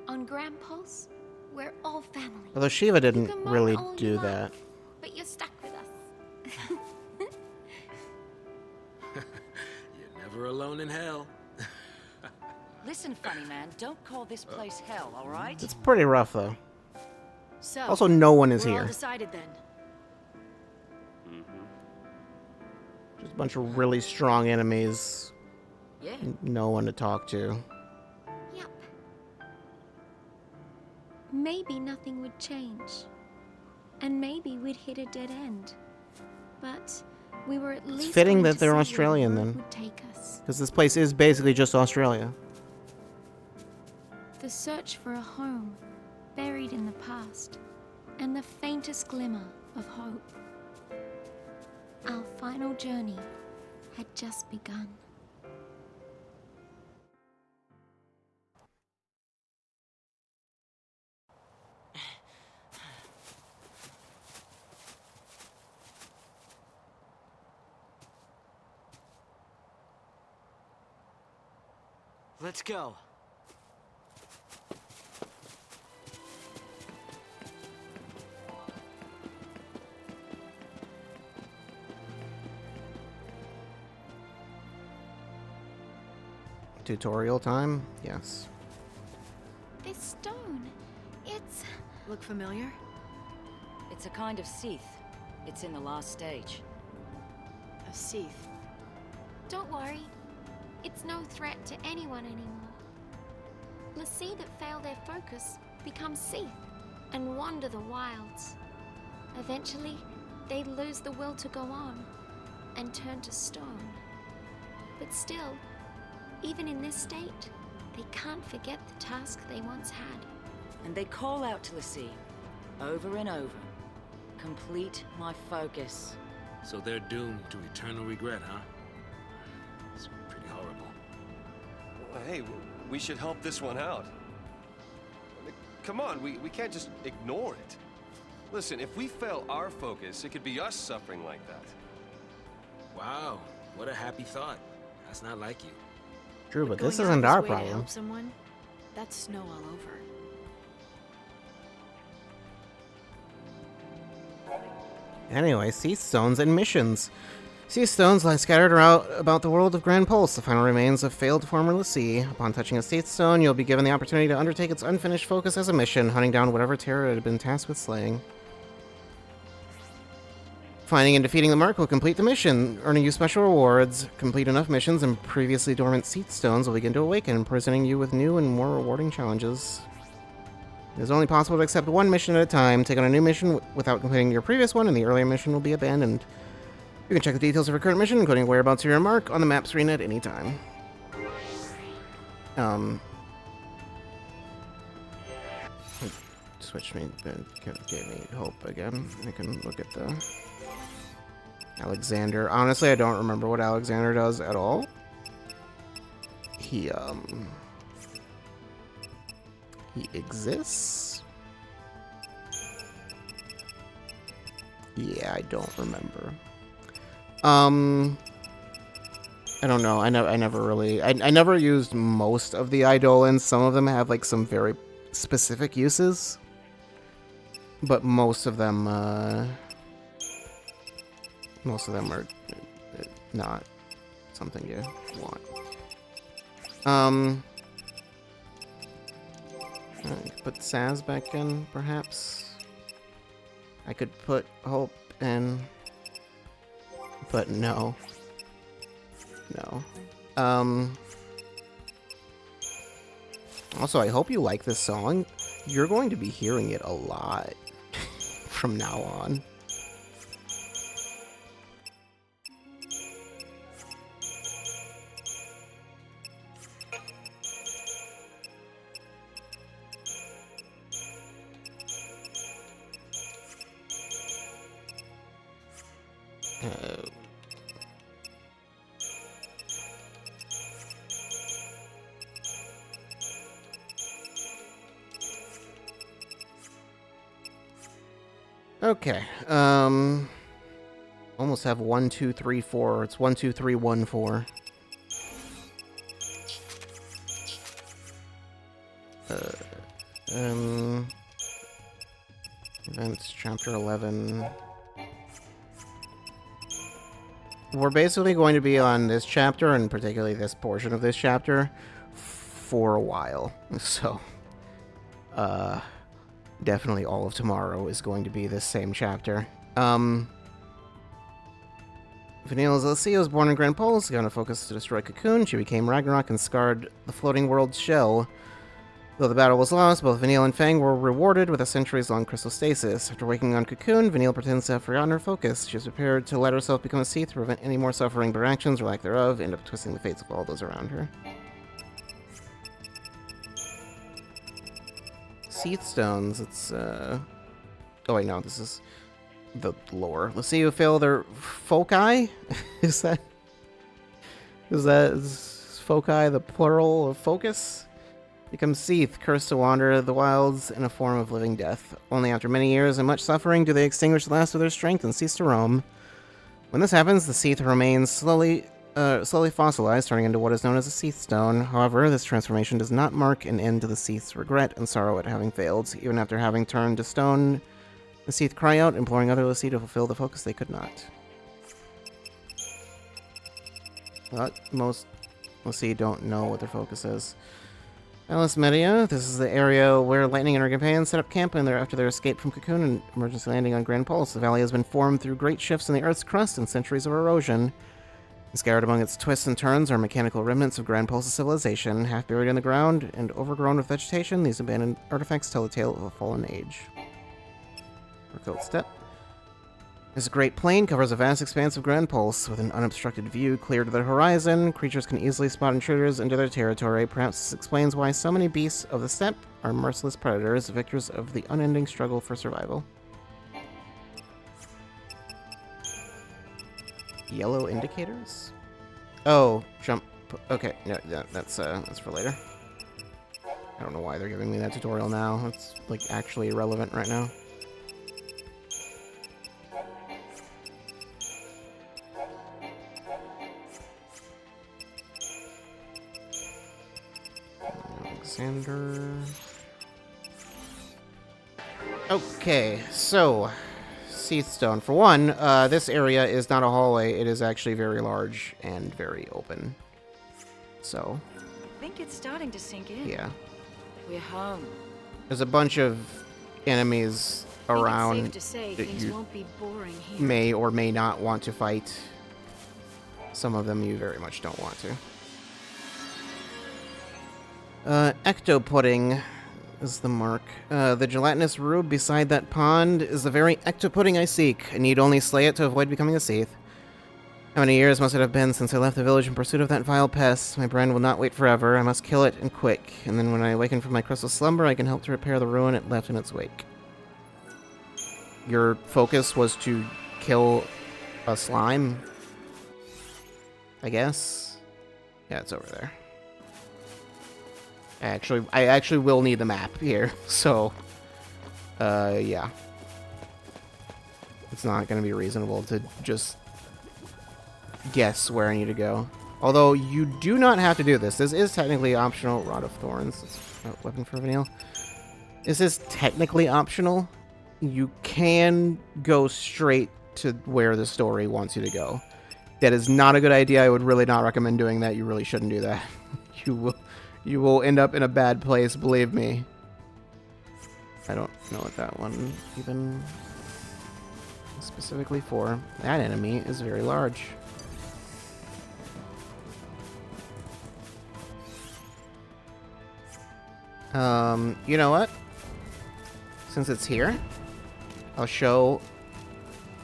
On Grand Pulse, we're all family. Although Shiva You didn't can moan really all do you that. want, but you're stuck with us. You're never alone in hell. Listen, funny man, don't call this place hell, all right? It's pretty rough though. So, Also, no one is we're all here. decided then. Just a bunch of really strong enemies. Yeah. No one to talk to. Yep. Maybe nothing would change. And maybe we'd hit a dead end. But we were at least fitting going that to they're see where Australian, the road then. would take us. Because this place is basically just Australia. The search for a home buried in the past, and the faintest glimmer of hope. Our final journey had just begun. Let's go. Tutorial time? Yes. This stone, it's... Look familiar? It's a kind of Seath. It's in the last stage. A Seath. Don't worry. It's no threat to anyone anymore. The sea that fail their focus becomes Seath and wander the wilds. Eventually, they lose the will to go on and turn to stone. But still, even in this state, they can't forget the task they once had. And they call out to the sea, over and over. Complete my focus. So they're doomed to eternal regret, huh? It's pretty horrible. Well, hey, we should help this one out. I mean, come on, we can't just ignore it. Listen, if we fail our focus, it could be us suffering like that. Wow, what a happy thought. That's not like you. True, but Going this out isn't of his our way to problem. help someone, that's snow all over. Anyway, sea stones and missions. Sea stones lie scattered around about the world of Grand Pulse, the final remains of failed former Lassie. Upon touching a sea stone, you'll be given the opportunity to undertake its unfinished focus as a mission, hunting down whatever terror it had been tasked with slaying. Finding and defeating the mark will complete the mission, earning you special rewards. Complete enough missions and previously dormant sea stones will begin to awaken, presenting you with new and more rewarding challenges. It is only possible to accept one mission at a time. Take on a new mission without completing your previous one, and the earlier mission will be abandoned. You can check the details of your current mission, including whereabouts of your mark, on the map screen at any time. Switch me, gave me hope again. I can look at the Alexander. Honestly, I don't remember what Alexander does at all. He exists? Yeah, I don't remember. I don't know. I never really... I never used most of the Eidolons. Some of them have, like, some very specific uses. But most of them are not something you want. I could put Saz back in, perhaps. I could put Hope in, but no. No. Also, I hope you like this song. You're going to be hearing it a lot from now on. Okay, almost have 1, 2, 3, 4. It's 1, 2, 3, 1, 4. Events, chapter 11. We're basically going to be on this chapter, and particularly this portion of this chapter, for a while. So, definitely all of tomorrow is going to be this same chapter. Vanilla Zalcia was born in Grand Pulse, given a focus to destroy Cocoon. She became Ragnarok and scarred the floating world's shell. Though the battle was lost, both Vanille and Fang were rewarded with a centuries-long crystal stasis. After waking on Cocoon, Vanille pretends to have forgotten her focus. She is prepared to let herself become a Seath to prevent any more suffering, but her actions, or lack thereof, end up twisting the fates of all those around her. Seath stones, it's, oh wait, no, this is the lore. Let's see who fail their foci? Is foci the plural of focus? Becomes Seath, cursed to wander the wilds in a form of living death. Only after many years and much suffering do they extinguish the last of their strength and cease to roam. When this happens, the Seath remains slowly fossilized, turning into what is known as a Seath stone. However, this transformation does not mark an end to the Seath's regret and sorrow at having failed. Even after having turned to stone, the Seath cry out, imploring other Lassie to fulfill the focus they could not. But most Lassie don't know what their focus is. Alice Media, this is the area where Lightning and her companions set up camp after their escape from Cocoon and emergency landing on Grand Pulse. The valley has been formed through great shifts in the Earth's crust and centuries of erosion. And scattered among its twists and turns are mechanical remnants of Grand Pulse's civilization. Half buried in the ground and overgrown with vegetation, these abandoned artifacts tell the tale of a fallen age. Rebuilt step. This great plain covers a vast expanse of Grand Pulse, with an unobstructed view clear to the horizon. Creatures can easily spot intruders into their territory. Perhaps this explains why so many beasts of the steppe are merciless predators, victors of the unending struggle for survival. Yellow indicators? Oh, jump. Okay, no, that's for later. I don't know why they're giving me that tutorial now. It's, like, actually irrelevant right now. Sander. Okay, so Seath Stone. For one, this area is not a hallway. It is actually very large and very open. So, I think it's starting to sink in. yeah. We're home. There's a bunch of enemies around Safe to say that things you won't be boring here. may or may not want to fight. Some of them you very much don't want to. Ecto Pudding is the mark. The gelatinous rube beside that pond is the very ecto pudding I seek. I need only slay it to avoid becoming a Seath. How many years must it have been since I left the village in pursuit of that vile pest? My brain will not wait forever. I must kill it, and quick. And then when I awaken from my crystal slumber, I can help to repair the ruin it left in its wake. Your focus was to kill a slime, I guess? Yeah, it's over there. I actually will need the map here, so, yeah. It's not going to be reasonable to just guess where I need to go. Although, you do not have to do this. This is technically optional. Rod of Thorns. It's a weapon for Vanille. This is technically optional. You can go straight to where the story wants you to go. That is not a good idea. I would really not recommend doing that. You really shouldn't do that. You will end up in a bad place, believe me. I don't know what that one even is specifically for. That enemy is very large. You know what? Since it's here, I'll show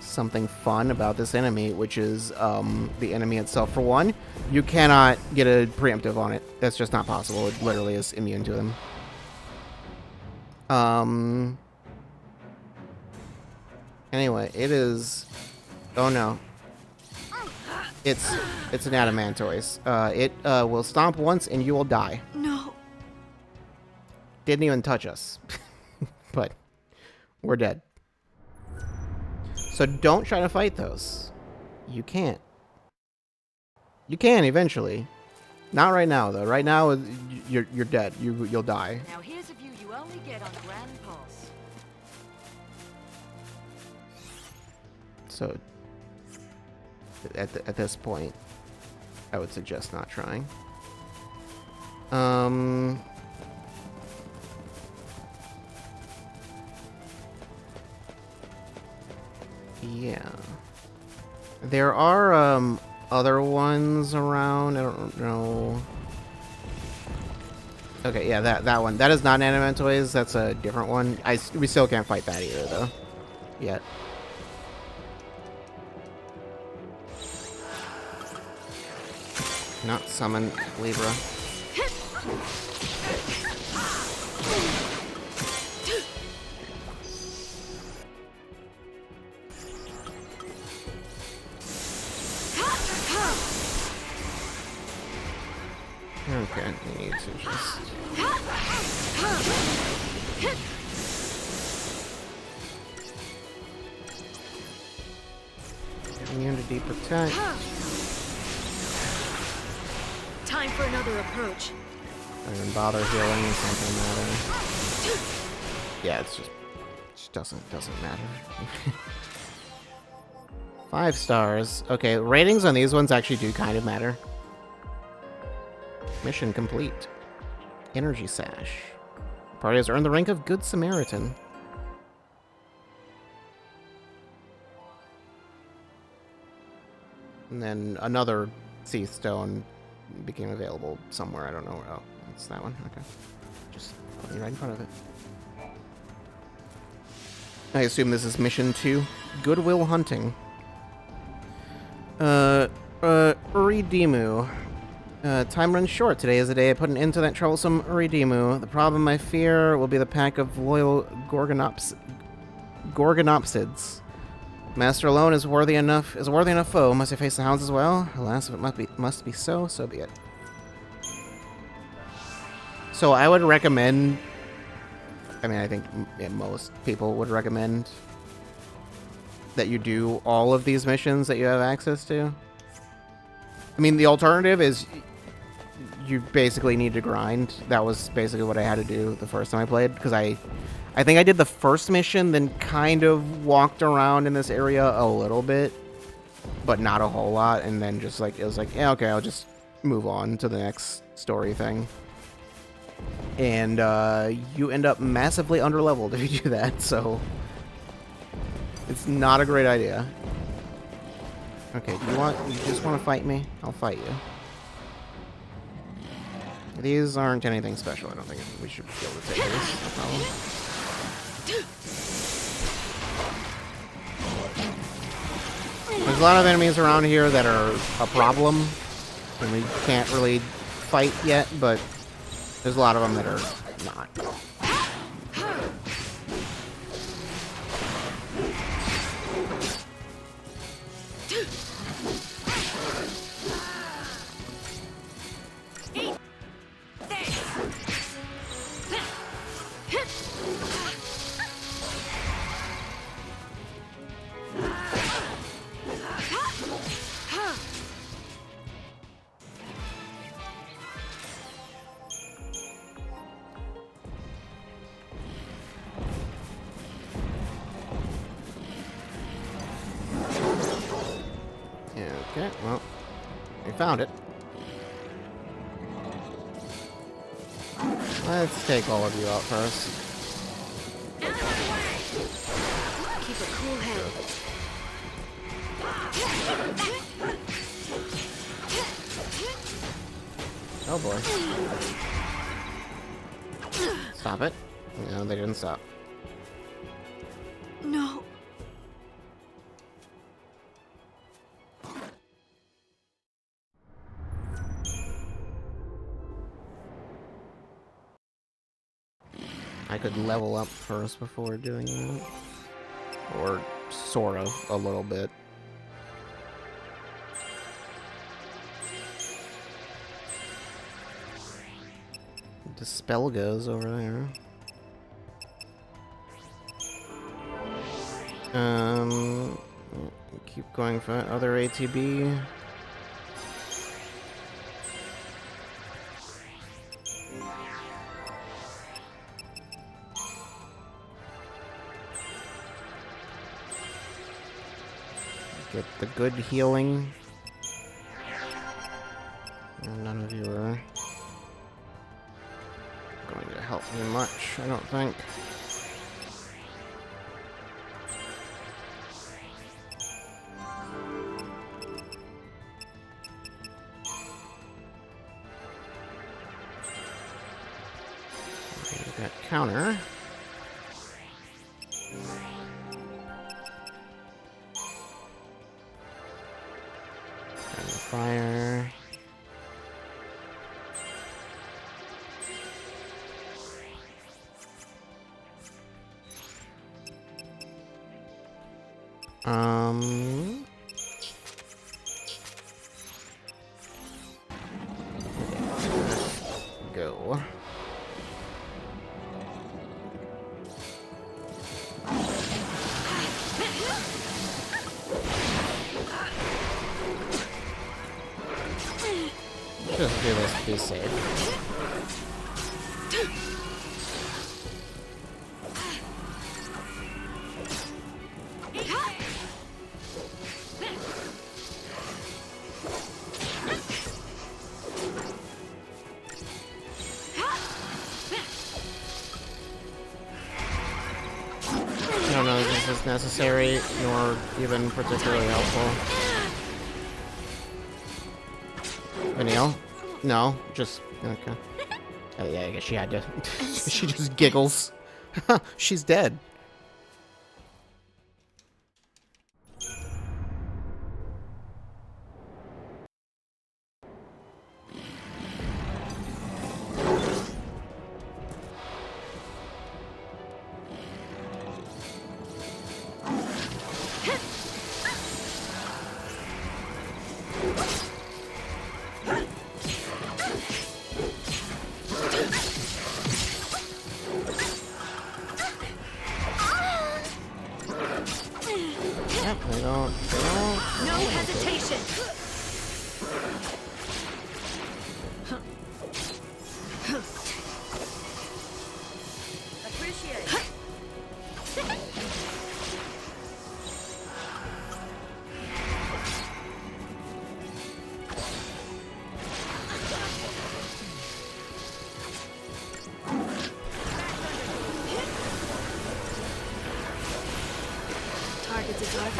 something fun about this enemy, which is the enemy itself. For one, you cannot get a preemptive on it. That's just not possible. It literally is immune to them. Anyway, it is... Oh no. It's an adamantoise. It will stomp once and you will die. No. Didn't even touch us. But we're dead. So don't try to fight those. You can't. You can eventually. Not right now though. Right now you're dead. You'll die. Now here's a view you only get on Grand Pulse. So at this point, I would suggest not trying. Yeah. There are other ones around. I don't know. Okay, yeah, that one. That is not an Animantoise. That's a different one. We still can't fight that either, though. Yet. Not summon Libra. Okay, I need to just... Immune to deep attack. Time for another approach. Don't even bother healing, something matter. Yeah, it's just doesn't matter. 5 stars. Okay, ratings on these ones actually do kind of matter. Mission complete. Energy Sash. Party has earned the rank of Good Samaritan. And then another Seath Stone became available somewhere. I don't know. Oh, it's that one. Okay. Just put me right in front of it. I assume this is mission 2. Goodwill Hunting. Uridimu. Time runs short. Today is the day I put an end to that troublesome Uridimu. The problem I fear will be the pack of loyal Gorgonopsids. Master alone is a worthy enough foe. Must I face the hounds as well? Alas, if it must be so be it. So I would recommend... I mean, I think most people would recommend that you do all of these missions that you have access to. I mean, the alternative is you basically need to grind. That was basically what I had to do the first time I played, because I think I did the first mission, then kind of walked around in this area a little bit, but not a whole lot, and then just like, it was like, yeah, okay, I'll just move on to the next story thing. And you end up massively underleveled if you do that, so it's not a great idea. Okay, you just want to fight me? I'll fight you. These aren't anything special. I don't think we should be able to take these. No problem. There's a lot of enemies around here that are a problem, and we can't really fight yet, but there's a lot of them that are not. Okay, well, we found it. Let's take all of you out first. Keep a cool head. Oh boy. Stop it. No, they didn't stop. No. I could level up first before doing that. Or sort of, a little bit. The spell goes over there. Keep going for other ATB. Get the good healing. None of you are going to help me much, I don't think. Got counter. And fire. Go. Just do this to be safe. I don't know if this is necessary, nor even particularly helpful. Vanille? No, just okay. Oh yeah, I guess she had to. She just giggles. She's dead. They don't. No hesitation.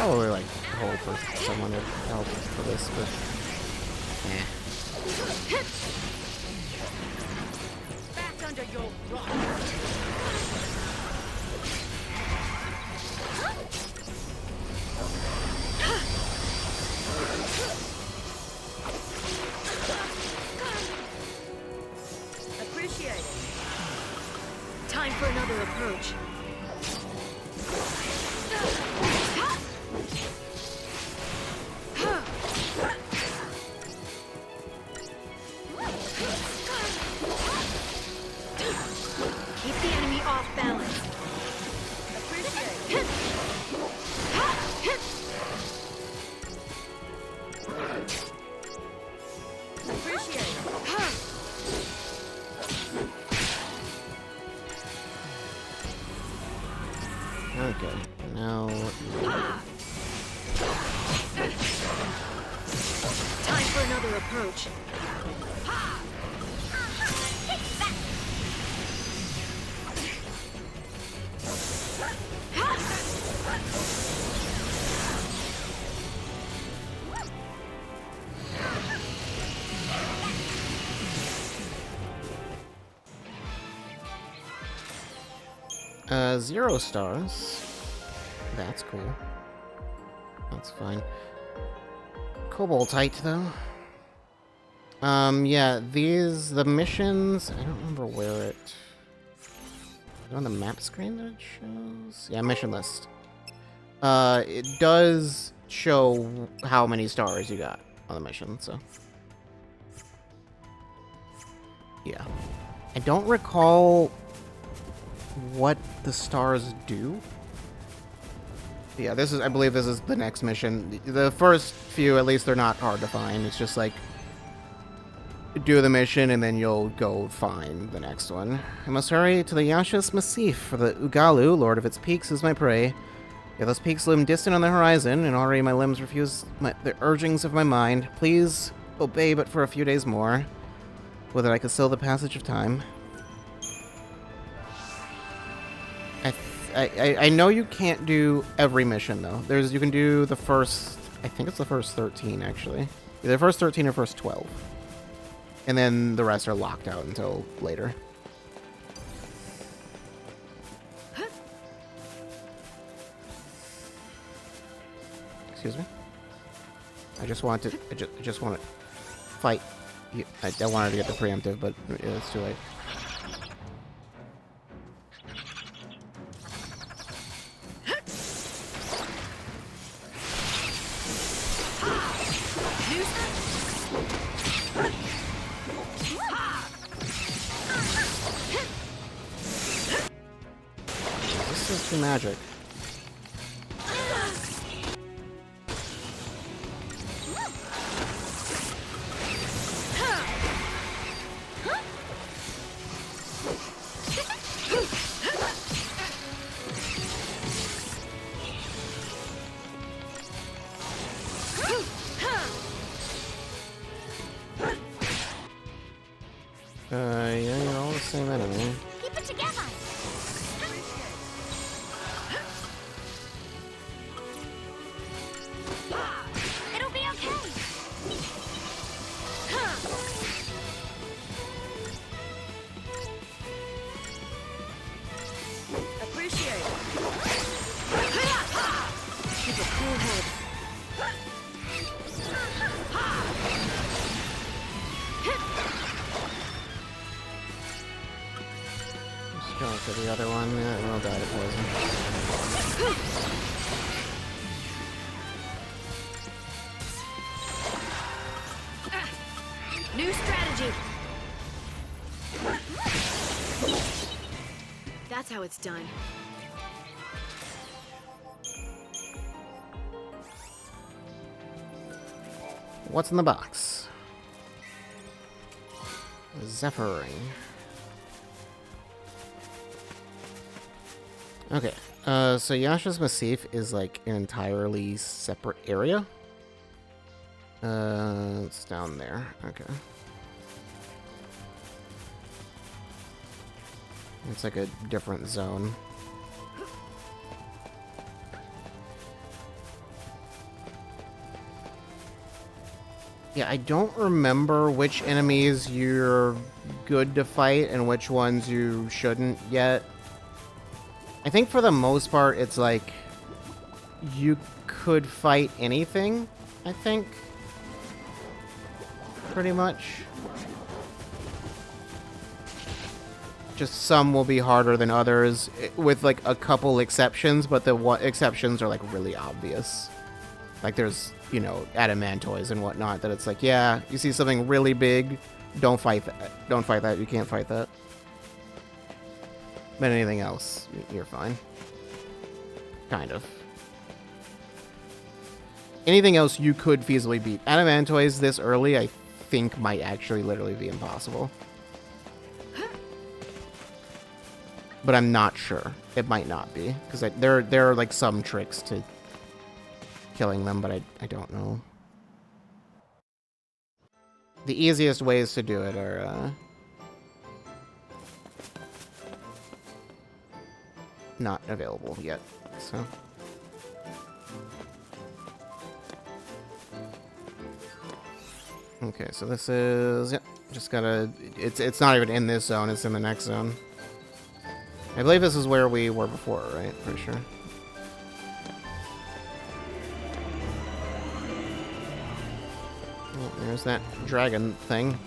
probably like hope for someone to help for this, but eh. Back under your rock. Appreciate it. Time for another approach. Keep the enemy off balance. Appreciate it. Appreciate it. Okay, now Time for another approach. Zero stars. That's cool. That's fine. Cobaltite, though. Yeah, the missions, I don't remember where it... Is it on the map screen that it shows? Yeah, mission list. It does show how many stars you got on the mission, so... Yeah. I don't recall what the stars do. Yeah, I believe this is the next mission. The first few, at least, they're not hard to find. It's just like, do the mission and then you'll go find the next one. I must hurry to the Yashas Massif, for the Ugalu, lord of its peaks, is my prey. Yeah, those peaks loom distant on the horizon, and already my limbs refuse the urgings of my mind. Please obey but for a few days more, so that I could still the passage of time. I know you can't do every mission, though. You can do the first... I think it's the first 13, actually. Either the first 13 or first 12. And then the rest are locked out until later. Excuse me? I just want to... I just want to fight. I wanted to get the preemptive, but it's too late. This is magic. Yeah, you're all the same enemy. Keep it together. It'll be okay. Appreciate it. Keep a cool head. Let's go for the other one. Yeah, it will die to poison. New strategy. That's how it's done. What's in the box? A Zephyr ring. Okay, so Yasha's Massif is like an entirely separate area. It's down there. Okay. It's like a different zone. Yeah, I don't remember which enemies you're good to fight and which ones you shouldn't yet. I think for the most part, it's like you could fight anything, I think. Pretty much. Just some will be harder than others, with like a couple exceptions, but the exceptions are like really obvious. Like there's, you know, adamantoids and whatnot that it's like, yeah, you see something really big, don't fight that. Don't fight that, you can't fight that. But anything else, you're fine. Kind of. Anything else you could feasibly beat. Adamantoids this early, I think might actually literally be impossible. But I'm not sure. It might not be. Because there are like some tricks to killing them, but I don't know. The easiest ways to do it are not available yet. So okay, so this is, yep, just gotta, it's not even in this zone, it's in the next zone. I believe this is where we were before, right? Pretty sure. Oh, there's that dragon thing.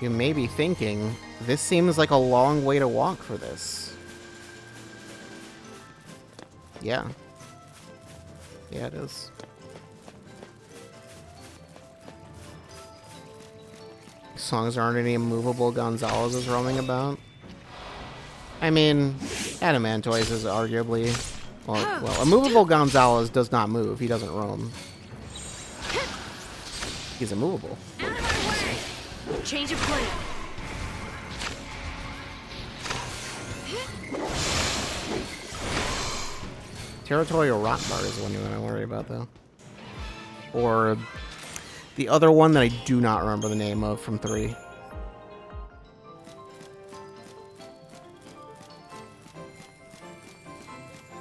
You may be thinking, this seems like a long way to walk for this. Yeah. Yeah, it is. As long as there aren't any immovable Gonzalez's roaming about. I mean, Adamantoids is arguably... Well, immovable Gonzalez does not move. He doesn't roam. He's immovable. Change of plan. Territorial Rotbar is the one you want to worry about, though. Or the other one that I do not remember the name of from 3.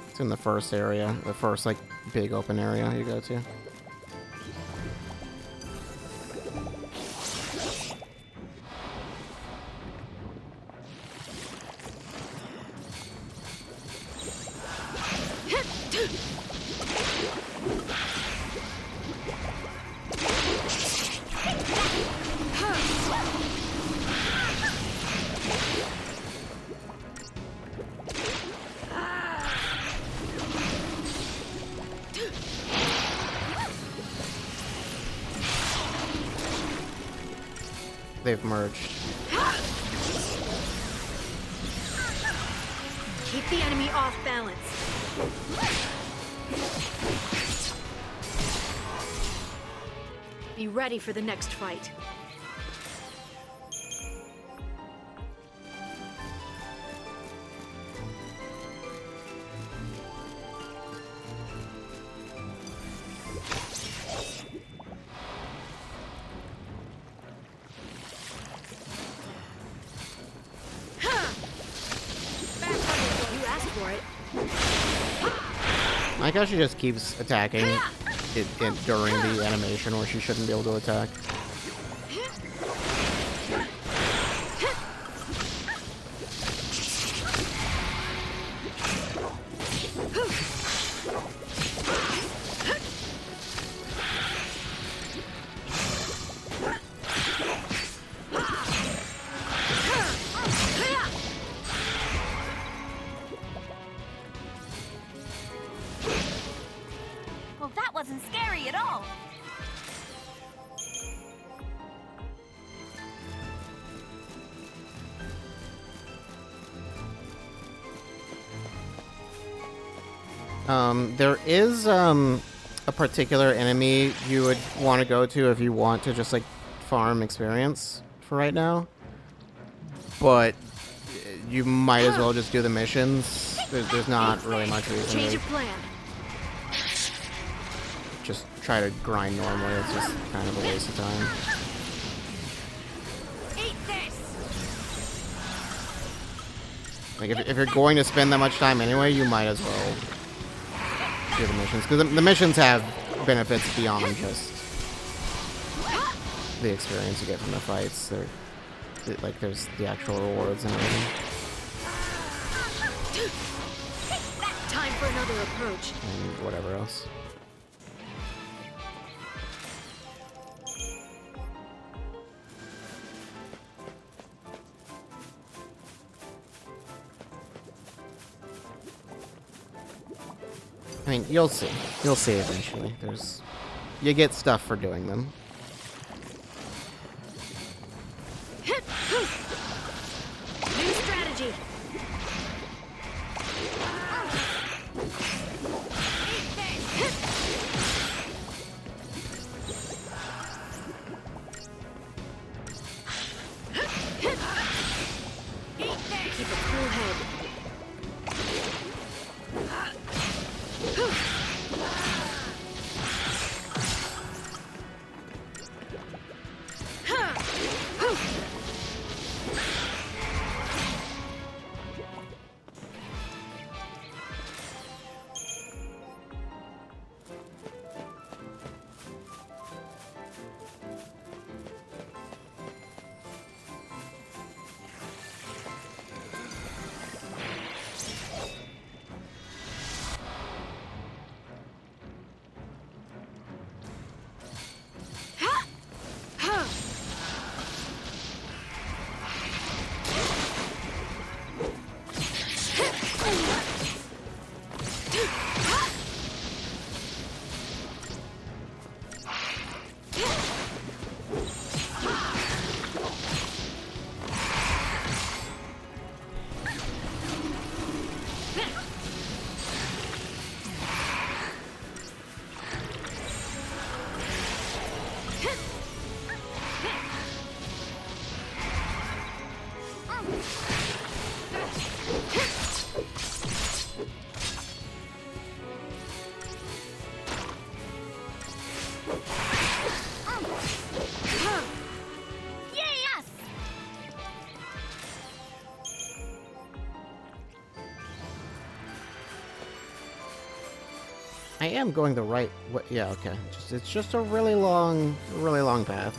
It's in the first area, the first, like, big open area you go to. They've merged. Keep the enemy off balance. Be ready for the next fight. I like how she just keeps attacking it during the animation where she shouldn't be able to attack. Well, that wasn't scary at all. There is, a particular enemy you would want to go to if you want to just, like, farm experience for right now. But you might as well just do the missions. There's not really much reason Change to of plan. just try to grind normally. It's just kind of a waste of time. Eat this! Like, if you're going to spend that much time anyway, you might as well do the missions. Because the missions have benefits beyond just the experience you get from the fights. Like, there's the actual rewards and everything. Time for another approach. And whatever else. I mean, you'll see. You'll see eventually. You get stuff for doing them. New strategy. Keep a cool head. I am going the right way. Yeah, okay. It's just a really long path.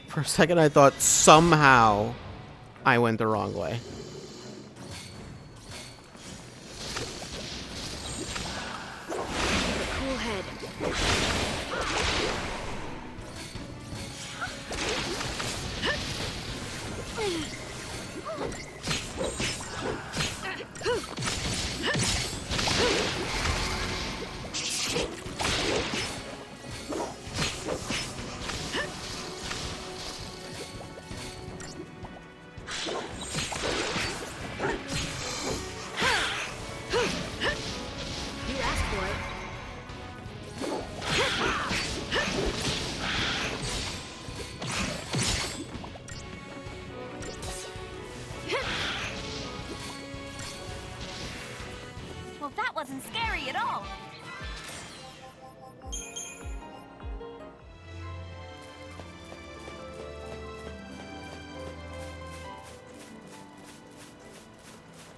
For a second, I thought somehow I went the wrong way. Cool head. You asked for it. Well, that wasn't scary at all.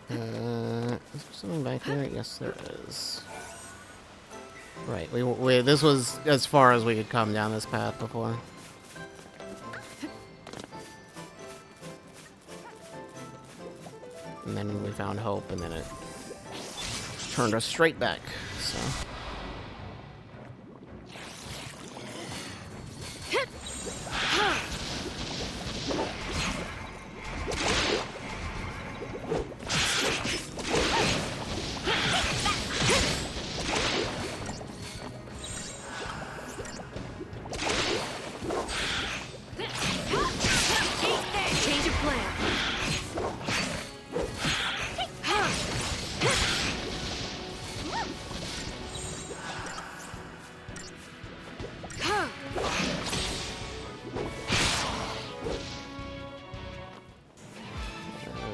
Is there something back there? Yes, there is. Right, this was as far as we could come down this path before. And then we found hope, and then it turned us straight back, so... Change of plan.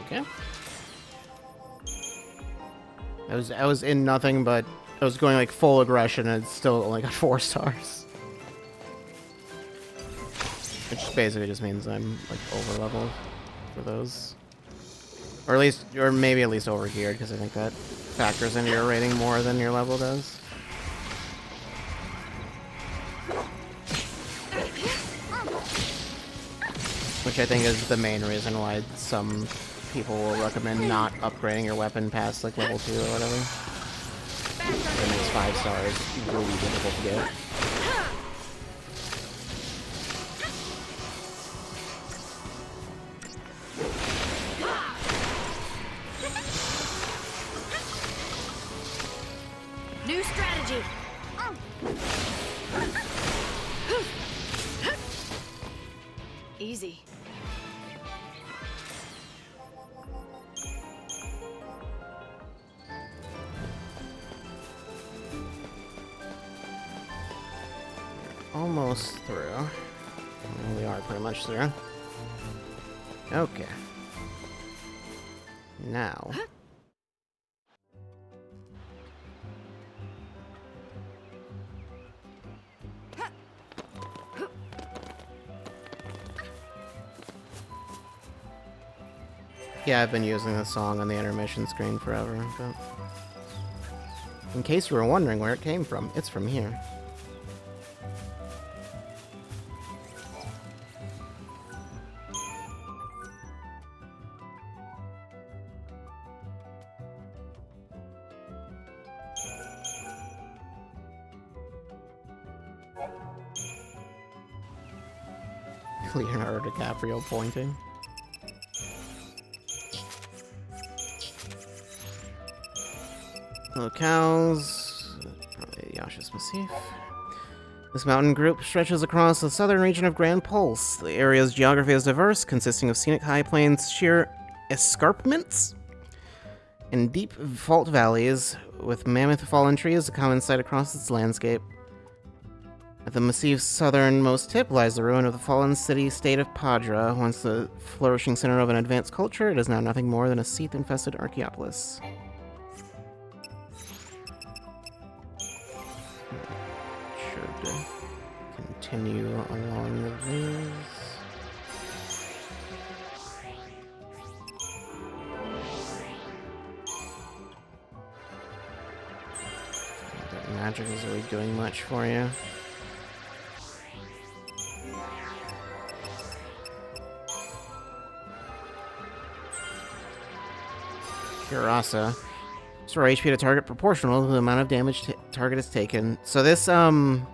Okay. I was in nothing, but I was going like full aggression, and it's still only got 4 stars. Which basically just means I'm like over leveled for those. Or at least, or maybe at least overgeared, because I think that factors into your rating more than your level does. Which I think is the main reason why some people will recommend not upgrading your weapon past like level 2 or whatever. It makes 5 stars really difficult to get. New strategy. Easy. Almost through. Well, we are pretty much through. Okay. Now. Yeah, I've been using this song on the intermission screen forever, but... in case you were wondering where it came from, it's from here. Leonardo DiCaprio pointing. Locales, probably Yasha's Massif. This mountain group stretches across the southern region of Grand Pulse. The area's geography is diverse, consisting of scenic high plains, sheer escarpments, and deep fault valleys, with mammoth fallen trees a common sight across its landscape. At the Massif's southernmost tip lies the ruin of the fallen city-state of Padra. Once the flourishing center of an advanced culture, it is now nothing more than a Seath-infested Archaeopolis. Should continue along with these. That magic is really doing much for you. Curasa. Restore HP to target proportional to the amount of damage target is taken. So this, it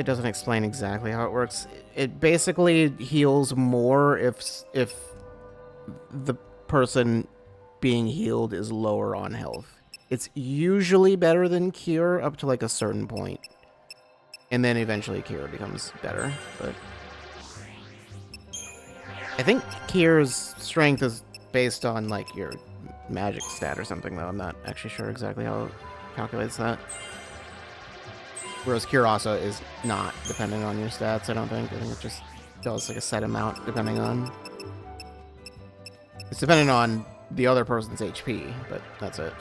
doesn't explain exactly how it works. It basically heals more if the person being healed is lower on health. It's usually better than Cure up to like a certain point. And then eventually Cure becomes better, but... I think Cure's strength is based on like your magic stat or something, though. I'm not actually sure exactly how it calculates that. Whereas Curasa is not dependent on your stats, I don't think. I think it just does like a set amount depending on... It's dependent on the other person's HP, but that's it.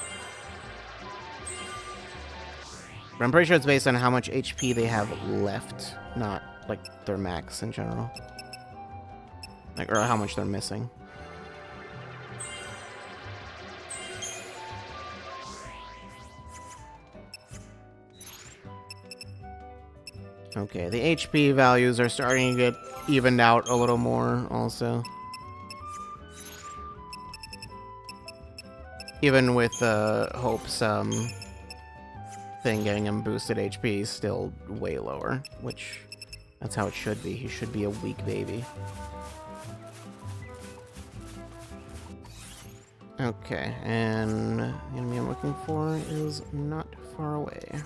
But I'm pretty sure it's based on how much HP they have left, not like their max in general. Like, or how much they're missing. Okay, the HP values are starting to get evened out a little more, also. Even with Hope's thing getting him boosted HP, still way lower, which that's how it should be. He should be a weak baby. Okay, and the enemy I'm looking for is not far away.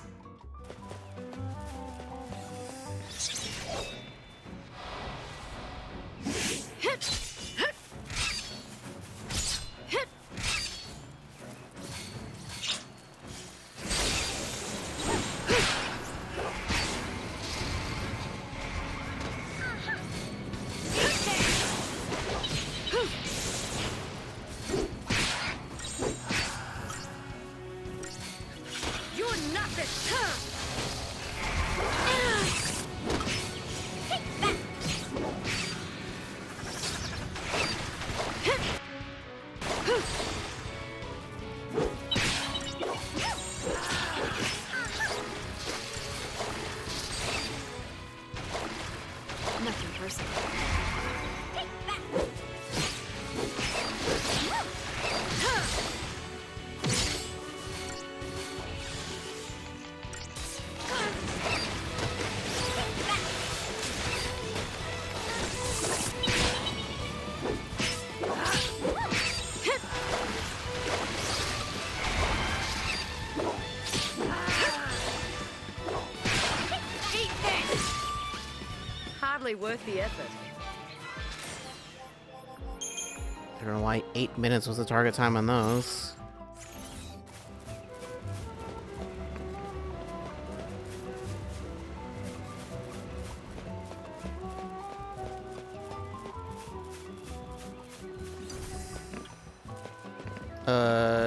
worth the effort. I don't know why 8 minutes was the target time on those.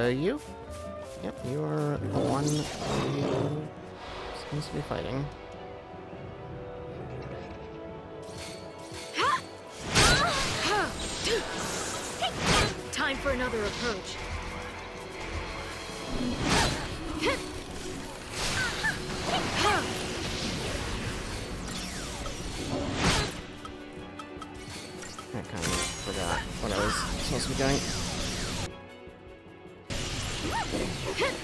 You? Yep, you are the one who seems to be fighting. Time for another approach. I kind of forgot what I was supposed to be doing.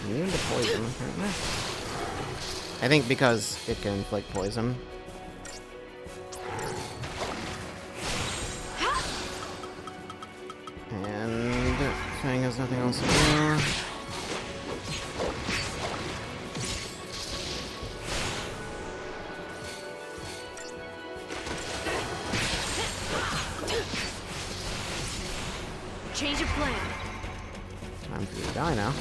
Immune to poison, apparently. I think because it can inflict poison. And Fang has nothing else to do. Change of plan. Time for you to die now.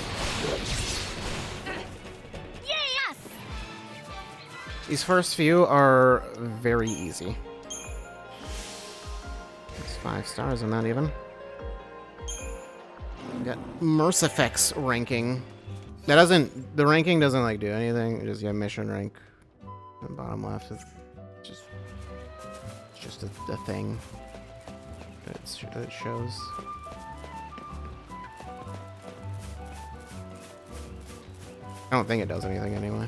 Yes! These first few are very easy. It's 5 stars on that even. We got Mercifex ranking. That doesn't, the ranking doesn't like do anything. Just yeah, mission rank. The bottom left is just a thing that it shows. I don't think it does anything anyway.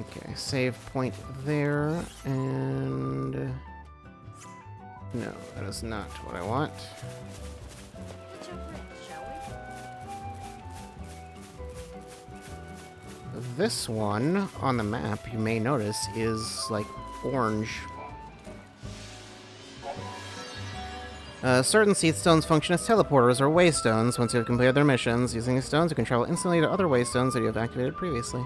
Okay, save point there, and no, that is not what I want. This one on the map, you may notice, is like orange. Certain seed stones function as teleporters or waystones. Once you have completed their missions, using these stones, you can travel instantly to other waystones that you have activated previously.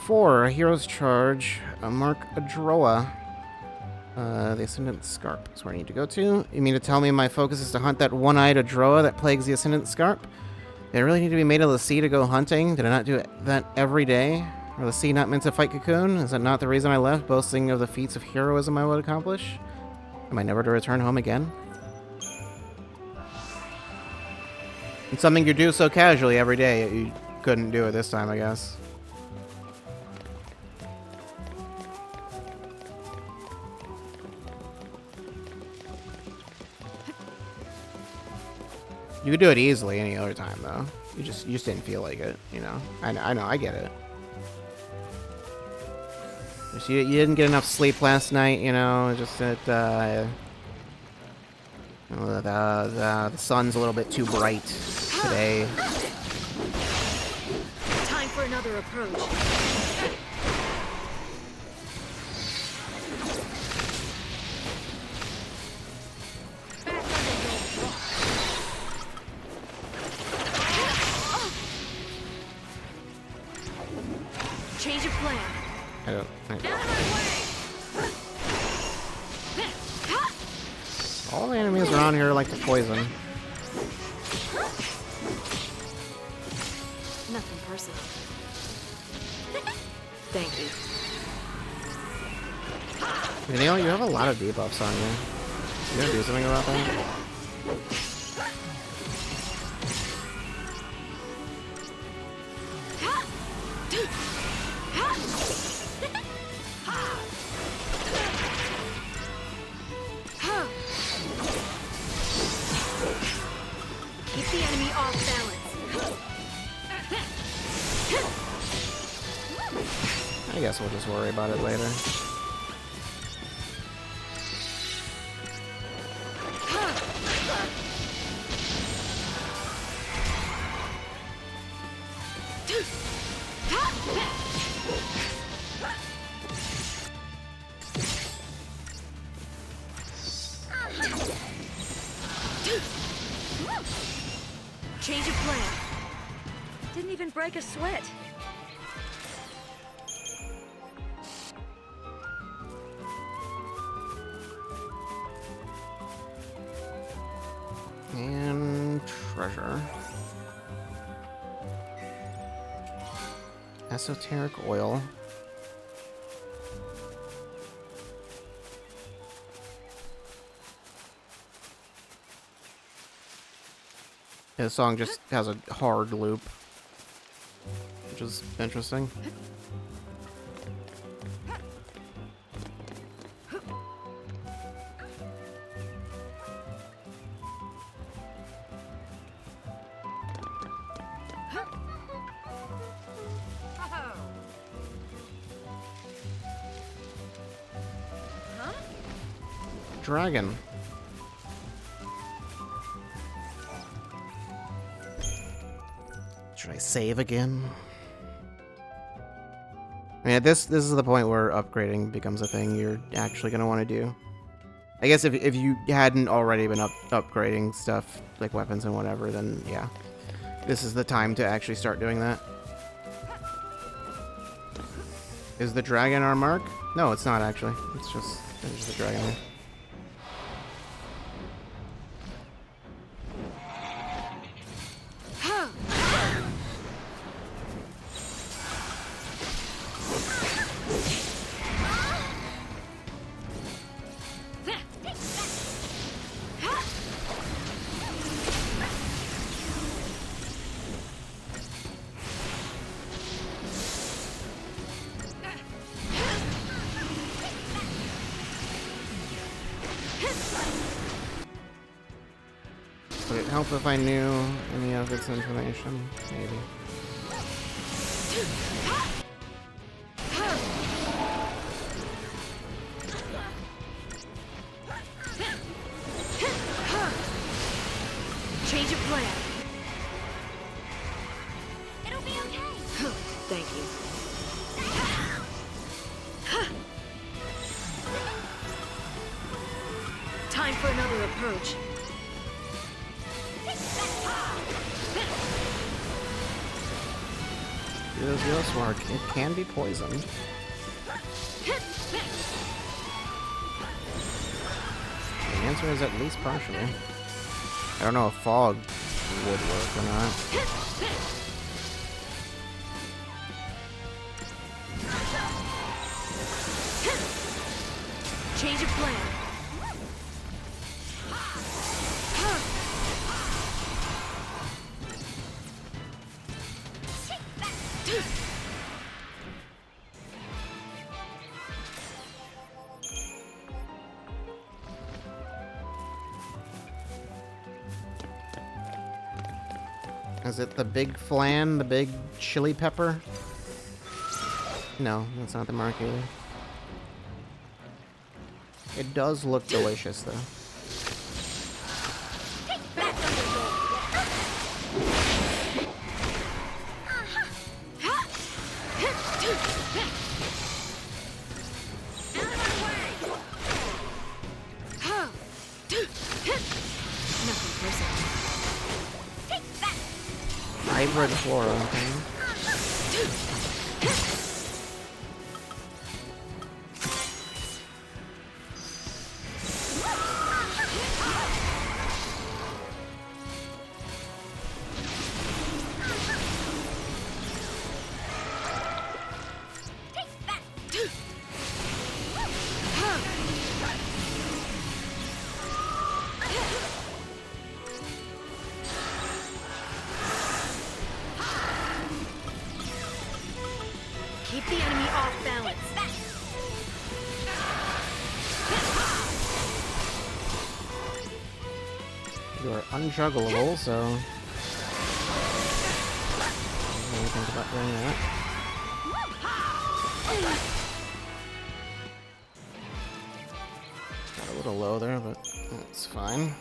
4, a hero's charge, mark Adroa. The Ascendant Scarp is where I need to go to. You mean to tell me my focus is to hunt that one-eyed Adroa that plagues the Ascendant Scarp? Did I really need to be made of the sea to go hunting? Did I not do that every day? Are the sea not meant to fight Cocoon? Is that not the reason I left, boasting of the feats of heroism I would accomplish? Am I never to return home again? It's something you do so casually every day, you couldn't do it this time, I guess. You could do it easily any other time, though. You just didn't feel like it, you know? I know, I get it. You didn't get enough sleep last night, you know, just that, the sun's a little bit too bright today. Time for another approach. Change of plan. All the enemies around here like to poison. Nothing personal. Thank you. Neil, you have a lot of debuffs on you. You gonna do something about that? Keep the enemy off balance. I guess we'll just worry about it later. Change of plan. Didn't even break a sweat. And treasure. Esoteric oil. Yeah, the song just has a hard loop, which is interesting. Dragon. Should I save again? I mean, this is the point where upgrading becomes a thing you're actually gonna want to do. I guess if you hadn't already been upgrading stuff like weapons and whatever, then yeah, this is the time to actually start doing that. Is the dragon our mark? No, it's not actually. It's just there's the dragon there. Would it help if I knew any of its information? Maybe. Change of plan. It'll be okay. Thank you. Time for another approach. Zero Spark. It can be poisoned. The answer is at least partially. I don't know if fog would work or not. Change of plan. Is it the big flan, the big chili pepper? No, that's not the mark either. It does look delicious, though. Hybrid flora, okay. Keep the enemy off balance. You are unjuggleable, so... What do you think about doing that? Got a little low there, but that's fine.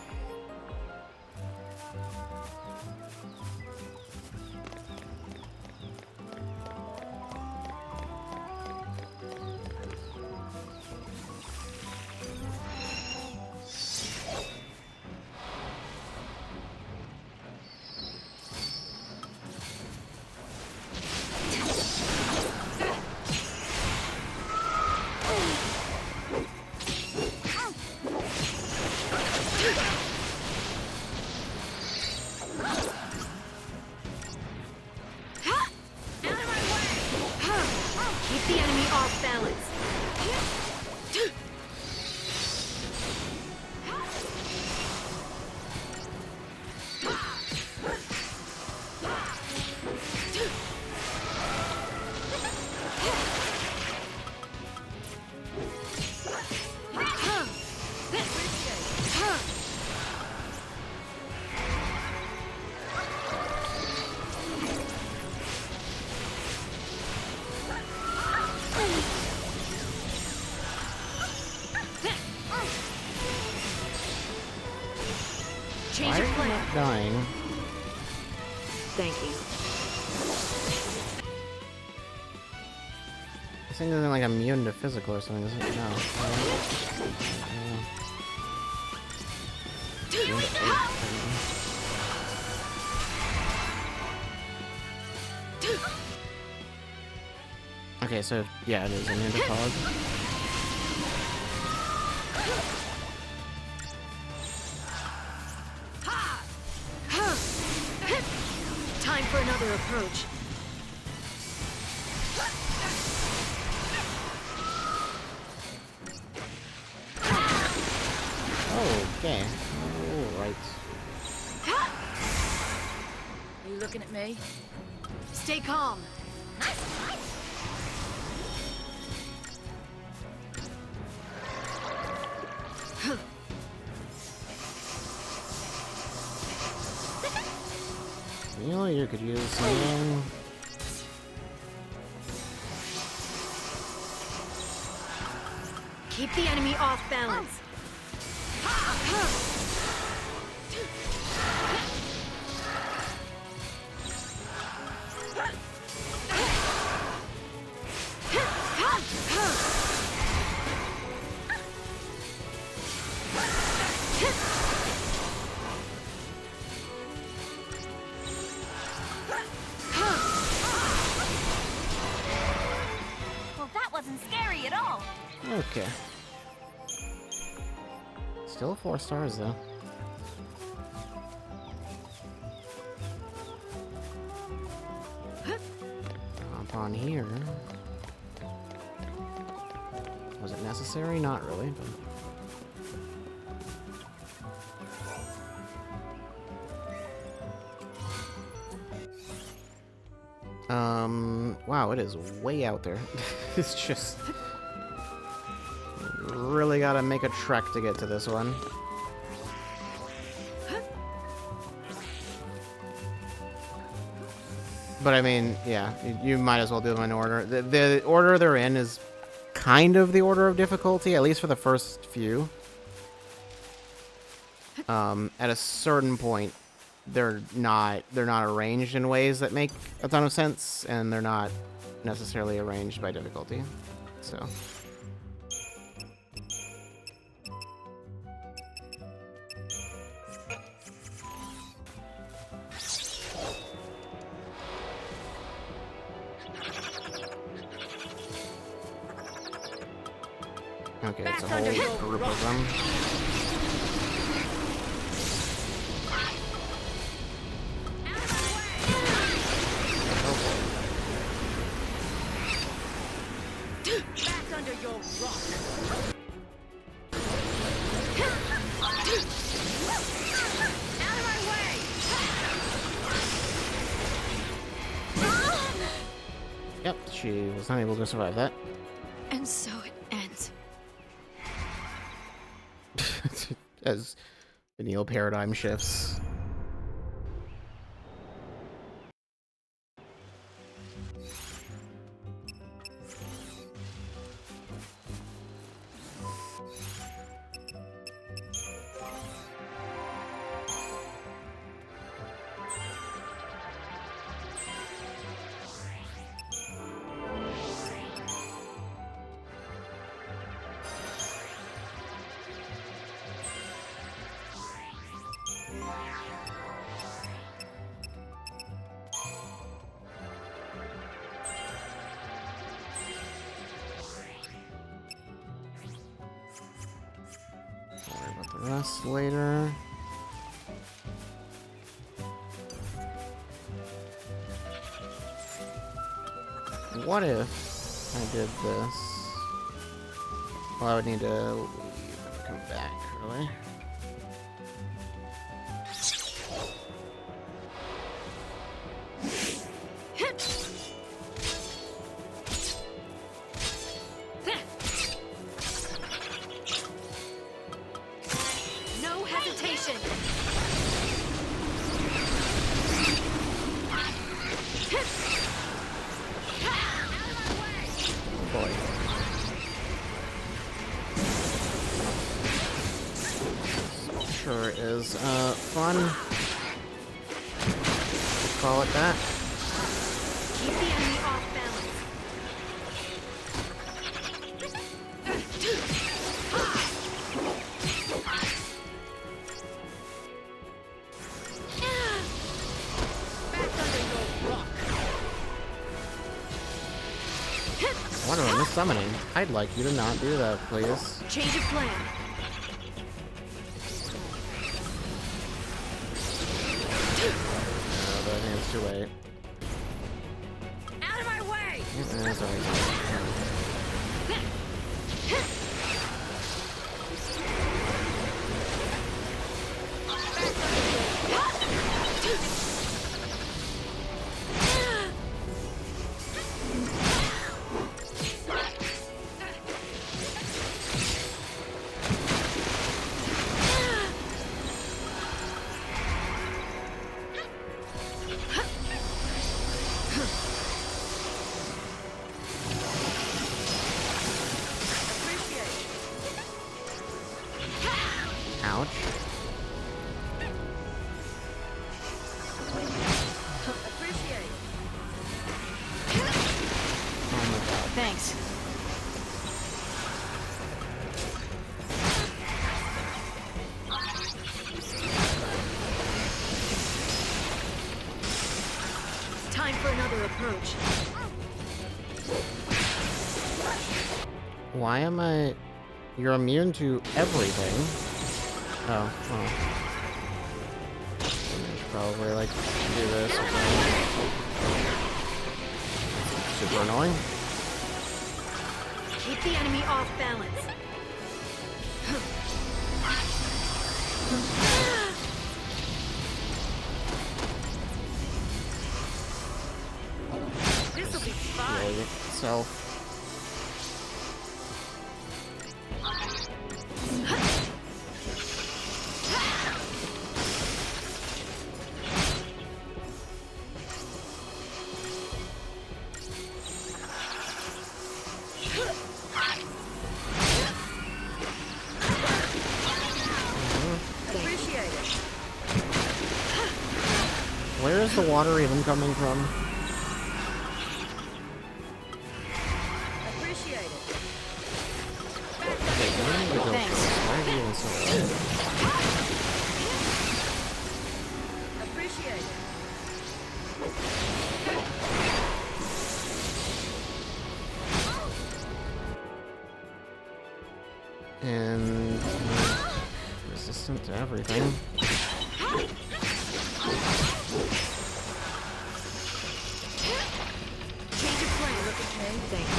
Change Why your are you plan. not dying? Thank you. This thing isn't like immune to physical or something, is it? No. Okay, so yeah, it is immune to fog. Time for another approach. Okay. Alright. You looking at me? Stay calm. You know, you could use something. Keep the enemy off balance. Well, that wasn't scary at all. Okay. Still 4 stars though. Hop on here. Was it necessary? Not really, but... Wow, it is way out there. It's just... Really gotta make a trek to get to this one. But I mean, yeah, you might as well do them in order. The order they're in is kind of the order of difficulty, at least for the first few. At a certain point, they're not arranged in ways that make a ton of sense, and they're not necessarily arranged by difficulty. So. Okay, it's a whole group of them. Back under your rock. Out of my way! Yep, she was not able to survive that. And so it ends. As the Neo paradigm shifts. Worry about the rest later. What if I did this? Well, I would need to leave and come back, really. No hesitation. Boy. sure is. Fun. Call it that. Keep the enemy off balance. What am I miss-summoning? I'd like you to not do that, please. Change of plan. No, but I think it's too late. Out of my way! That's always ouch. Oh my god. Thanks. Time for another approach. Why am I... You're immune to everything. Oh, well. I should probably, like, do this or something. Super annoying. Keep the enemy off balance. This'll be fun. Heal itself. Appreciate it. Where is the water even coming from? Appreciate it. Okay, where did we go Thanks. first? Why are we even so low? Appreciate it. And... resistant to everything. Change of plan. Look at me. Thanks.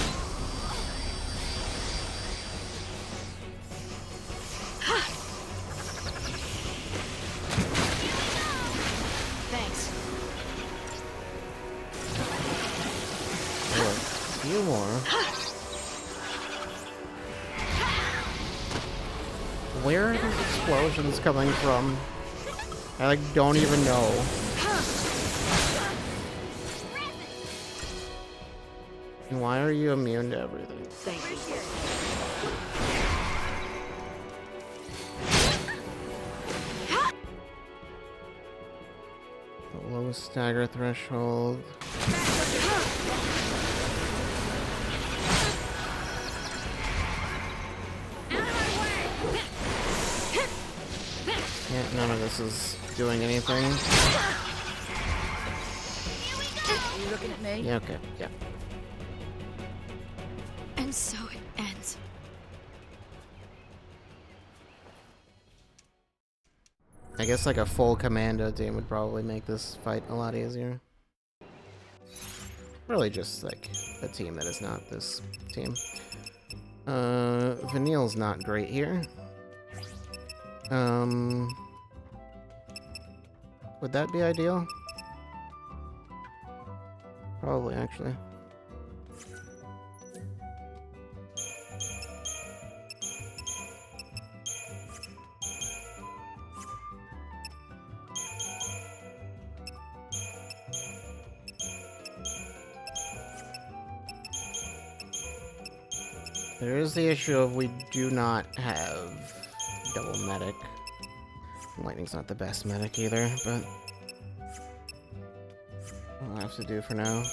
Thanks. Oh, a few more. Where are these explosions coming from? I like don't even know. And why are you immune to everything? Thank you. Appreciate it. The lowest stagger threshold. Yeah, none of this is doing anything. You looking at me? Yeah, okay, yeah. And so it ends. I guess like a full commando team would probably make this fight a lot easier. Really just like a team that is not this team. Vanille's not great here. Would that be ideal? Probably, actually. There is the issue of we do not have double medic. Lightning's not the best medic either, but I'll have to do for now.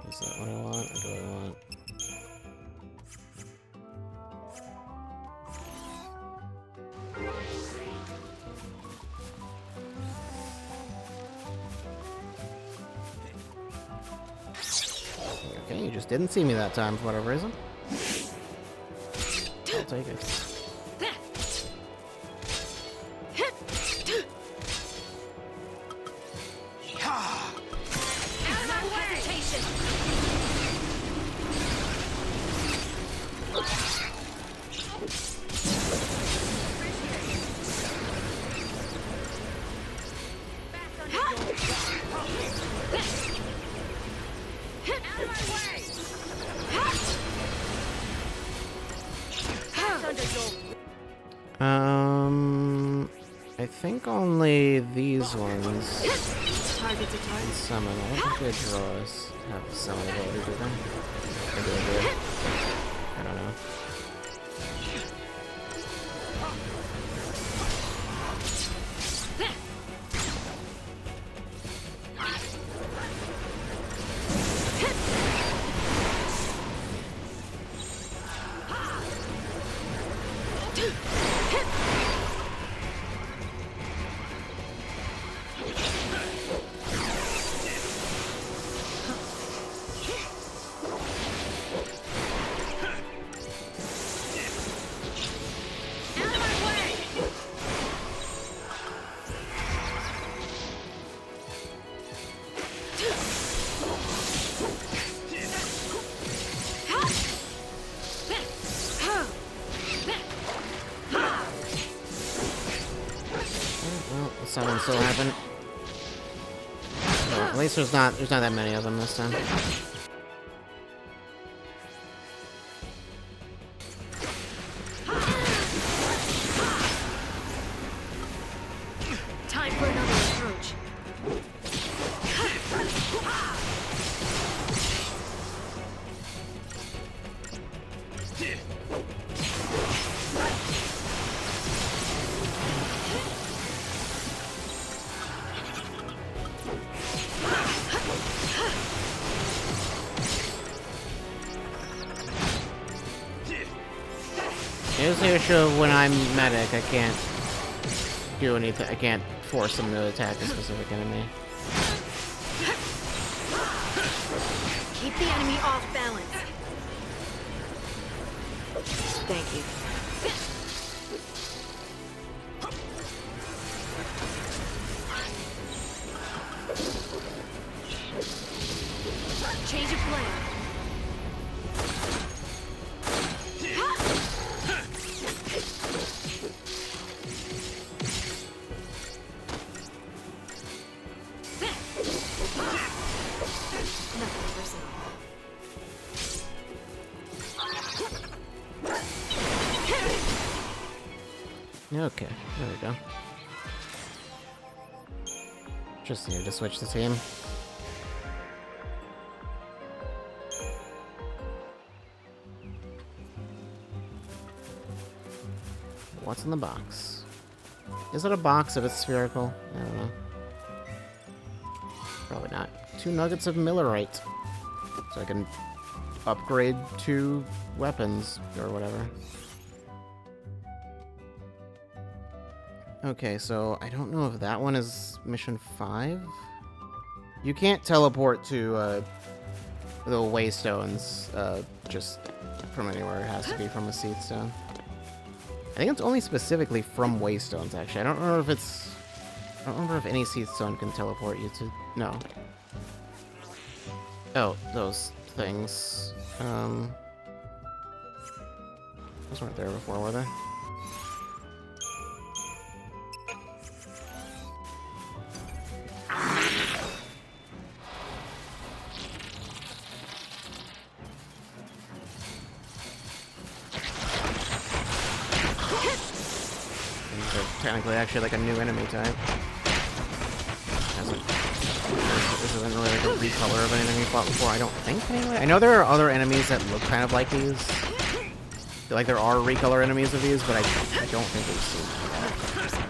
Is that what I want, or do I want? Okay, you just didn't see me that time for whatever reason. I'll take it. I think only these ones can summon. I don't think they draw us have summon ability, do they? Maybe they do. I don't know. Summon still happen. Well, at least there's not that many of them this time. Time for another approach. Here's the issue of when I'm medic, I can't do anything. I can't force them to attack a specific enemy. Keep the enemy off balance. Thank you. Change of plan. Okay, there we go. Just needed to switch the team. What's in the box? Is it a box if it's spherical? I don't know. Probably not. 2 nuggets of Millerite. So I can upgrade 2 weapons or whatever. Okay, so I don't know if that one is mission 5. You can't teleport to the Waystones just from anywhere. It has to be from a Seed Stone. I think it's only specifically from Waystones, actually. I don't remember if any Seed Stone can teleport you to... No. Oh, those things. Those weren't there before, were they? they're technically actually like a new enemy type. This isn't really like a recolor of anything we fought before, I don't think, anyway. I know there are other enemies that look kind of like these. Like, there are recolor enemies of these, but I don't think we've seen them yet.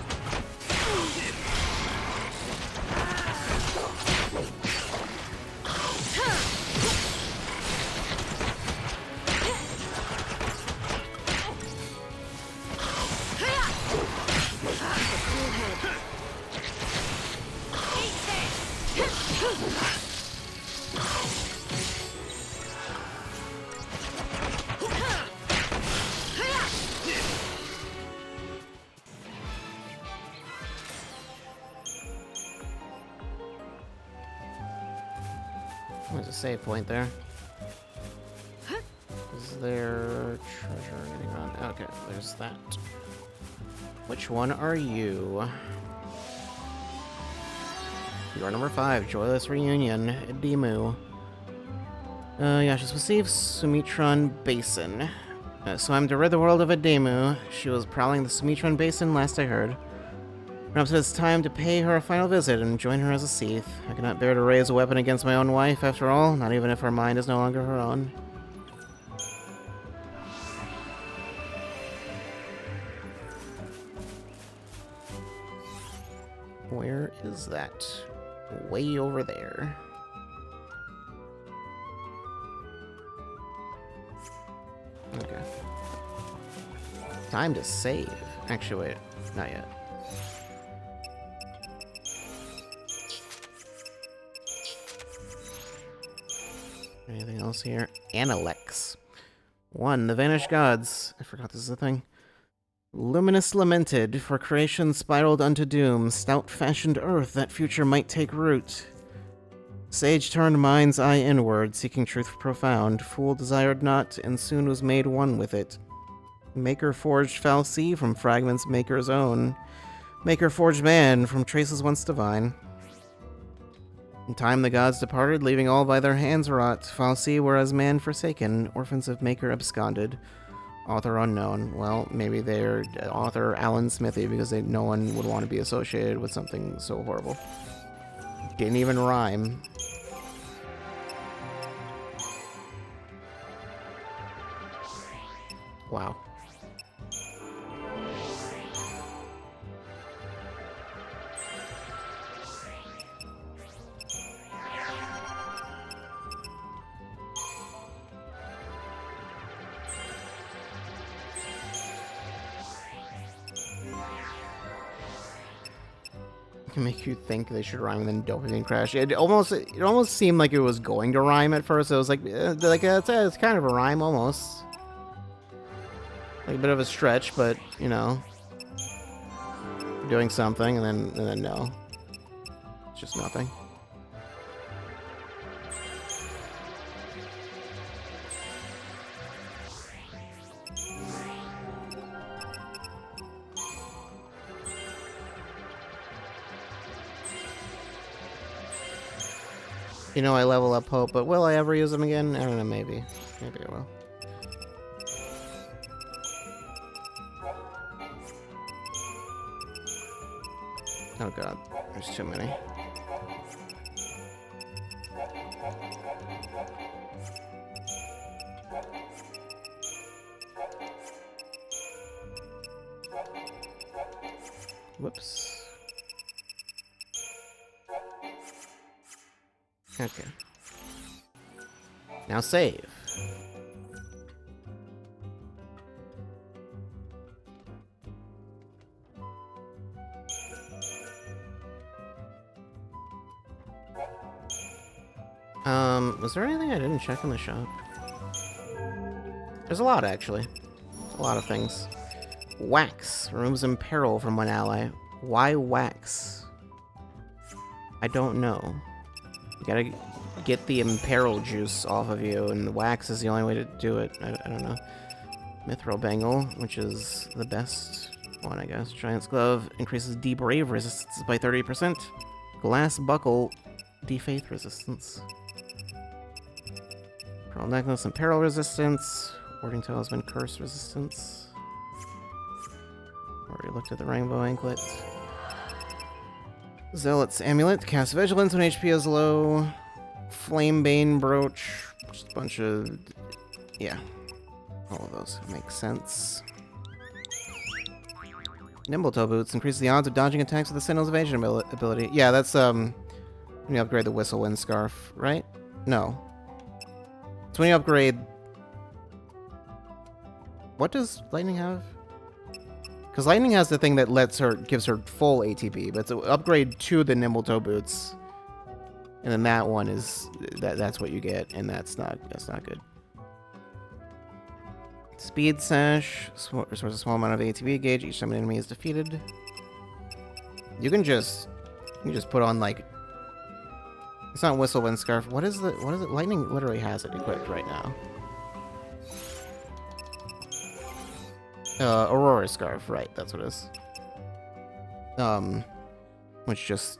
There's a save point there. Is there treasure or anything around? Okay, there's that. Which one are you? You are number 5, Joyless Reunion, Demu. Yeah, she's received Sumitron Basin. So I'm to rid the world of Ademu. She was prowling the Sumitron Basin last I heard. Perhaps it's time to pay her a final visit and join her as a Sith. I cannot bear to raise a weapon against my own wife, after all, not even if her mind is no longer her own. Where is that? Way over there. Okay. Time to save. Actually, wait. Not yet. Anything else here? Analects. 1. The Vanished Gods. I forgot this is a thing. Luminous lamented, for creation spiraled unto doom, stout-fashioned earth that future might take root. Sage turned mind's eye inward, seeking truth profound. Fool desired not, and soon was made one with it. Maker forged foul sea from fragments maker's own. Maker forged man from traces once divine. In time the gods departed, leaving all by their hands wrought. Foul sea were as man forsaken, orphans of maker absconded. Author unknown. Well, maybe they're author Alan Smithy because no one would want to be associated with something so horrible. Didn't even rhyme. Wow. Make you think they should rhyme and then dopamine crash. It almost seemed like it was going to rhyme at first. It was like it's kind of a rhyme almost, like a bit of a stretch, but you know, doing something and then no, it's just nothing. You know, I level up Hope, but will I ever use them again? I don't know, maybe. Maybe I will. Oh god, there's too many. Whoops. Okay. Now save. Was there anything I didn't check in the shop? There's a lot, actually. A lot of things. Wax. Removes imperil from one ally. Why wax? I don't know. You gotta get the imperil juice off of you, and the wax is the only way to do it. I don't know. Mithril Bangle, which is the best one, I guess. Giant's Glove increases debrave resistance by 30%. Glass Buckle, defaith resistance. Pearl Necklace, imperil resistance. Warding Talisman, curse resistance. Already looked at the rainbow anklet. Zealot's amulet. Cast vigilance when HP is low. Flamebane brooch. Just a bunch of... yeah. All of those make sense. Nimble toe boots. Increase the odds of dodging attacks with the Sentinel's evasion ability. Yeah, that's, when you upgrade the Whistle Wind Scarf, right? No. It's when you upgrade... what does Lightning have? Because Lightning has the thing that gives her full ATB, but it's an upgrade to the Nimble toe boots. And then that one is... that's what you get, and that's not good. Speed Sash. Restores a small amount of ATB gauge each time an enemy is defeated. You can just put on, like... it's not Whistle Wind Scarf. What is it? Lightning literally has it equipped right now. Aurora Scarf, right, that's what it is. Which just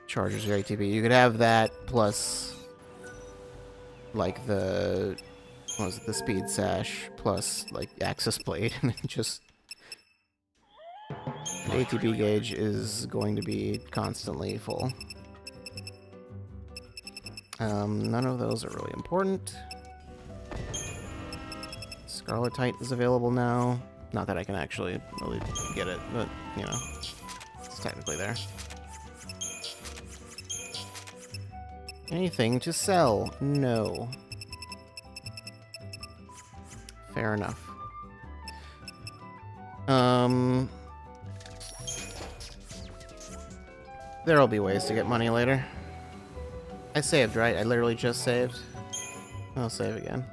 charges your ATB. You could have that plus, like, the Speed Sash plus, like, Axis Blade, and then just... the ATB gauge is going to be constantly full. None of those are really important. Scarletite is available now. Not that I can actually really get it, but, you know, it's technically there. Anything to sell? No. Fair enough. There'll be ways to get money later. I saved, right? I literally just saved. I'll save again.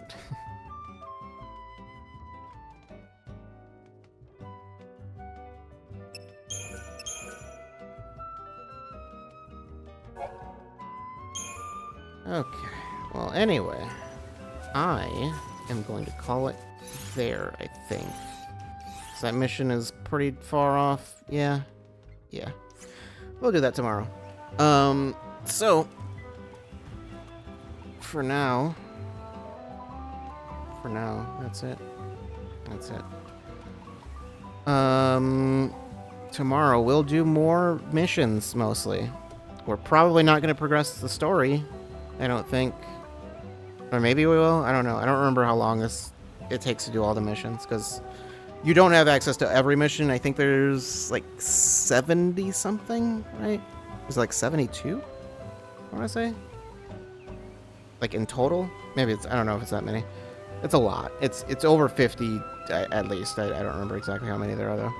Okay, well, anyway, I am going to call it there, I think. So that mission is pretty far off. Yeah. We'll do that tomorrow. So, for now, that's it. Tomorrow we'll do more missions, mostly. We're probably not going to progress the story, I don't think. Or maybe we will. I don't know. I don't remember how long it takes to do all the missions, because you don't have access to every mission. I think there's like 70 something, right? There's like 72, I want to say. Like in total? Maybe it's, I don't know if it's that many. It's a lot. It's over 50 at least. I don't remember exactly how many there are though.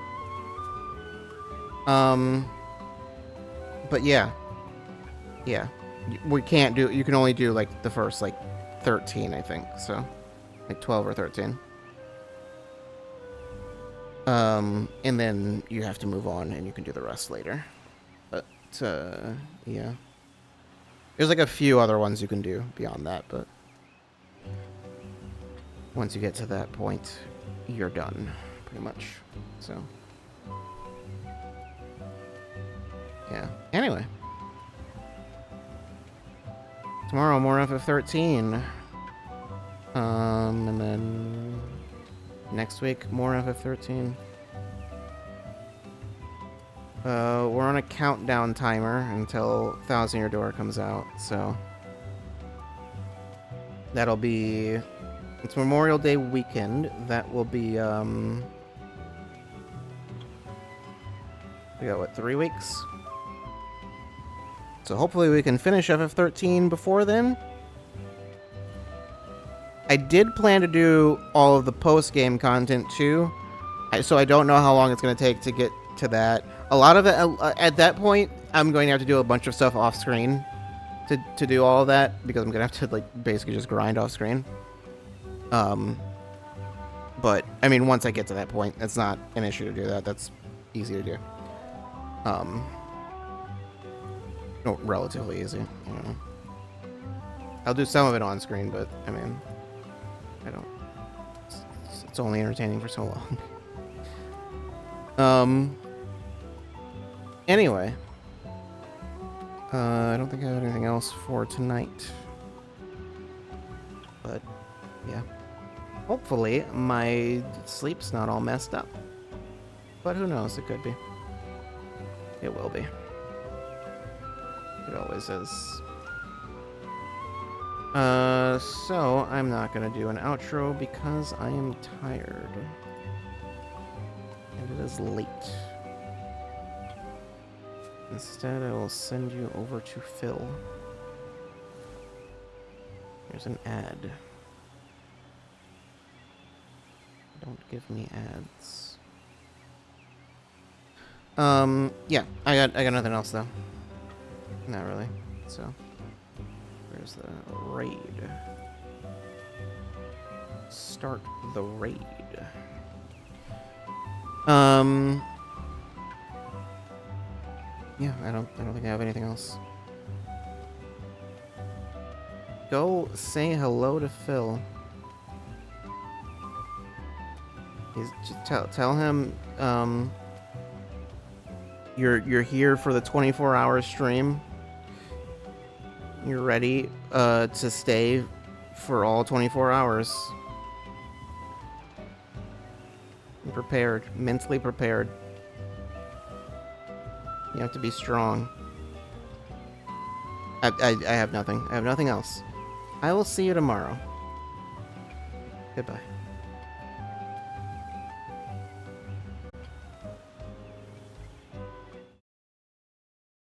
But yeah. We can't do, you can only do like the first like 13, I think. So like 12 or 13. And then you have to move on and you can do the rest later. But yeah. There's like a few other ones you can do beyond that, but once you get to that point, you're done, pretty much. So yeah. Anyway. Tomorrow, more FF13. And then next week, more FF13. We're on a countdown timer until 1,000 Year Door comes out, so that'll be, it's Memorial Day weekend. That will be, we got what, 3 weeks? So hopefully we can finish FF13 before then. I did plan to do all of the post-game content too, so I don't know how long it's going to take to get to that. A lot of it, at that point, I'm going to have to do a bunch of stuff off-screen to do all of that, because I'm going to have to like basically just grind off-screen. But, I mean, once I get to that point, it's not an issue to do that. That's easy to do. Relatively easy, you know. I'll do some of it on screen, but I mean, I don't. It's only entertaining for so long. Anyway, I don't think I have anything else for tonight. But yeah, hopefully my sleep's not all messed up. But who knows? It could be. It will be. It always is. So I'm not gonna do an outro because I am tired. And it is late. Instead, I will send you over to Phil. Here's an ad. Don't give me ads. Yeah, I got nothing else though. Not really. So, where's the raid? Start the raid. Yeah, I don't think I have anything else. Go say hello to Phil. Just tell him you're here for the 24-hour stream. You're ready to stay for all 24 hours. I'm prepared, mentally prepared. You have to be strong. I have nothing. I have nothing else. I will see you tomorrow. Goodbye.